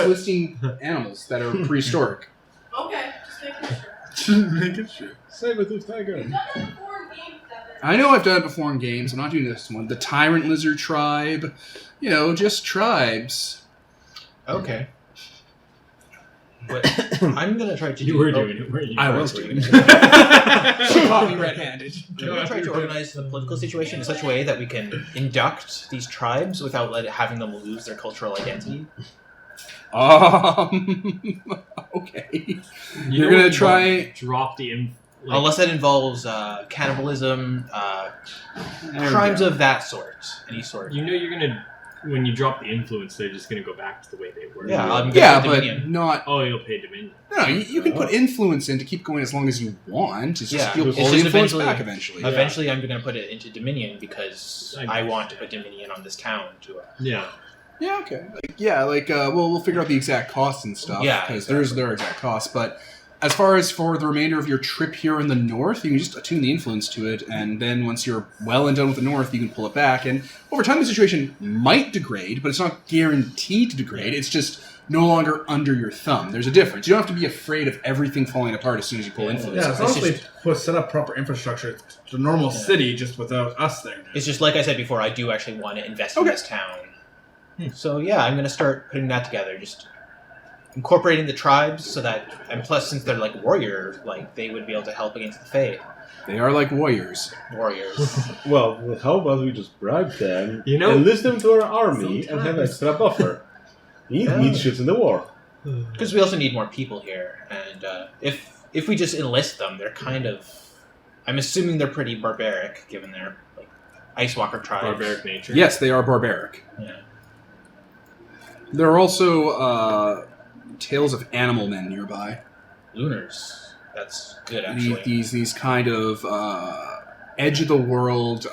listing animals that are prehistoric. Okay, just making sure. Just making sure. Saber-tooth tiger. You've done that before in games, Devin. I know I've done it before in games. I'm not doing this one. The Tyrant Lizard Tribe. You know, just tribes. Okay. But I'm gonna try to You were doing it, weren't you? I was doing it. She caught me red-handed. I'm gonna try to organize the political situation in such a way that we can induct these tribes without having them lose their cultural identity. Okay. You're gonna try... drop the Unless that involves cannibalism, crimes of that sort, any sort. You know you're gonna when you drop the influence, they're just gonna go back to the way they were. Yeah, I'm Yeah, gonna but Dominion. not... Oh, you'll pay Dominion. No, you can put influence in to keep going as long as you want. It's just Yeah, you'll it's pull the just influence eventually- back eventually. Eventually, I'm gonna put it into Dominion because I I want to put Dominion on this town to. Yeah. Yeah, okay. We'll figure out the exact costs and stuff. Yeah, because exactly. there are exact costs. But as far as for the remainder of your trip here in the north, you can just attune the influence to it, and then once you're well and done with the north, you can pull it back. And over time, the situation might degrade, but it's not guaranteed to degrade. It's just no longer under your thumb. There's a difference. You don't have to be afraid of everything falling apart as soon as you pull influence. Yeah, as long as we set up proper infrastructure, it's a normal city just without us there. It's just like I said before. I do actually want to invest in Okay. this town. So yeah, I'm gonna start putting that together. Just incorporating the tribes so that, and plus since they're like warriors, like they would be able to help against the Fae. They are like warriors. Warriors. Well, how about we just bribe them, You know- enlist them to our army, and have extra buffer? He needs shit in the war. Because we also need more people here, and if we just enlist them, they're kind of. I'm assuming they're pretty barbaric, given their like Ice Walker tribes. Barbaric nature. Yes, they are barbaric. Yeah. There are also tales of animal men nearby. Lunars. That's good, actually. These kind of edge of the world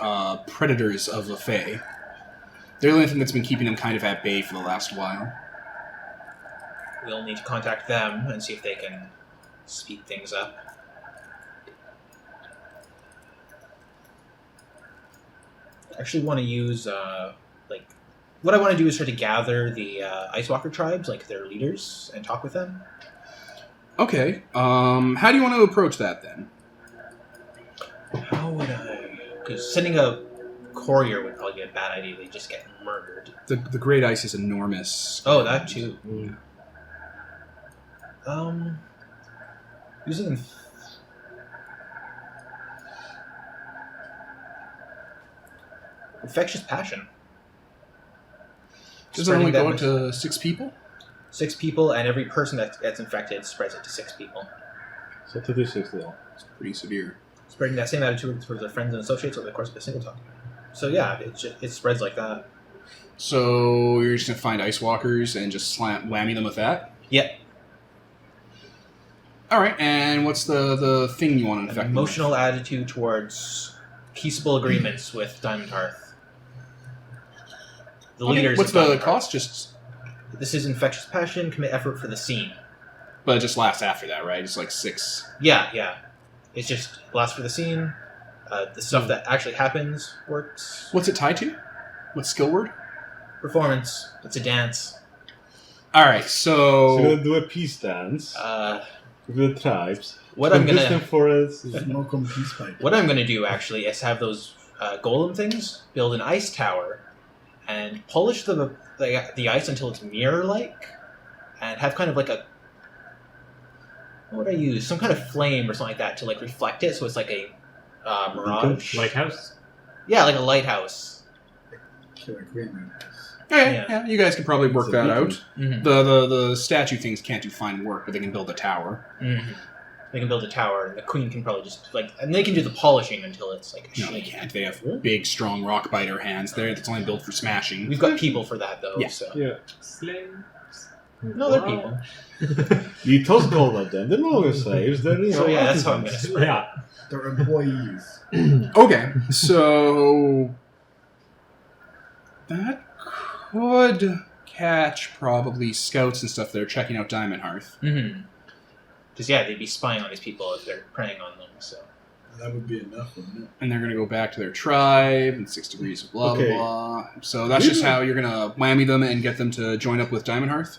predators of the Fae. They're the only thing that's been keeping them kind of at bay for the last while. We'll need to contact them and see if they can speed things up. I actually want to use, what I want to do is try to gather the Ice Walker tribes, like their leaders, and talk with them. Okay. How do you want to approach that then? How would I... Because sending a courier would probably be a bad idea. They just get murdered. The Great Ice is enormous. Oh, that too. Using... Infectious Passion. Does it only Spreading go that to 6 people? 6 people, and every person that gets infected spreads it to 6 people. So to do 60 all. It's pretty severe. Spreading that same attitude towards their friends and associates over the course of a single talk. So yeah, it spreads like that. So you're just going to find Ice Walkers and just whammy them with that? Yep. Alright, and what's the thing you want to An infect? emotional attitude towards peaceable agreements with Diamond Hearth. The leaders. What's of the Diamond cost? Just... Hearth. This is infectious passion. Commit effort for the scene. But it just lasts after that, right? It's like 6. Yeah. It's just lasts for the scene. The stuff that actually happens works. What's it tied to? What skill word? Performance. It's a dance. Alright, So we're so... gonna do a peace dance with the tribes. What I'm Convince gonna them for us. Smoke peace pipe. What I'm gonna do actually is have those golem things build an ice tower and polish the ice until it's mirror-like, and have kind of like a what would I use? Some kind of flame or something like that to like reflect it, so it's like a mirage. Lighthouse? Yeah, like a lighthouse. Killer Green. Okay, Yeah. yeah, you guys can probably work It's a that out. beacon. Mm-hmm. The statue things can't do fine work, but they can build a tower. Mm-hmm. They can build a tower, and the queen can probably just and they can do the polishing until it's like a No, they sheen. can't. They have big, strong rock biter hands there that's only built for smashing. We've got people for that though. Yeah. So Yeah. no, they're people. You toss gold at them. They're no longer slaves. They're So yeah, that's how I'm gonna artisans. spread. Yeah. They're employees. Okay, so that could catch probably scouts and stuff that are checking out Diamond Hearth. Mm-hmm. Because yeah, they'd be spying on these people if they're preying on them. So That would be enough, wouldn't it? And they're going to go back to their tribe and 6 degrees of blah, Okay. blah, blah. So that's just how you're going to whammy them and get them to join up with Diamond Hearth?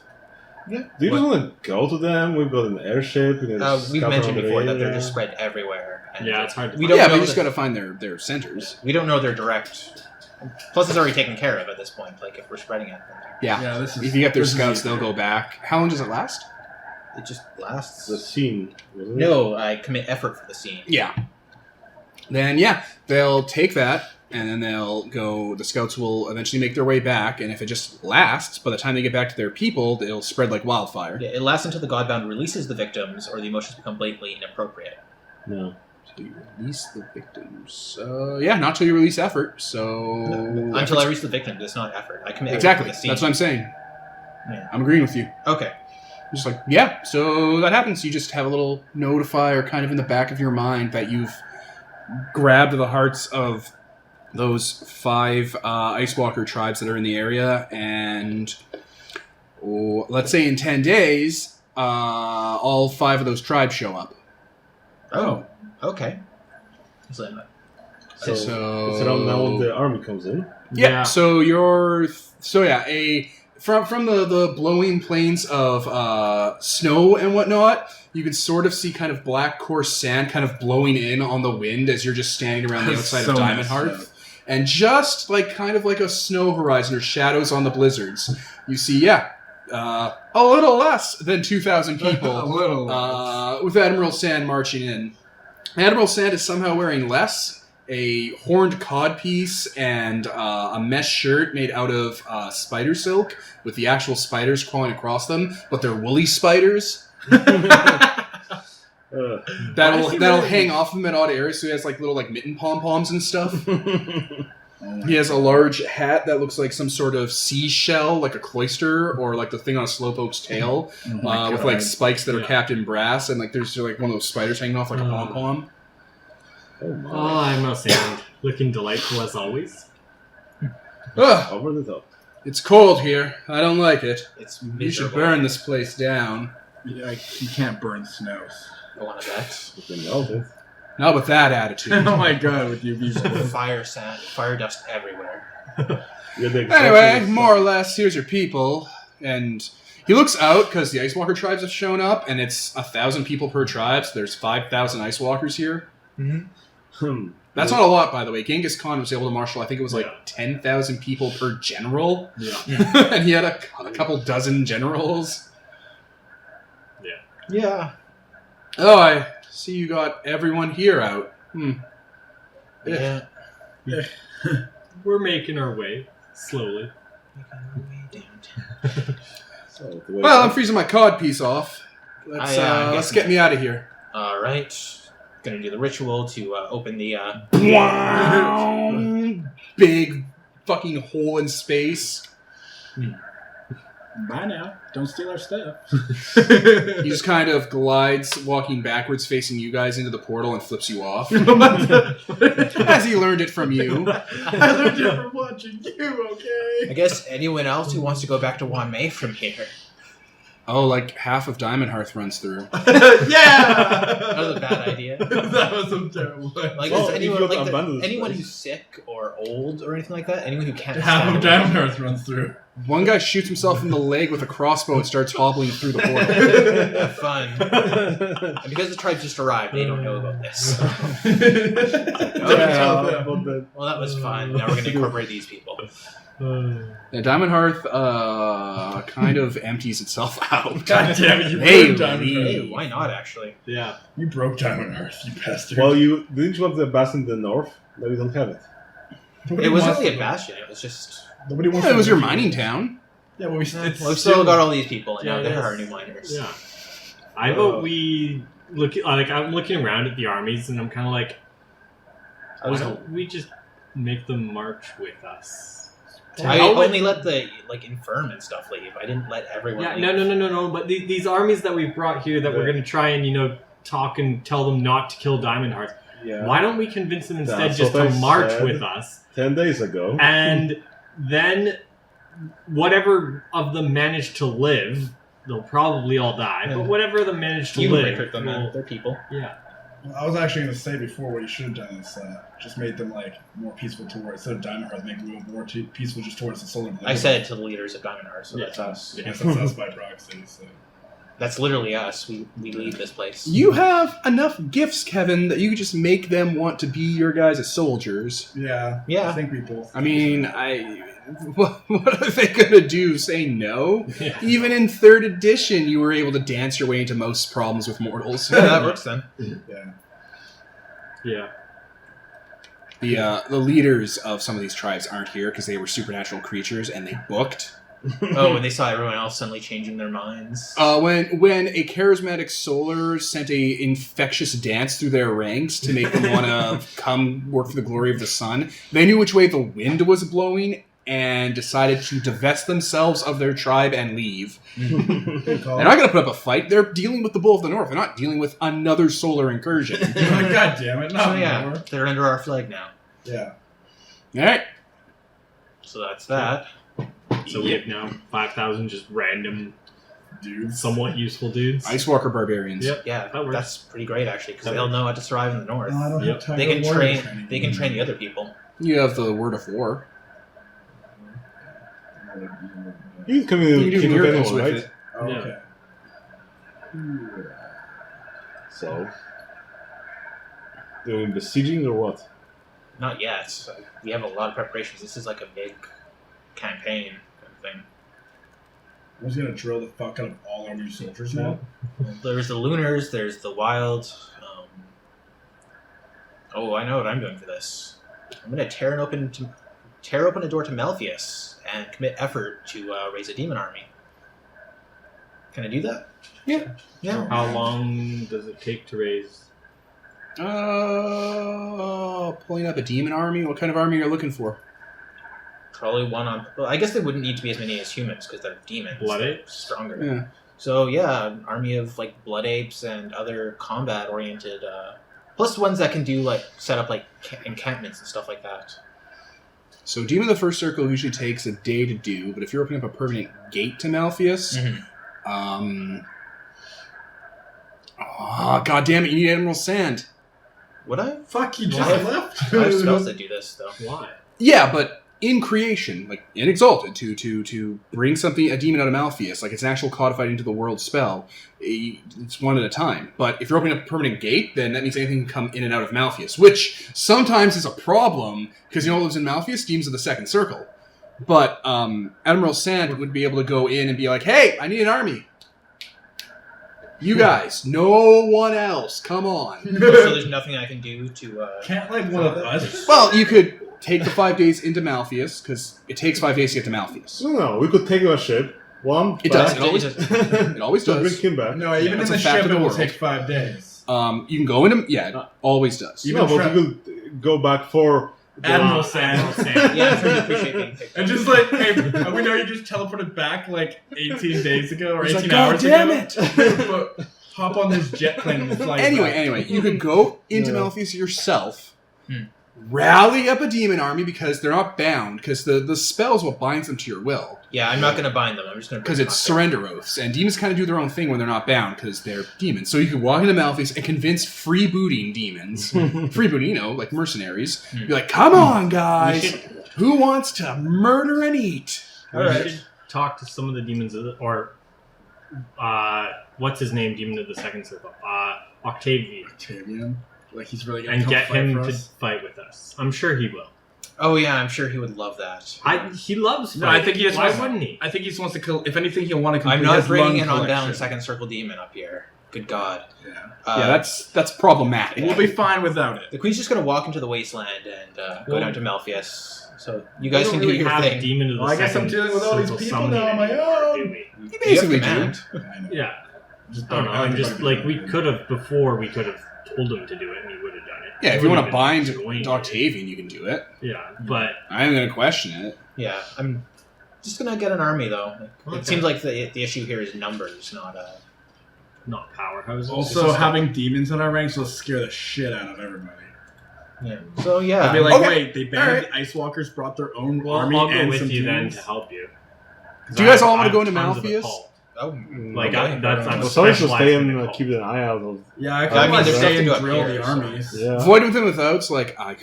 Do you just want to go to them? We've got an airship. We've mentioned before that they're just spread everywhere. And Yeah, it's hard to we find. don't Yeah, know but you just the- got to find their centers. We don't know their direct. Plus, it's already taken care of at this point. Like if we're spreading it, Yeah. Yeah, this is. If you get their this is scouts, easier. they'll go back. How long does it last? it just lasts. The scene, wasn't it? No, I commit effort for the scene. Yeah. Then, they'll take that, and then they'll go... The scouts will eventually make their way back, and if it just lasts, by the time they get back to their people, it'll spread like wildfire. Yeah, it lasts until the Godbound releases the victims, or the emotions become blatantly inappropriate. No. So you release the victims. Not till you release effort, so... Until I reach the victims, it's not effort. I commit Exactly. effort for the scene. That's what I'm saying. Yeah. I'm agreeing with you. Okay. Just like, so that happens. You just have a little notifier kind of in the back of your mind that you've grabbed the hearts of those 5 Ice Walker tribes that are in the area, and let's say in 10 days, all 5 of those tribes show up. Oh. Okay. So, So, So- it's around now when the army comes in. Yeah. So you're from the blowing plains of snow and whatnot, you can sort of see kind of black coarse sand kind of blowing in on the wind as you're just standing around the That's outside so of Diamond messed Hearth. And just like kind of like a snow horizon or shadows on the blizzards, you see, a little less than 2,000 people. A little. With Admiral Sand marching in. Admiral Sand is somehow wearing less, a horned codpiece, and a mesh shirt made out of spider silk with the actual spiders crawling across them, but they're woolly spiders. That'll hang off him at odd areas, so he has like little like mitten pom-poms and stuff. He has a large hat that looks like some sort of seashell, like a cloister, or like the thing on a slowpoke's tail, with like spikes that are capped in brass, and like there's like one of those spiders hanging off like a pom-pom. Oh my. Oh, I'm not saying. Looking delightful as always. Ugh, Over the top. it's cold here. I don't like it. it's You should miserable. burn this place down. Yeah, you can't burn snows. I want to bet. You can melt it. Not with that attitude. Oh my god, with you people. Fire sand, fire dust everywhere. You're the Anyway, exception. more or less, here's your people. And he looks out because the Ice Walker tribes have shown up, and it's 1,000 people per tribe, so there's 5,000 Ice Walkers here. That's not a lot, by the way. Genghis Khan was able to marshal, I think it was like 10,000 people per general. Yeah. And he had a couple dozen generals. Yeah. Oh, I see you got everyone here out. Yeah. We're making our way slowly. So, the way Well, I'm freezing my cod piece off. Let's guess get me out of here. All right. Gonna do the ritual to open the. Big fucking hole in space. Bye now. Don't steal our stuff. He just kind of glides, walking backwards, facing you guys into the portal and flips you off. As he learned it from you. I learned it from watching you, okay? I guess anyone else who wants to go back to Wame from here. Oh, like half of Diamond Hearth runs through. Yeah! That was a bad idea. That was a terrible one. Like, Well, is if anyone, you like got abandoned anyone place. who's sick or old or anything like that? Anyone who can't Half stand of Diamond Earth runs through. One guy shoots himself in the leg with a crossbow and starts hobbling through the portal. Have fun. And because the tribe just arrived, they don't know about this. Yeah, but then- Well, that was fun. Now we're going to incorporate these people. Yeah, Diamond Hearth kind of empties itself out. God damn it, you Hey, broke Diamond Lee. Earth. Hey, why not, actually? Yeah. You broke Diamond Earth, you bastard. Well, you didn't you want the bastion in the north? Maybe we don't have it. It wasn't really a bastion. It was just... Nobody wants Yeah, it to was your leave. mining town. Yeah, well, it's Well, we've still got all these people, and now Yeah, there it are is. new miners. Yeah. I vote we look like I'm looking around at the armies and I'm kind of like, why don't we just make them march with us? I How would- only let the infirm and stuff leave. I didn't let everyone Yeah, leave. no. But these armies that we've brought here that we're going to try and talk and tell them not to kill Diamond Hearts. Yeah. Why don't we convince them instead That's just what to I march said. with us? 10 days ago. And then whatever of them manage to live, they'll probably all die. But whatever of them manage to You live, recruit them, man. They're people. yeah. Well, I was actually going to say before what you should have done is just made them like more peaceful towards, instead of Diamond Hearts, make them more peaceful just towards the solar. I said to the leaders of Diamond Hearts, so that's us. I guess that's us by proxy. So. That's literally us. We lead this place. You have enough gifts, Kevin, that you could just make them want to be your guys as soldiers. Yeah. Yeah. I think we both. I mean, what are they gonna do? Say no? Yeah. Even in 3rd edition, you were able to dance your way into most problems with mortals. Yeah, that works then. Yeah. The leaders of some of these tribes aren't here because they were supernatural creatures and they booked. Oh, when they saw everyone else suddenly changing their minds. When a charismatic solar sent a infectious dance through their ranks to make them want to come work for the glory of the sun, they knew which way the wind was blowing and decided to divest themselves of their tribe and leave. They're not going to put up a fight. They're dealing with the Bull of the North. They're not dealing with another solar incursion. God damn it! So yeah, they're under our flag now. Yeah. All right. So that's that. So we have now 5,000 just random dudes, somewhat useful dudes. Ice Walker Barbarians. Yep. Yeah, that works. That's pretty great actually, because they'll know how to survive in the north. No, I don't have time They to can warrior train. training. They can train the other people. You have the Word of War. You can come in You and can do kick miracles anyone, with right? it. Oh, Yeah. okay. So, doing besieging or what? Not yet. We have a lot of preparations. This is like a big campaign kind of thing. I was gonna drill the fuck out of all our new soldiers now. There's the Lunars. There's the Wild. Oh, I know what I'm doing for this. I'm going to tear open a door to Malfeas and commit effort to raise a demon army. Can I do that? Yeah. Yeah. How long does it take to raise? Pulling up a demon army? What kind of army are you looking for? Probably one on... Well, I guess they wouldn't need to be as many as humans because they're demons. Blood They're apes? stronger. Yeah. So, yeah, an army of, like, blood apes and other combat-oriented... plus ones that can do, like, set up, like, encampments and stuff like that. So Demon of the First Circle usually takes a day to do, but if you're opening up a permanent gate to Malfeas... God damn it, you need Emerald Sand. Would I? Fuck, you just Well, left. I have spells that do this, though. Why? Yeah, but in creation, like in Exalted, to bring a demon out of Malfeas, like it's an actual codified into the world spell, it's one at a time. But if you're opening up a permanent gate, then that means anything can come in and out of Malfeas, which sometimes is a problem, because you know what lives in Malfeas? Demons of the Second Circle. But Admiral Sand would be able to go in and be like, hey, I need an army. You guys, no one else, come on. So there's nothing I can do to... Can't like one of us. Well, you could take the 5 days into Malfeas, because it takes 5 days to get to Malfeas. No, we could take our ship. It does. It always, it always Just does. bring him back. No, even That's in a the fact ship, of it the will world. take 5 days. You can go into... Yeah, it always does. Even No, but we could go back for... Admiral Sand. Yeah, I'm trying to appreciate being picked up. And just like, hey, we know you just teleported back like 18 days ago or He's 18 like, hours God damn ago. But hop on this jet plane and fly Anyway, you could go into Malfeas yourself, rally up a demon army because they're not bound, because the spell is what binds them to your will. Yeah, I'm not going to bind them. I'm just going to... Because it's surrender oaths, and demons kind of do their own thing when they're not bound, because they're demons. So you could walk into Malfeas and convince freebooting demons, freebooting, like mercenaries, be like, come on, guys, who wants to murder and eat? We should talk to some of the demons of the... Or... what's his name, Demon of the Second Circle? Octavian. Like he's really going and to get him to fight with us. I'm sure he will. Oh yeah, I'm sure he would love that. He loves fighting. No, I think he just Why wants, wouldn't he? I think he just wants to kill. If anything, he'll want to complete I'm not his bringing lung an on down collection. Second Circle Demon up here. Good God. Yeah. Yeah, that's problematic. We'll be fine without it. The Queen's just going to walk into the wasteland and go Well, down to Malfeas. So you We guys don't can really do your have thing. a Demon of the Well, I guess I'm Second dealing with all these Circle people summoning now on my anymore, own. do we? You basically You have do. command. I know. Yeah. Just I don't know. I I'm like just to like we could have before. We could have told him to do it, and he would have done it. Yeah, if He you want to wouldn't bind even join Octavian, you can do it. Yeah, but I am going to question it. Yeah, I'm just going to get an army, though. Okay. It seems like the issue here is numbers, not... not powerhouses. Also, having demons in our ranks will scare the shit out of everybody. Yeah. So, yeah. I'd be like, Okay. wait, they banned Alright. the Ice Walkers, brought their own well, army I'll go and with some you then demons? to help you. 'Cause Do you guys all I wanna have go into tons of Malfeas? occult. Oh, Like, okay. I'm Well, someone should specialized stay in and it. keep an eye out. Yeah, I I could mean, like there's stay stuff to and do up drill here, the so- armies. Yeah. Void within withouts, like I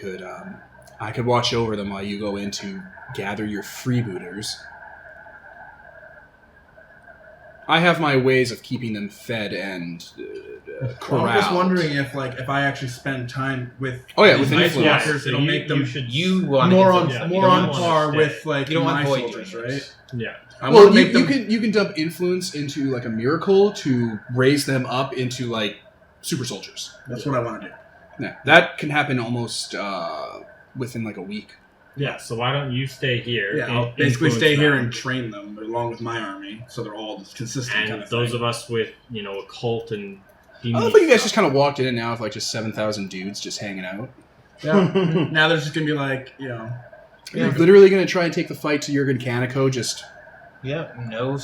could watch over them while you go in to gather your freebooters. I have my ways of keeping them fed and corralled. I'm just wondering if I actually spend time with with these Night influence. Walkers, so it'll make them You want more on yeah, you more don't on wanna par stay. with like You don't want my void soldiers, dreamers. right? Yeah. I Well, want to make them. you can dump influence into like a miracle to raise them up into like super soldiers. That's what I want to do. Yeah, that can happen almost within like a week. Yeah, so why don't you stay here? Yeah, and I'll basically influence stay here them? and train them along with my army, so they're all just consistent. And kind of those thing. of us with, occult and I love how you guys just kind of walked in and now with like just 7,000 dudes just hanging out. Yeah. Now they're just gonna be like, You're literally going to try and take the fight to Yurgen Kaneko just... no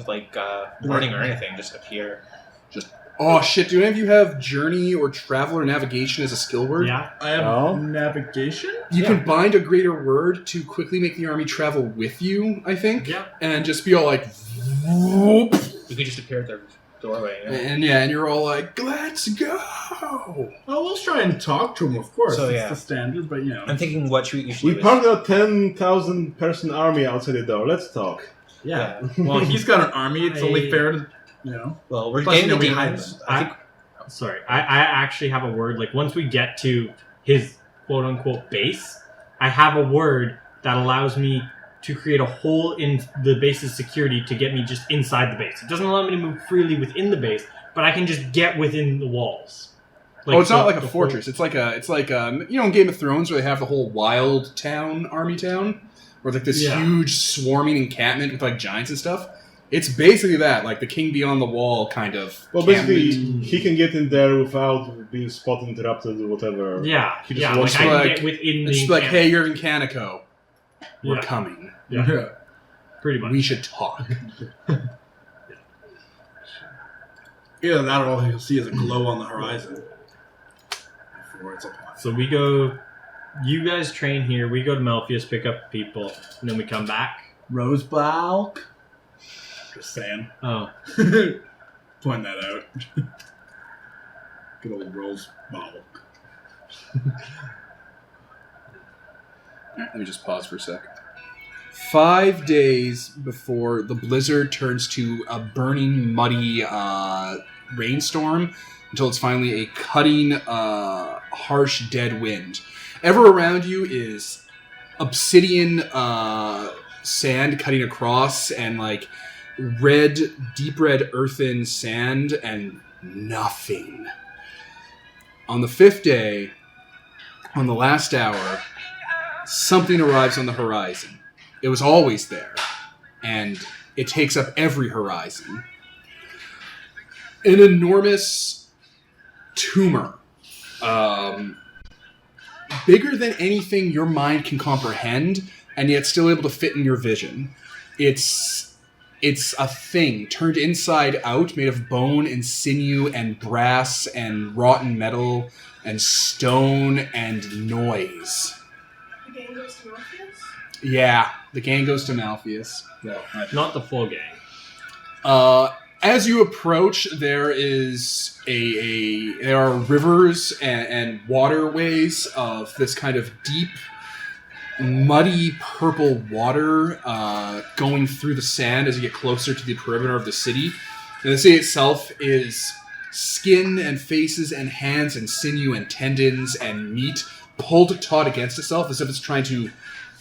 like warning or anything. Just appear. Oh shit, do any of you have journey or travel or navigation as a skill word? Yeah. I have Oh. navigation. You can bind a greater word to quickly make the army travel with you, I think. Yeah. And just be all like... Whoop, You could just appear at their doorway. Yeah. and you're all like, let's go! Oh, we'll try and talk to them, of course. So, it's yeah. the standard, but I'm thinking what you should We do. parked a 10,000 person army outside the door. Let's talk. yeah. Well, he's got an army. It's only I- fair to, Well, we're Plus, getting the we hide demons. them. I think Sorry, I actually have a word. Like, once we get to his quote-unquote base, I have a word that allows me to create a hole in the base's security to get me just inside the base. It doesn't allow me to move freely within the base, but I can just get within the walls. It's not like a the fortress. It's like in Game of Thrones where they have the whole wild town, army town, where it's like this Yeah. huge swarming encampment with like giants and stuff. It's basically that, like the king beyond the wall kind of. Well, basically, he can get in there without being spot interrupted or whatever. Yeah, He just yeah. wants Like, I to, can like- get within It's the just like, encampment. hey, Yurgen Kaneko, we're Yeah. coming. Yeah, pretty much. We should talk. either that or all you'll see is a glow on the horizon. Before it's upon. So we go. You guys train here. We go to Malfeas, pick up people, and then we come back. Rosebalk. Just saying. Oh, Point that out. Good old Rosebalk. Let me just pause for a sec. 5 days before the blizzard turns to a burning, muddy rainstorm until it's finally a cutting, harsh, dead wind. Ever around you is obsidian sand cutting across and like red, deep red earthen sand and nothing. On the 5th day, on the last hour, something arrives on the horizon. It was always there, and it takes up every horizon. An enormous tumor, bigger than anything your mind can comprehend, and yet still able to fit in your vision. It's a thing turned inside out, made of bone and sinew and brass and rotten metal and stone and noise. The gang goes to Malfeas? Yeah, the gang goes to Malfeas. not the full gang. As you approach, there are rivers and waterways of this kind of deep, muddy purple water going through the sand as you get closer to the perimeter of the city. And the city itself is skin and faces and hands and sinew and tendons and meat pulled taut against itself as if it's trying to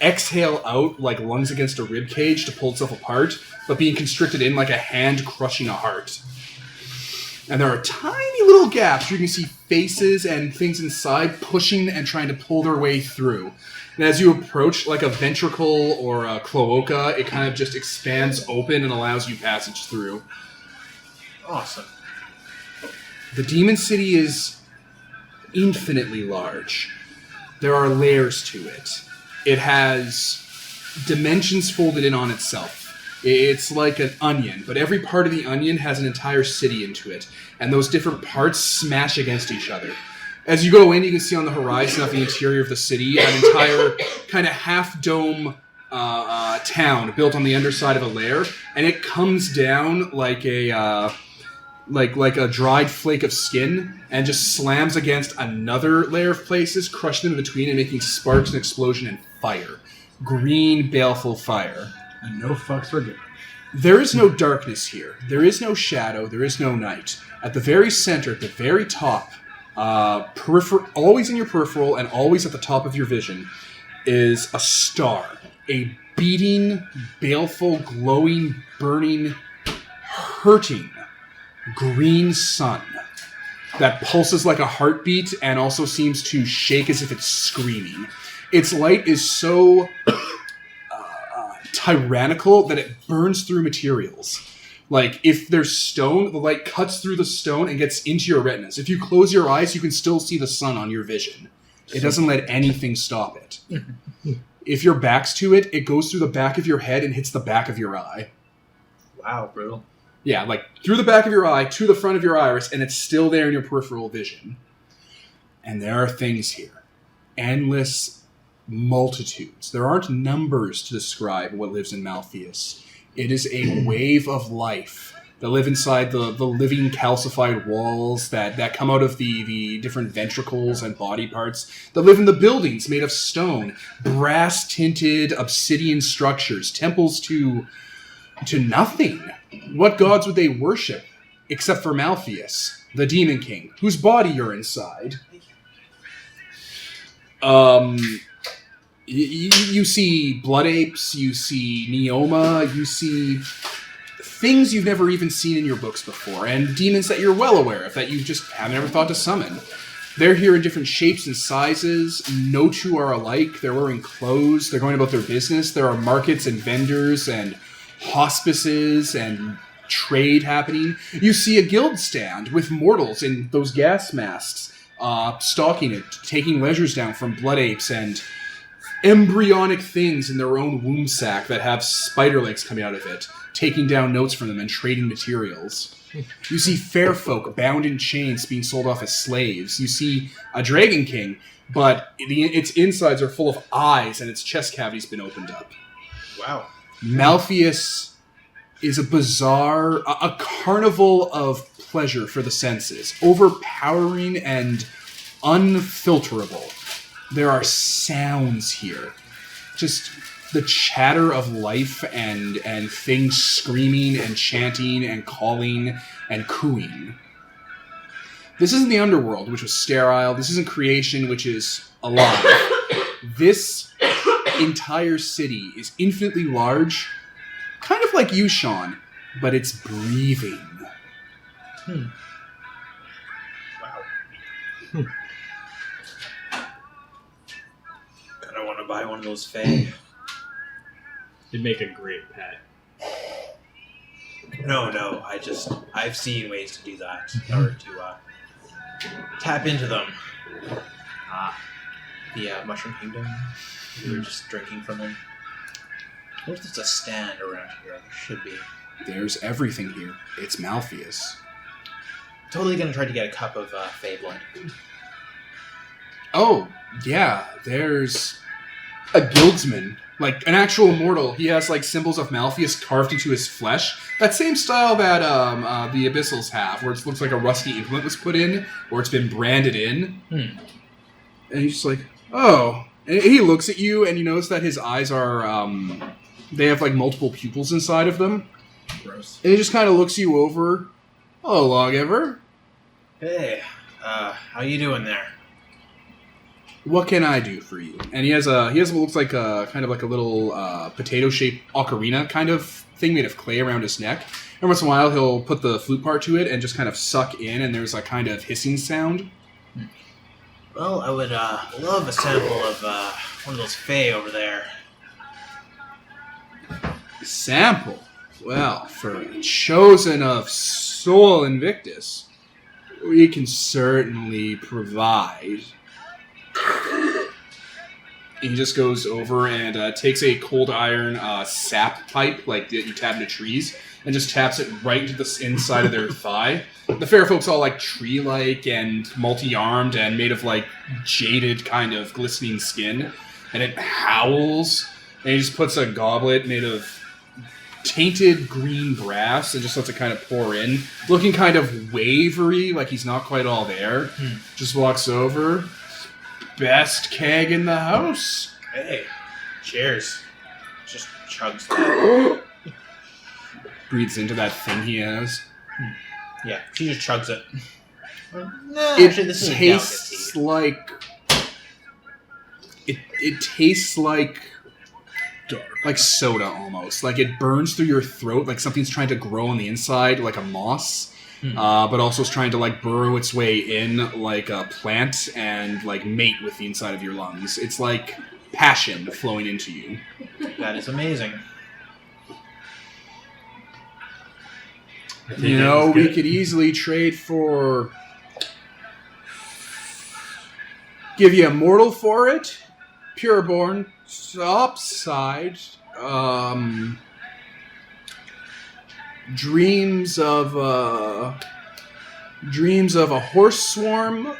exhale out like lungs against a rib cage to pull itself apart, but being constricted in like a hand crushing a heart. And there are tiny little gaps where you can see faces and things inside pushing and trying to pull their way through. And as you approach like a ventricle or a cloaca, it kind of just expands open and allows you passage through. awesome. The Demon City is infinitely large. There are layers to it. It has dimensions folded in on itself. It's like an onion, but every part of the onion has an entire city into it, and those different parts smash against each other. As you go in, you can see on the horizon of the interior of the city an entire kind of half-dome town built on the underside of a lair, and it comes down like a like a dried flake of skin, and just slams against another layer of places, crushing them in between and making sparks and explosion and fire. Green, baleful fire. And no fucks were given. There is no darkness here. There is no shadow. There is no night. At the very center, at the very top, always in your peripheral and always at the top of your vision, is a star. A beating, baleful, glowing, burning, hurting green sun that pulses like a heartbeat and also seems to shake as if it's screaming. Its light is so tyrannical that it burns through materials. Like, if there's stone, the light cuts through the stone and gets into your retinas. If you close your eyes, you can still see the sun on your vision. It doesn't let anything stop it. If your back's to it, it goes through the back of your head and hits the back of your eye. Wow, brutal. Yeah, like through the back of your eye to the front of your iris, and it's still there in your peripheral vision. And there are things here. Endless multitudes. There aren't numbers to describe what lives in Malfeas. It is a wave of life that live inside the living calcified walls that come out of the different ventricles and body parts, that live in the buildings made of stone, brass-tinted obsidian structures, temples to nothing. What gods would they worship except for Malfeas, the Demon King, whose body you're inside? You see blood apes, you see neoma, you see things you've never even seen in your books before, and demons that you're well aware of, that you just haven't ever thought to summon. They're here in different shapes and sizes. No two are alike. They're wearing clothes. They're going about their business. There are markets and vendors and hospices and trade happening. You see a guild stand with mortals in those gas masks, stalking it, taking leisures down from blood apes and embryonic things in their own womb sac that have spider legs coming out of it, taking down notes from them and trading materials. You see fair folk bound in chains being sold off as slaves. You see a Dragon King, but its insides are full of eyes and its chest cavity's been opened up. Wow. Malfeas is a bizarre, a carnival of pleasure for the senses, overpowering and unfilterable. There are sounds here. Just the chatter of life and things screaming and chanting and calling and cooing. This isn't the underworld, which was sterile. This isn't creation, which is alive. This entire city is infinitely large, kind of like you, Sean, but it's breathing. Wow. Kinda want to buy one of those Fae. It'd make a great pet. No, I've seen ways to do that, or to tap into them. The Mushroom Kingdom, we were just drinking from them. What if there's a stand around here? There should be. There's everything here. It's Malfeas. Totally gonna try to get a cup of Fae blood. Oh, yeah, there's a guildsman. Like, an actual mortal. He has, like, symbols of Malfeas carved into his flesh. That same style that the Abyssals have, where it looks like a rusty implement was put in, or it's been branded in. And he's just like, oh. And he looks at you, and you notice that his eyes are, they have, like, multiple pupils inside of them. Gross. And he just kind of looks you over. Hello, Lawgiver. Hey, how you doing there? What can I do for you? And he has what looks like a kind of like a little potato-shaped ocarina kind of thing made of clay around his neck. Every once in a while, he'll put the flute part to it and just kind of suck in, and there's a kind of hissing sound. Well, I would love a sample of one of those Fae over there. Sample? Well, for a chosen of Sol Invictus, we can certainly provide. He just goes over and takes a cold iron sap pipe, like that you tap into trees, and just taps it right into the inside of their thigh. The fair folk's all like tree-like and multi-armed and made of like jaded kind of glistening skin, and it howls And he just puts a goblet made of tainted green brass and just lets it kind of pour in. Looking kind of wavery, like he's not quite all there. Just walks over. Best keg in the house. Hey, cheers. Just chugs that. Breathes into that thing he has. Yeah, she just chugs it. No, It actually, this is tastes a like... It tastes like soda almost. Like it burns through your throat, like something's trying to grow on the inside, like a moss. But also is trying to like burrow its way in like a plant and like mate with the inside of your lungs. It's like passion flowing into you. That is amazing. You know, we could easily trade for... Give you a mortal for it. Pureborn. Upside. Dreams of a horse swarm.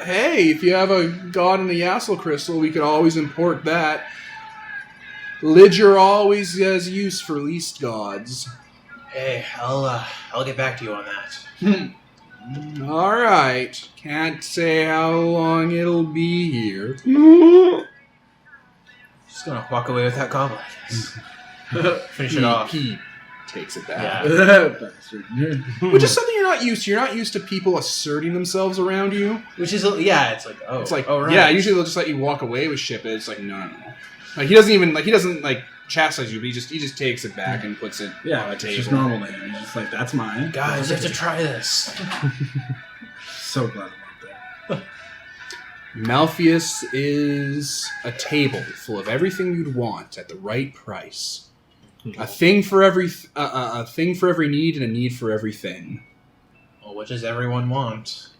Hey, if you have a god in the Yassel crystal, we could always import that. Lidger always has use for least gods. Hey, I'll get back to you on that. All right. Can't say how long it'll be here. Just gonna walk away with that goblet, I guess. Finish it off. He takes it back. Bastard. Which is something you're not used to. You're not used to people asserting themselves around you. Which is, yeah, it's like, oh. It's like, oh, right. yeah, usually they'll just let you walk away with shit, but it's like, no. Like, he doesn't chastise you, but he just takes it back and puts it on the it's table. just normal to him. He's just like, that's mine. Guys, you have to try this. So glad I'm up there. Malfeas is a table full of everything you'd want at the right price. A thing for every need and a need for everything. Well, what does everyone want?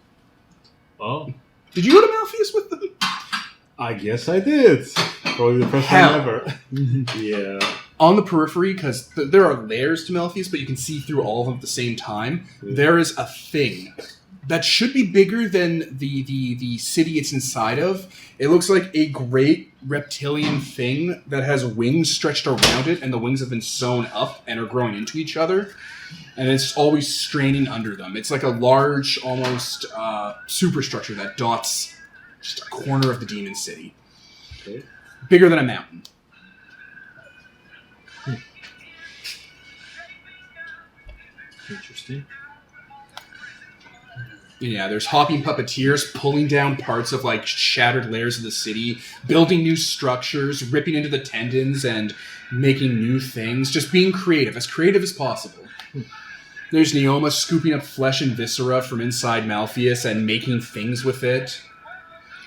Well, Did you go to Malfeas with them? I guess I did. Probably the first Hell. time ever. Yeah. On the periphery, because there are layers to Malfeas, but you can see through all of them at the same time, there is a thing that should be bigger than the city it's inside of. It looks like a great reptilian thing that has wings stretched around it, and the wings have been sewn up and are growing into each other, and it's always straining under them. It's like a large, almost superstructure that dots just a corner of the demon city. Okay. Bigger than a mountain. interesting. Yeah, there's hopping puppeteers pulling down parts of like shattered layers of the city, building new structures, ripping into the tendons and making new things, just being creative as possible. There's Neoma scooping up flesh and viscera from inside Malfeas and making things with it.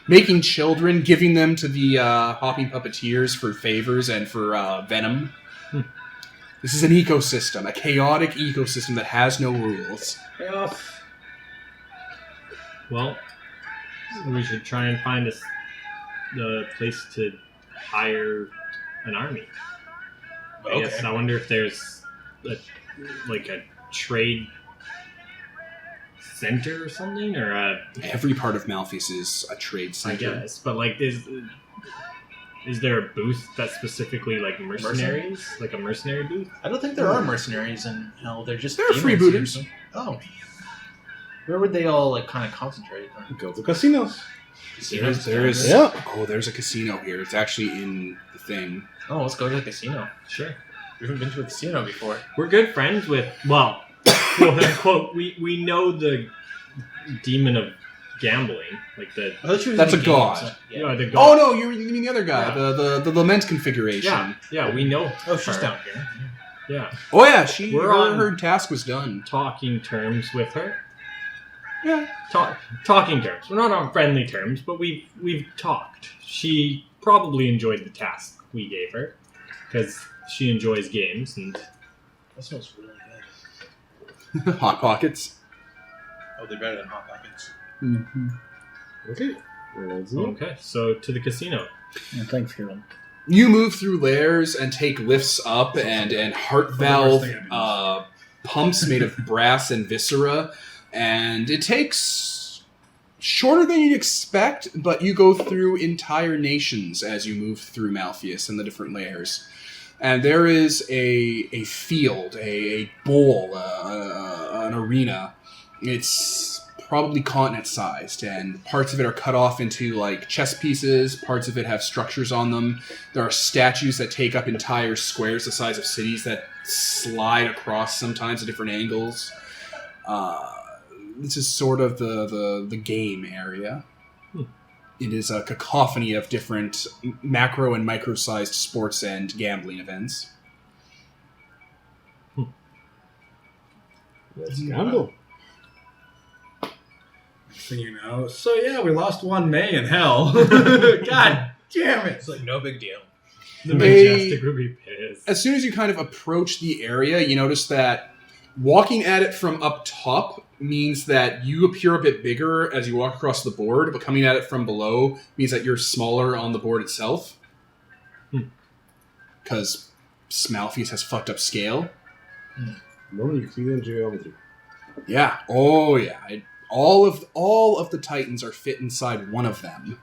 Making children, giving them to the hopping puppeteers for favors and for venom. This is an ecosystem, a chaotic ecosystem that has no rules. Well, we should try and find the place to hire an army. I guess I wonder if there's a trade center or something, or Every part of Malfeas is a trade center. I guess, but like, is there a booth that's specifically like mercenaries, like a mercenary booth? I don't think there are mercenaries in hell. They're just They're demons. freebooters. Oh. Where would they all like kind of concentrate? Go to casinos. There's Yeah. Oh, there's a casino here. It's actually in the thing. Oh, let's go to the casino. Sure. We haven't been to a casino before. We're good friends with, well, quote unquote, we know the demon of gambling, like the That's a god. the god. Oh no, you mean the other guy, Yeah. the lament configuration. Yeah, we know. Oh, she's her. down here. Yeah, Oh yeah, We're on- her task was done. talking terms with her. Yeah. Talking terms. We're not on friendly terms, but we've talked. She probably enjoyed the task we gave her because she enjoys games and. That smells really good. Hot Pockets. Oh, they're better than Hot Pockets. Mm-hmm. Okay. Let's go. Okay, so to the casino. Yeah, thanks, Kevin. You move through layers and take lifts up and heart valve thing pumps made of brass and viscera, and it takes shorter than you'd expect, but you go through entire nations as you move through Malfeas and the different layers. And there is a field, a bowl, an arena. It's probably continent-sized, and parts of it are cut off into like chess pieces. Parts of it have structures on them. There are statues that take up entire squares the size of cities that slide across sometimes at different angles. This is sort of the game area. It is a cacophony of different macro and micro-sized sports and gambling events. Let's gamble. So, so yeah, we lost 1 May in hell. God damn it. It's like no big deal. The Majestic would be pissed. As soon as you kind of approach the area, you notice that walking at it from up top means that you appear a bit bigger as you walk across the board, but coming at it from below means that you're smaller on the board itself. Because Malfeas has fucked up scale. Normally you clear in geometry. Yeah. Oh, yeah. All of the Titans are fit inside one of them.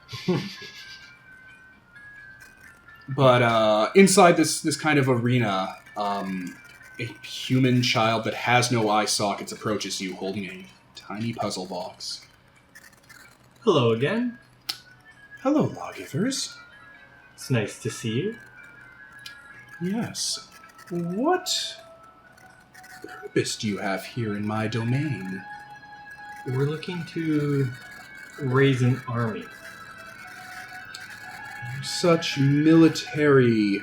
But inside this kind of arena, a human child that has no eye sockets approaches you holding a tiny puzzle box. Hello again. Hello, lawgivers. It's nice to see you. Yes. What purpose do you have here in my domain? We're looking to raise an army. Such military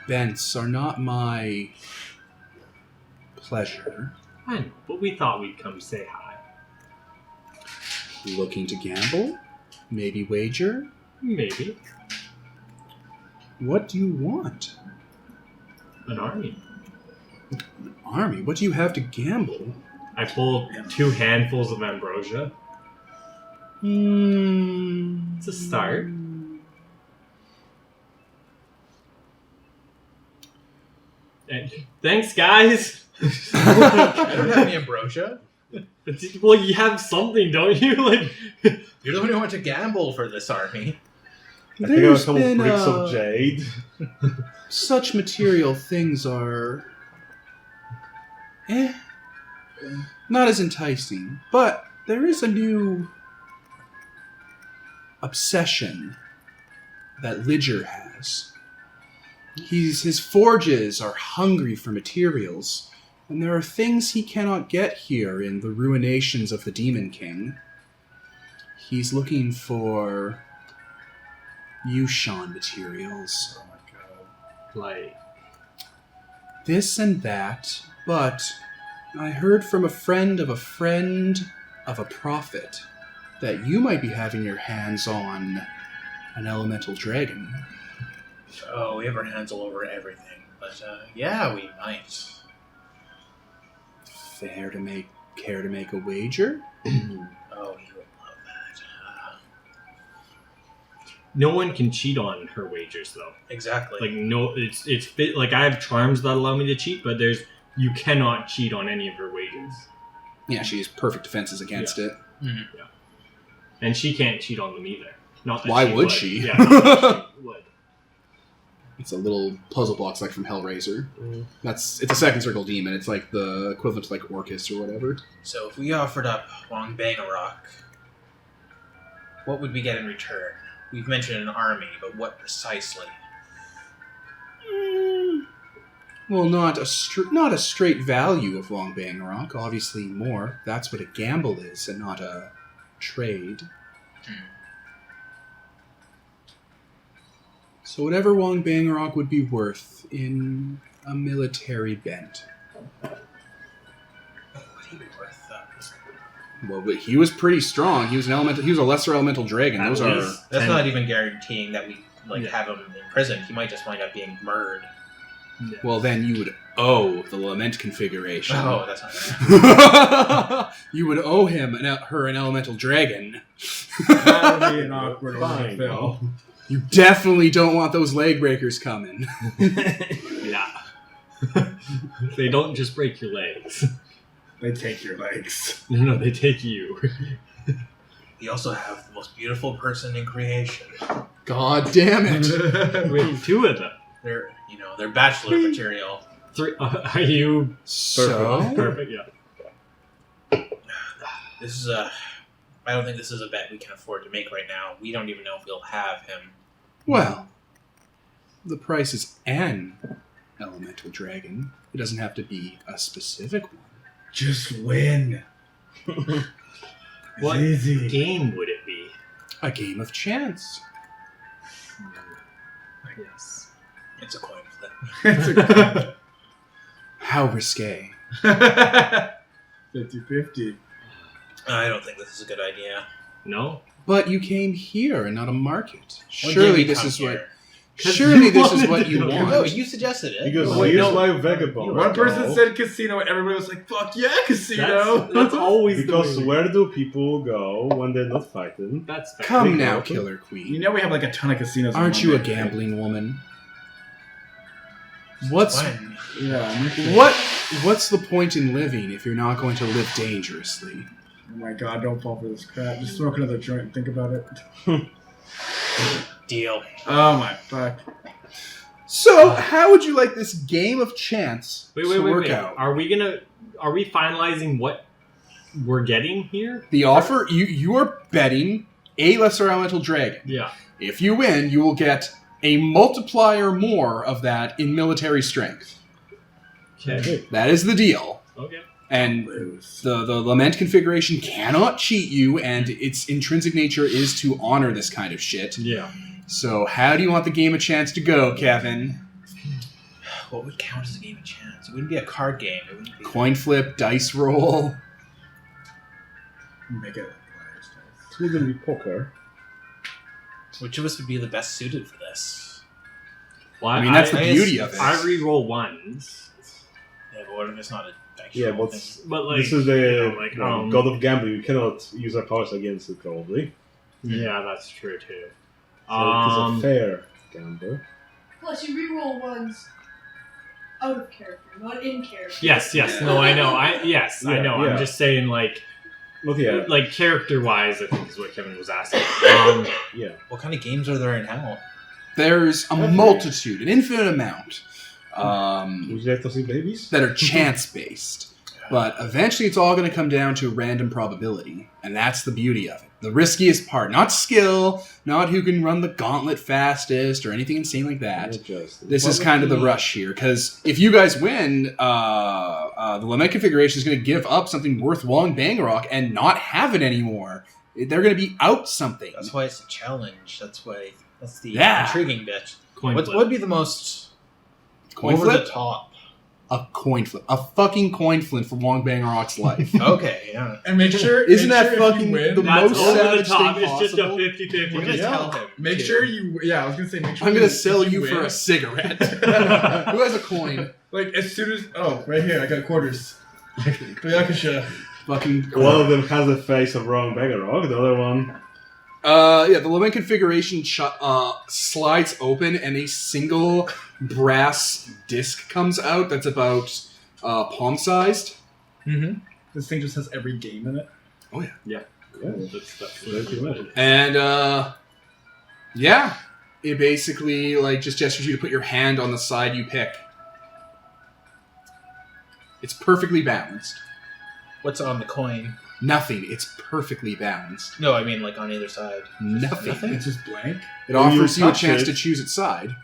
bents are not my pleasure. I know, but we thought we'd come say hi. Looking to gamble? Maybe wager? Maybe. What do you want? An army. An army? What do you have to gamble? I pulled 2 handfuls of ambrosia. It's a start. And thanks, guys. I don't have any ambrosia. Well, you have something, don't you? Like, You're the one who went to gamble for this army. I think I have a couple bricks of jade. Such material things are... not as enticing. But there is a new obsession that Lidger has. His forges are hungry for materials, and there are things he cannot get here in the ruinations of the Demon King. He's looking for Yushan materials. Oh my god. like, This and that, but I heard from a friend of a prophet that you might be having your hands on an elemental dragon. Oh, we have our hands all over everything. But, yeah, we might. Care to make a wager? Oh, you would love that. no one can cheat on her wagers, though. Exactly. Like, no, it's fit. Like, I have charms that allow me to cheat, but you cannot cheat on any of her wagers. Yeah, she has perfect defenses against it. Mm-hmm. Yeah, and she can't cheat on them either. Not that Why she would she? Yeah, not that she would. It's a little puzzle box like from Hellraiser. It's a second circle demon. It's like the equivalent to like Orcus or whatever. So if we offered up Wong Bangarok, what would we get in return? We've mentioned an army, but what precisely? Well, not a straight value of Long Bangarok. Obviously more. That's what a gamble is, and not a trade. So whatever Wong Bangarok would be worth in a military bent. What would he be worth? Well, but he was pretty strong. He was He was a lesser elemental dragon. That's not even guaranteeing that we have him imprisoned. He might just wind up being murdered. Well, then you would owe the lament configuration. Oh, that's not bad. You would owe him her an elemental dragon. That would be an awkward one to Fine. fill. You definitely don't want those leg breakers coming. Yeah. They don't just break your legs. They take your legs. No, they take you. We also have the most beautiful person in creation. God damn it. We have 2 of them. They're bachelor material. 3. Are you So? perfect? Yeah. This is I don't think this is a bet we can afford to make right now. We don't even know if we'll have him. Well, the price is an elemental dragon. It doesn't have to be a specific one. Just win. What It's easy. game would it be? A game of chance. Yes. It's a coin flip. It's a How risque. 50-50. I don't think this is a good idea. No? But you came here and not a market. When did Surely we this come is here? what. Surely you this is wanted what to you do it. No, want. you suggested it. Because Wait, here's no. why vagabond. One person go. said casino, and everybody was like, "Fuck yeah, casino!" That's always Because the way. where do people go when they're not fighting? That's fair. Come Big now, market. Killer You Queen. know we have like a ton of casinos. in Aren't you a London, right? gambling woman? What's Fine. Yeah. what's the point in living if you're not going to live dangerously? Oh my god! Don't fall for this crap. Just smoke another joint and think about it. Deal. Oh my fuck. So, how would you like this game of chance Wait, to work wait. out? Are we finalizing what we're getting here? The offer, you are betting a lesser elemental dragon. Yeah. If you win, you will get a multiplier more of that in military strength. Okay. That is the deal. Okay. And the lament configuration cannot cheat you, and its intrinsic nature is to honor this kind of shit. Yeah. So how do you want the game of chance to go, Kevin? What would count as a game of chance? It wouldn't be a card game. It wouldn't be Coin flip, dice roll. Make it like It's not gonna be poker. Which of us would be the best suited for this? Well, I mean, that's the I- beauty of it. I reroll 1s. Yeah, but what if it's not a dice Yeah, roll but thing? But like, this is the you know, like, god of gambling. You cannot use our powers against it, probably. yeah, that's true too. So it is a fair gamble. Plus, you reroll ones out of character, not in character. Yes, no, I know. I Yeah, know. yeah. I'm just saying, like character-wise, I think is what Kevin was asking. Yeah. What kind of games are there in hell? There's a multitude, an infinite amount, Would you like to see babies? that are chance-based. But eventually it's all going to come down to random probability. And that's the beauty of it. The riskiest part. Not skill, not who can run the gauntlet fastest, or anything insane like that. This is kind of the rush here, because if you guys win, the Lament configuration is going to give up something worthwhile in Bangarok and not have it anymore. They're going to be out something. That's why it's a challenge. That's the Yeah. intriguing bit. Coin What flip. would be the most Coin over flip? the top? A coin flip. A fucking coin flip for Long Bangarok's life. Okay, yeah. And make sure. Isn't make that sure if fucking you win, the That's most over the savage top. thing It's just a possible? 50-50. We're gonna tell him. Make too. sure you. Yeah, I was gonna say make sure. I'm going to sell if you for win, a cigarette. Who has a coin? Like as soon as right here, I got quarters. Byakusha. Fucking. One of them has the face of Wrong Bangarok, the other one. Yeah, the Lament configuration slides open and a single brass disc comes out that's about palm-sized. Mm-hmm. This thing just has every game in it. Yeah. That's And, yeah, it basically, just gestures you to put your hand on the side you pick. It's perfectly balanced. What's on the coin? Nothing. It's perfectly balanced. No, I mean like on either side. Nothing. It's just blank. It When offers you you a touch chance it- to choose its side.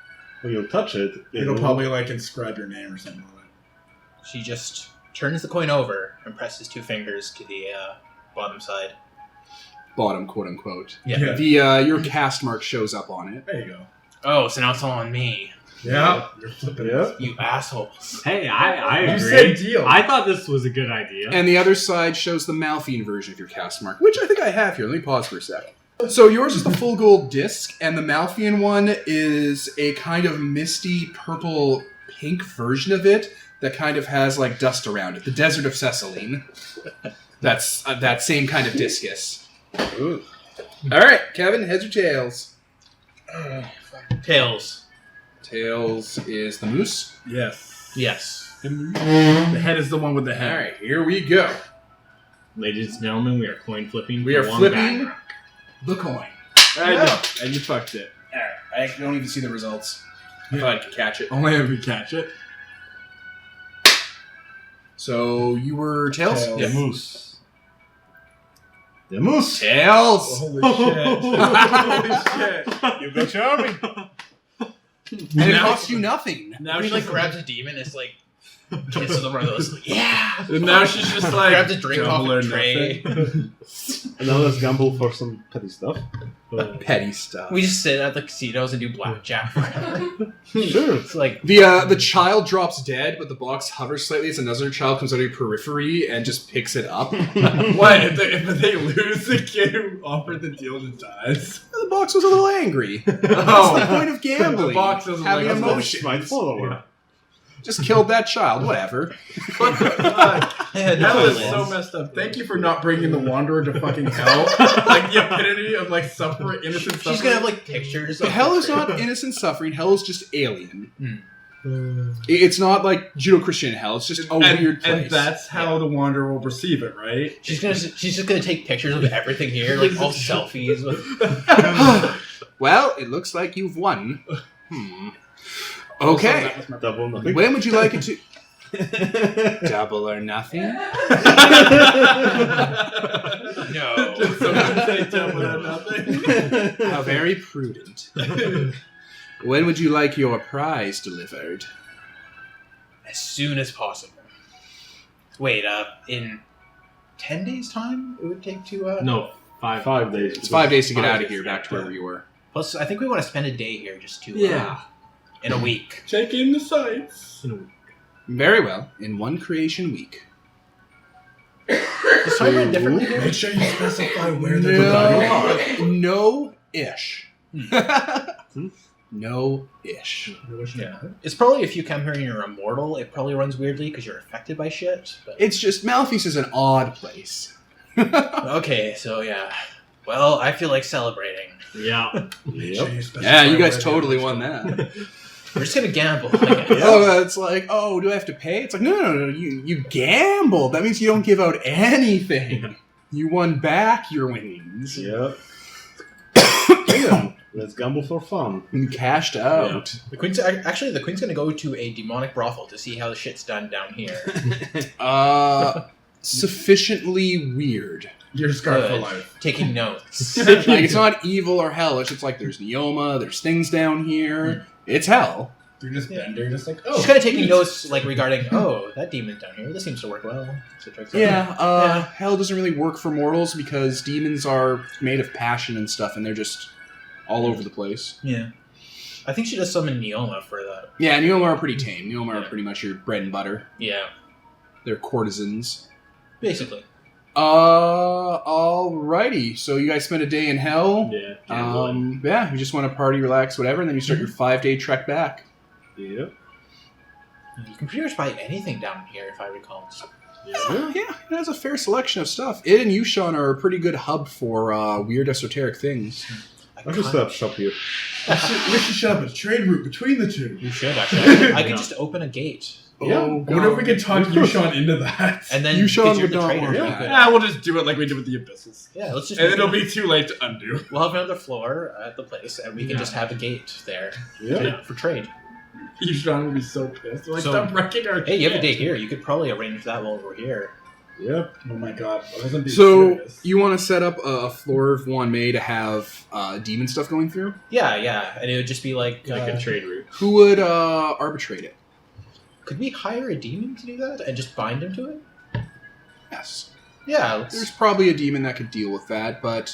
When you touch it, It'll probably inscribe your name or something like that. She just turns the coin over and presses 2 fingers to the bottom side. Bottom, quote-unquote. Yeah. Yeah. Your cast mark shows up on it. There you go. Oh, so now it's all on me. Yeah. You're flipping. Yeah. You assholes. Hey, I You agree. said deal. I thought this was a good idea. And the other side shows the Malfeas version of your cast mark, which I think I have here. Let me pause for a sec. So yours is the full gold disc, and the Malfeas one is a kind of misty purple pink version of it that kind of has dust around it. The Desert of Ceciline. That's that same kind of discus. Ooh. All right, Kevin, heads or tails? Tails. Tails is the moose. Yes. Yes. The head is the one with the All head. right, here we go. Ladies and gentlemen, we are coin flipping. We are for one flipping bag. the coin. And you fucked it. Alright, I actually don't even see the results. I thought I could catch it. Only if we catch it. So you were Tails? Tails. The moose. The moose. Tails! Holy shit. Holy shit. You go charming. And it costs you nothing. Now he like grabs a demon. It's like gets to the one of those. Like, yeah. And now she's just like Grabs a drink off double a or tray. nothing. And now let's gamble for some petty stuff. Petty stuff. We just sit at the casinos and do blackjack forever. Sure. It's like The child drops dead, but the box hovers slightly as another child comes out of your periphery and just picks it up. What? If they lose, the kid who offered the deal just dies? The box was a little angry. That's Oh. the point of gambling. The box doesn't having like emotions. My follower. Yeah. Just killed that child. Whatever. What the fuck? yeah, Hell is no, so messed up. Thank you for not bringing the Wanderer to fucking hell. Like the epitome of like suffering, innocent suffering. She's gonna have like pictures. Of Hell is the not innocent suffering. Hell is just alien. It's not like Judeo-Christian hell. It's just a weird place. And that's how the Wanderer will perceive it, right? She's just gonna take pictures of everything here, like all selfies with. Well, it looks like you've won. Okay. Double nothing. When would you like it to... Double or nothing? No. Someone say double or nothing. How very prudent. When would you like your prize delivered? As soon as possible. Wait, in 10 days' time, it would take to. No, 5. 5 days. It's 5 days to get 5 out of days, here, back to wherever you were. Plus, I think we want to spend a day here just to. Yeah. In a week. Check in the sites. Very well. In one creation week. Is time run differently here? Make sure you specify where the are. No-ish. No-ish. Yeah. It's probably if you come here and you're immortal, it probably runs weirdly because you're affected by shit. But... It's just, Malfeas is an odd place. Okay, so yeah. Well, I feel like celebrating. Yeah. Yeah, you guys totally won that. We're just gonna gamble. I guess. Oh, it's like, oh, do I have to pay? It's like, no, you gambled. That means you don't give out anything. You won back your winnings. Yep. Yeah. Let's gamble for fun. You cashed out. The Queen's actually the Queen's gonna go to a demonic brothel to see how the shit's done down here. Sufficiently weird. You're scarred for Good. life. Taking notes. Like, it's not evil or hellish. It's like there's Neoma, there's things down here. It's hell. You're just bender, just like, oh. She's kind of taking notes, like regarding, oh, that demon's down here. This seems to work well. etc., etc. Yeah, hell doesn't really work for mortals because demons are made of passion and stuff, and they're just all over the place. Yeah. I think she does summon Neoma for that. Yeah, Neoma are pretty tame. Neoma are pretty much your bread and butter. Yeah. They're courtesans. Basically. Alrighty. So you guys spend a day in hell. Yeah. Yeah, you just want to party, relax, whatever, and then you start your 5-day trek back. Yep. You can pretty much buy anything down here, if I recall. Yeah, it has a fair selection of stuff. It and Yushan are a pretty good hub for weird esoteric things. I should start shop here. We should set up a trade route between the two. You should, actually. I could just open a gate. Yeah. Oh, I wonder if we could talk Yushan into that. And then Yushan because you're would the not trader, want you that. could- Yeah, we'll just do it like we did with the Abysses. Yeah, let's just. And it'll be too late to undo. We'll have another floor at the place, and we can just have a gate there Yeah. for trade. Yushan will be so pissed. Like, So- stop wrecking our Hey, you have a shit. date here. You could probably arrange that while we're here. Yep. Oh my god. I wasn't being So serious. you want to set up a floor of Wanmei to have demon stuff going through? Yeah, and it would just be like. Like a trade route. Who would arbitrate it? Could we hire a demon to do that and just bind him to it? Yes. Yeah, There's let's. probably a demon that could deal with that, but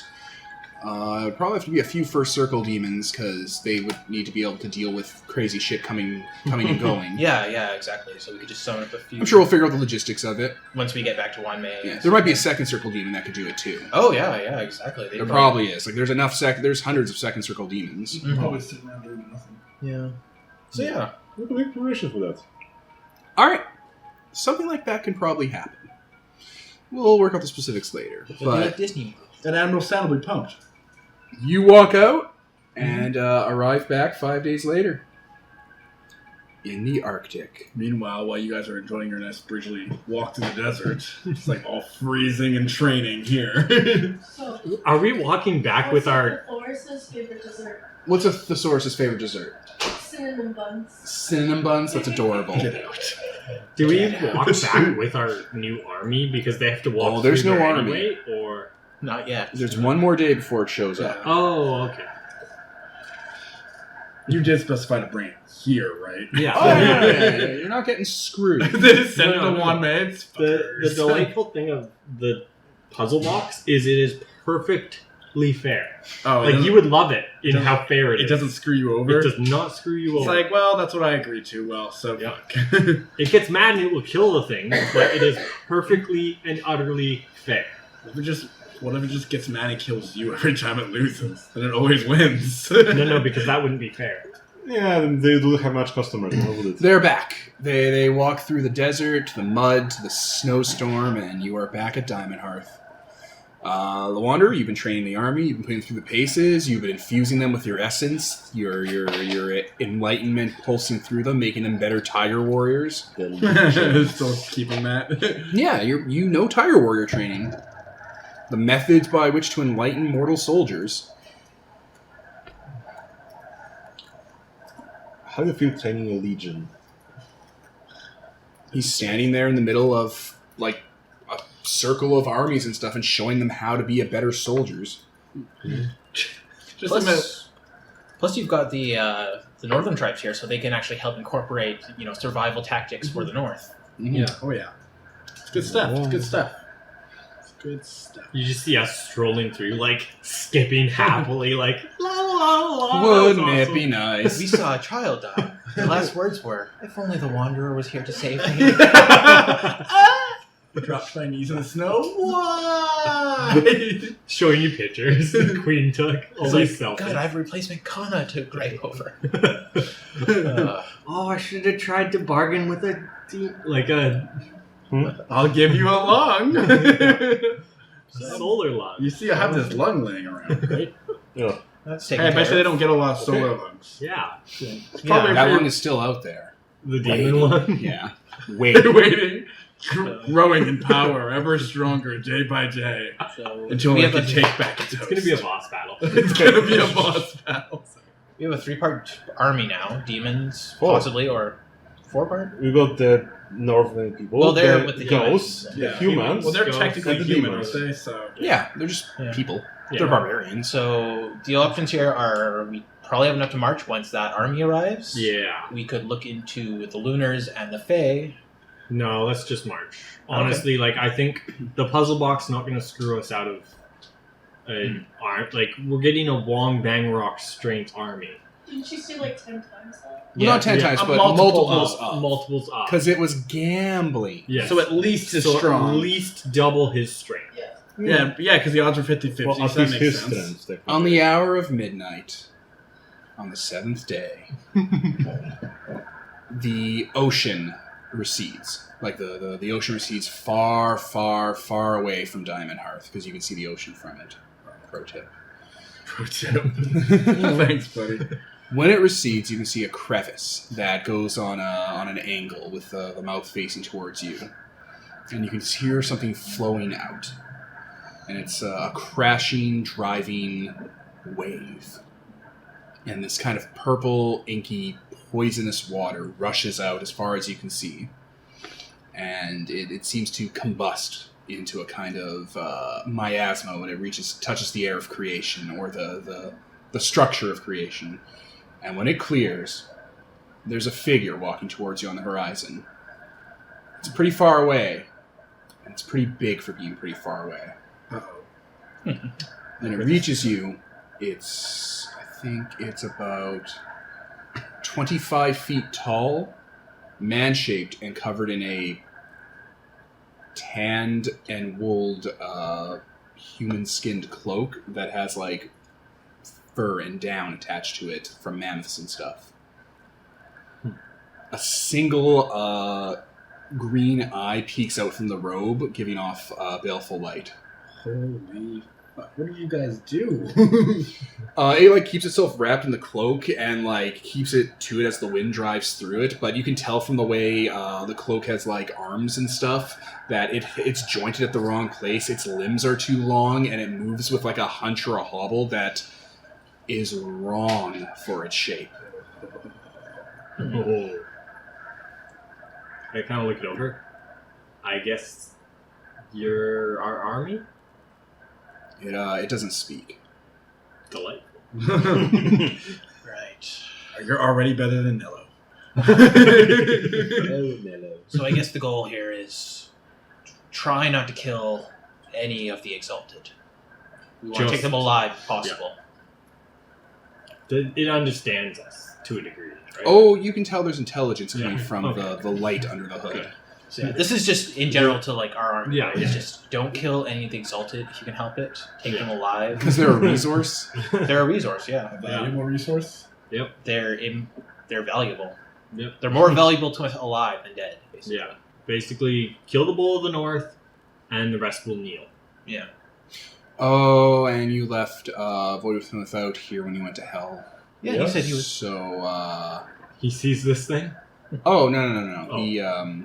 it would probably have to be a few first circle demons because they would need to be able to deal with crazy shit coming and going. Yeah, exactly. So we could just summon up a few. I'm sure we'll figure out the logistics of it. once we get back to Wanmei. Yeah, there might be a second circle demon that could do it too. Oh yeah, exactly. They There might- probably is. Like, there's enough there's hundreds of second circle demons. Mhm. Probably sitting around doing nothing. Yeah. So yeah, We can make preparations for that. All right, something like that can probably happen. We'll work out the specifics later. it'll be But like Disney. Then Admiral Sand will be pumped. you walk out and arrive back 5 days later. in the Arctic. Meanwhile, while you guys are enjoying your nice leisurely walk through the desert, it's like all freezing and training here. So, Are we walking back with our... Thesaurus' favorite dessert? What's a thesaurus' favorite dessert? Cinnamon buns. Cinnamon buns? That's adorable. Get out. Do we walk back with our new army because they have to walk there's through no there army. anyway? Or... Not yet. There's one more day before it shows up. Oh, okay. You did specify to bring it here, right? Yeah. Oh, yeah. You're not getting screwed. They send it No, to no. one man. The delightful thing of the puzzle box is it is perfectly fair. Oh, Like, you would love it in doesn't- how fair it is. it doesn't screw you over. It does not screw you It's over. like, well, that's what I agreed to. Well, so Yeah. fuck. It gets mad and it will kill the thing, but it is perfectly and utterly fair. What if it just gets mad and kills you every time it loses? Then it always wins. No, because that wouldn't be fair. Yeah, they do have much customers. How would it? They're back. They walk through the desert, to the mud, to the snowstorm, and you are back at Diamond Hearth. The Wanderer, you've been training the army, you've been putting them through the paces, you've been infusing them with your essence, your enlightenment pulsing through them, making them better tiger warriors. Still keeping that. Yeah, you know tiger warrior training. The methods by which to enlighten mortal soldiers. How do you feel training a legion? He's standing there in the middle of, like, a circle of armies and stuff and showing them how to be a better soldiers. Just a minute. Plus, you've got the northern tribes here, so they can actually help incorporate, survival tactics for the north. Yeah. Oh yeah. It's good stuff. It's good stuff. It's good stuff. You just see us strolling through, like, skipping happily, like, la la la. Wouldn't That's it be We nice? saw a child die. The last words were, "If only the Wanderer was here to save me." Dropped my knees in the snow. Why? Showing you pictures the Queen took. All It's these like, selfies. God, I have replacement Kana to gripe over. Oh, I should have tried to bargain with a I'll give you a lung. solar lung. You see, I have this lung laying around, right? Yeah. That's Hey, taken I bet you care they of. don't get a lot of solar lungs. Yeah, It's probably That for one is still out there. the demon one. Yeah. waiting, growing in power, ever stronger day by day, So until we it have can a take back its It's host. gonna be a boss battle. It's gonna be a boss battle. We have a 3-part army now. Demons, 4. possibly, or 4-part? We got the northern people. Well, they're with the ghosts, humans. the Yeah. humans. Well, they're Ghosts technically and the human, demons. aren't they? So Yeah, they're just Yeah. people. Yeah. They're barbarians. So the options here are we probably have enough to march once that army arrives. Yeah. We could look into the Lunars and the Fae. No, let's just march. Honestly, I think the puzzle box is not going to screw us out of an we're getting a Wong Bang Rock strength army. Didn't you say like 10 times that? Well, not 10 times, but multiples up. Multiples up. Because it was gambling. Yes. So at least it's So strong. At least double his strength. Yeah. Yeah, because the odds are 50-50, Well, so at that least makes his sense. strength. technically. On the hour of midnight, on the 7th day, the ocean recedes. Like the ocean recedes far, far, far away from Diamond Hearth, because you can see the ocean from it. Pro tip. Pro tip. Thanks, buddy. When it recedes, you can see a crevice that goes on an angle with the mouth facing towards you. And you can hear something flowing out. And it's a crashing, driving wave. And this kind of purple, inky, poisonous water rushes out as far as you can see. And it seems to combust into a kind of miasma when it touches the air of creation, or the structure of creation. And when it clears, there's a figure walking towards you on the horizon. It's pretty far away, and it's pretty big for being pretty far away. Uh-oh. When it reaches you, I think it's about 25 feet tall, man-shaped, and covered in a tanned and wooled human-skinned cloak that has, like, fur and down attached to it from mammoths and stuff. A single green eye peeks out from the robe, giving off baleful light. Holy What did you guys do? It like keeps itself wrapped in the cloak and like keeps it to it as the wind drives through it. But you can tell from the way the cloak has like arms and stuff that it's jointed at the wrong place. Its limbs are too long, and it moves with like a hunch or a hobble that is wrong for its shape. Oh. I kind of look it over. I guess you're our army? It doesn't speak. Delightful. Right. You're already better than Nello. So I guess the goal here is try not to kill any of the Exalted. We want to take them alive if possible. It understands us to a degree, right? Oh, you can tell there's intelligence coming Yeah. from Okay. the light under the hood. Okay. So yeah, this is just in general to like our army. Yeah, It's yeah. just don't kill any of the Exalted if you can help it. Take them alive. Because they're a resource. They're a resource, yeah. A valuable resource. They're valuable. Yep. They're more valuable to us alive than dead, basically. Yeah. Basically, kill the Bull of the North, and the rest will kneel. Yeah. Oh, and you left Void Within Without here when you went to Hell. Yeah, he said he was. So, He sees this thing? oh, no. Oh.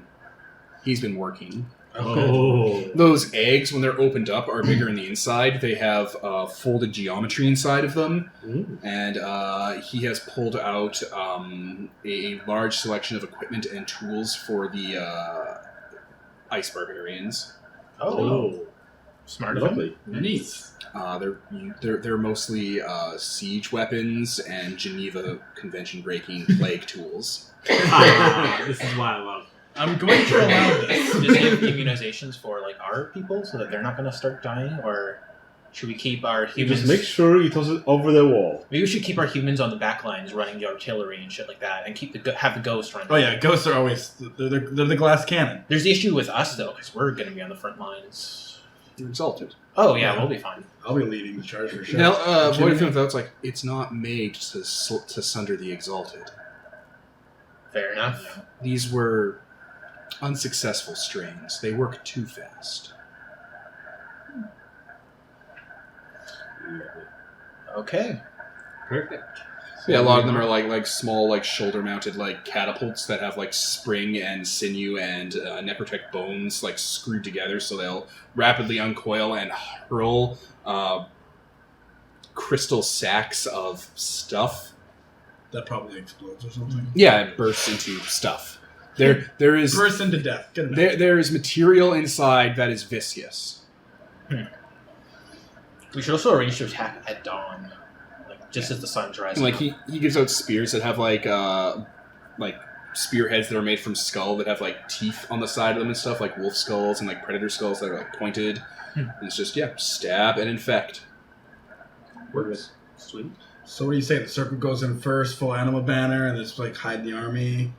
He's been working. Oh. Those eggs, when they're opened up, are bigger on the inside. They have folded geometry inside of them. Ooh. And he has pulled out a large selection of equipment and tools for the Ice Barbarians. Oh. Smart of him. Lovely. Neat. They're mostly siege weapons and Geneva Convention breaking plague tools. This is why I love I'm going to allow this. Just give immunizations for like our people so that they're not going to start dying, or should we keep our You humans? just make sure you toss it over the wall. Maybe we should keep our humans on the back lines running the artillery and shit like that, and keep have the ghost run. Oh yeah, ghosts are always they're the glass cannon. There's the issue with us though, because we're going to be on the front lines. You're Exalted. Oh yeah, we'll be fine. I'll be leading the charge for sure. Now, Are you Void Within kidding me? Without's like, it's not made to sunder the Exalted. Fair enough. These were unsuccessful strains. They work too fast. Okay. Perfect. Yeah, a lot of them are like small, like shoulder-mounted, like catapults that have like spring and sinew and necrotech bones like screwed together, so they'll rapidly uncoil and hurl crystal sacks of stuff. That probably explodes or something. Yeah, it bursts into stuff. There is Burst into death. Get there is material inside that is viscous. We should also arrange to attack at dawn, like just as the sun's rising. And like he gives out spears that have like spearheads that are made from skull that have like teeth on the side of them and stuff, like wolf skulls and like predator skulls that are like pointed. And it's just stab and infect. Works. Sweet. So what do you say? The circle goes in first, full animal banner, and it's like hide the army.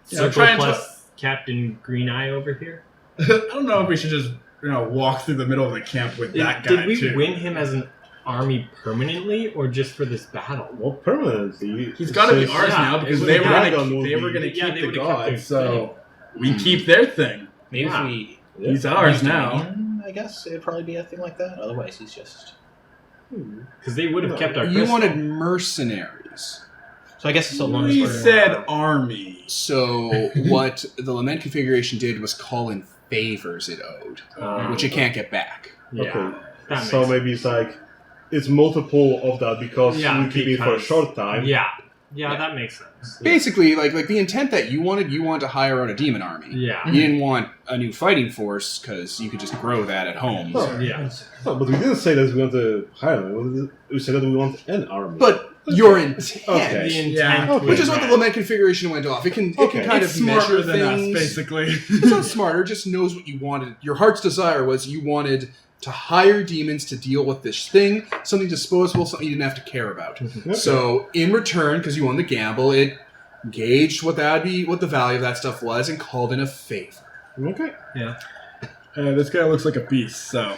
Yeah, Circle try and plus Captain Green Eye over here. I don't know if we should just walk through the middle of the camp with that guy Did we too. win him as an army permanently, or just for this battle? Well, permanently. He's got to be Since- ours yeah, now because it they would- were yeah, gonna would they were be- gonna yeah, keep they the would've kept their gods, so thing. we keep their thing. Maybe Yeah. if we. He's ours now. Dominion, I guess it'd probably be a thing like that. Otherwise, he's just. Because they would have kept our You crystal. wanted mercenaries. So I guess it's a long We story. said army. So what the Lament configuration did was call in favors it owed, which it can't get back. Yeah, Okay. that makes So sense. maybe it's like it's multiple of that because Yeah, we keep it for a because- short time. Yeah, that makes sense. Basically, like the intent that you wanted to hire out a demon army. Yeah, You didn't want a new fighting force because you could just grow that at home. Oh. yeah. No, but we didn't say that we want to hire them. We said that we want an army. But your intent, Okay. The intent, Yeah. Okay. which is what the Lament configuration went off. It can kind It's of measure smarter than us, things. basically. It's not smarter, it just knows what you wanted. Your heart's desire was you wanted to hire demons to deal with this thing, something disposable, something you didn't have to care about. Okay. So, in return, because you won the gamble, it gauged what the value of that stuff was and called in a favor. Okay. This guy looks like a beast, so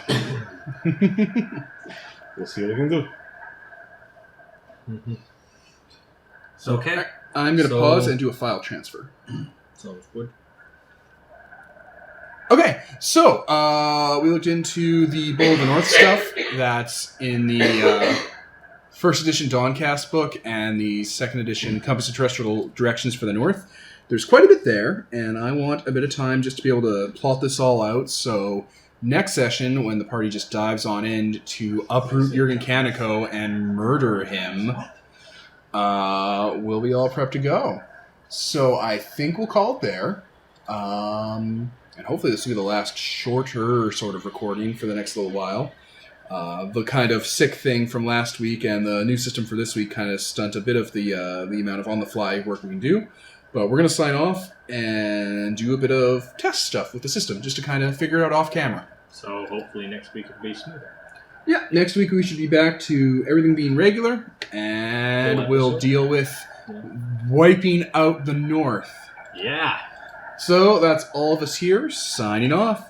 We'll see what we can do. so Okay. I'm going to So- pause and do a file transfer. Sounds good. Okay, Okay, so we looked into the Bull of the North stuff that's in the first edition Dawncast book and the second edition Compass of Terrestrial Directions for the North. There's quite a bit there, and I want a bit of time just to be able to plot this all out. So next session, when the party just dives on in to uproot Yurgen Kaneko and murder him, we'll be all prepped to go. So I think we'll call it there. And hopefully this will be the last shorter sort of recording for the next little while. The kind of sick thing from last week and the new system for this week kind of stunt a bit of the amount of on-the-fly work we can do. But we're going to sign off and do a bit of test stuff with the system just to kind of figure it out off camera. So hopefully next week it'll be smoother. Yeah, next week we should be back to everything being regular, and we'll deal with wiping out the North. Yeah. So that's all of us here, signing off.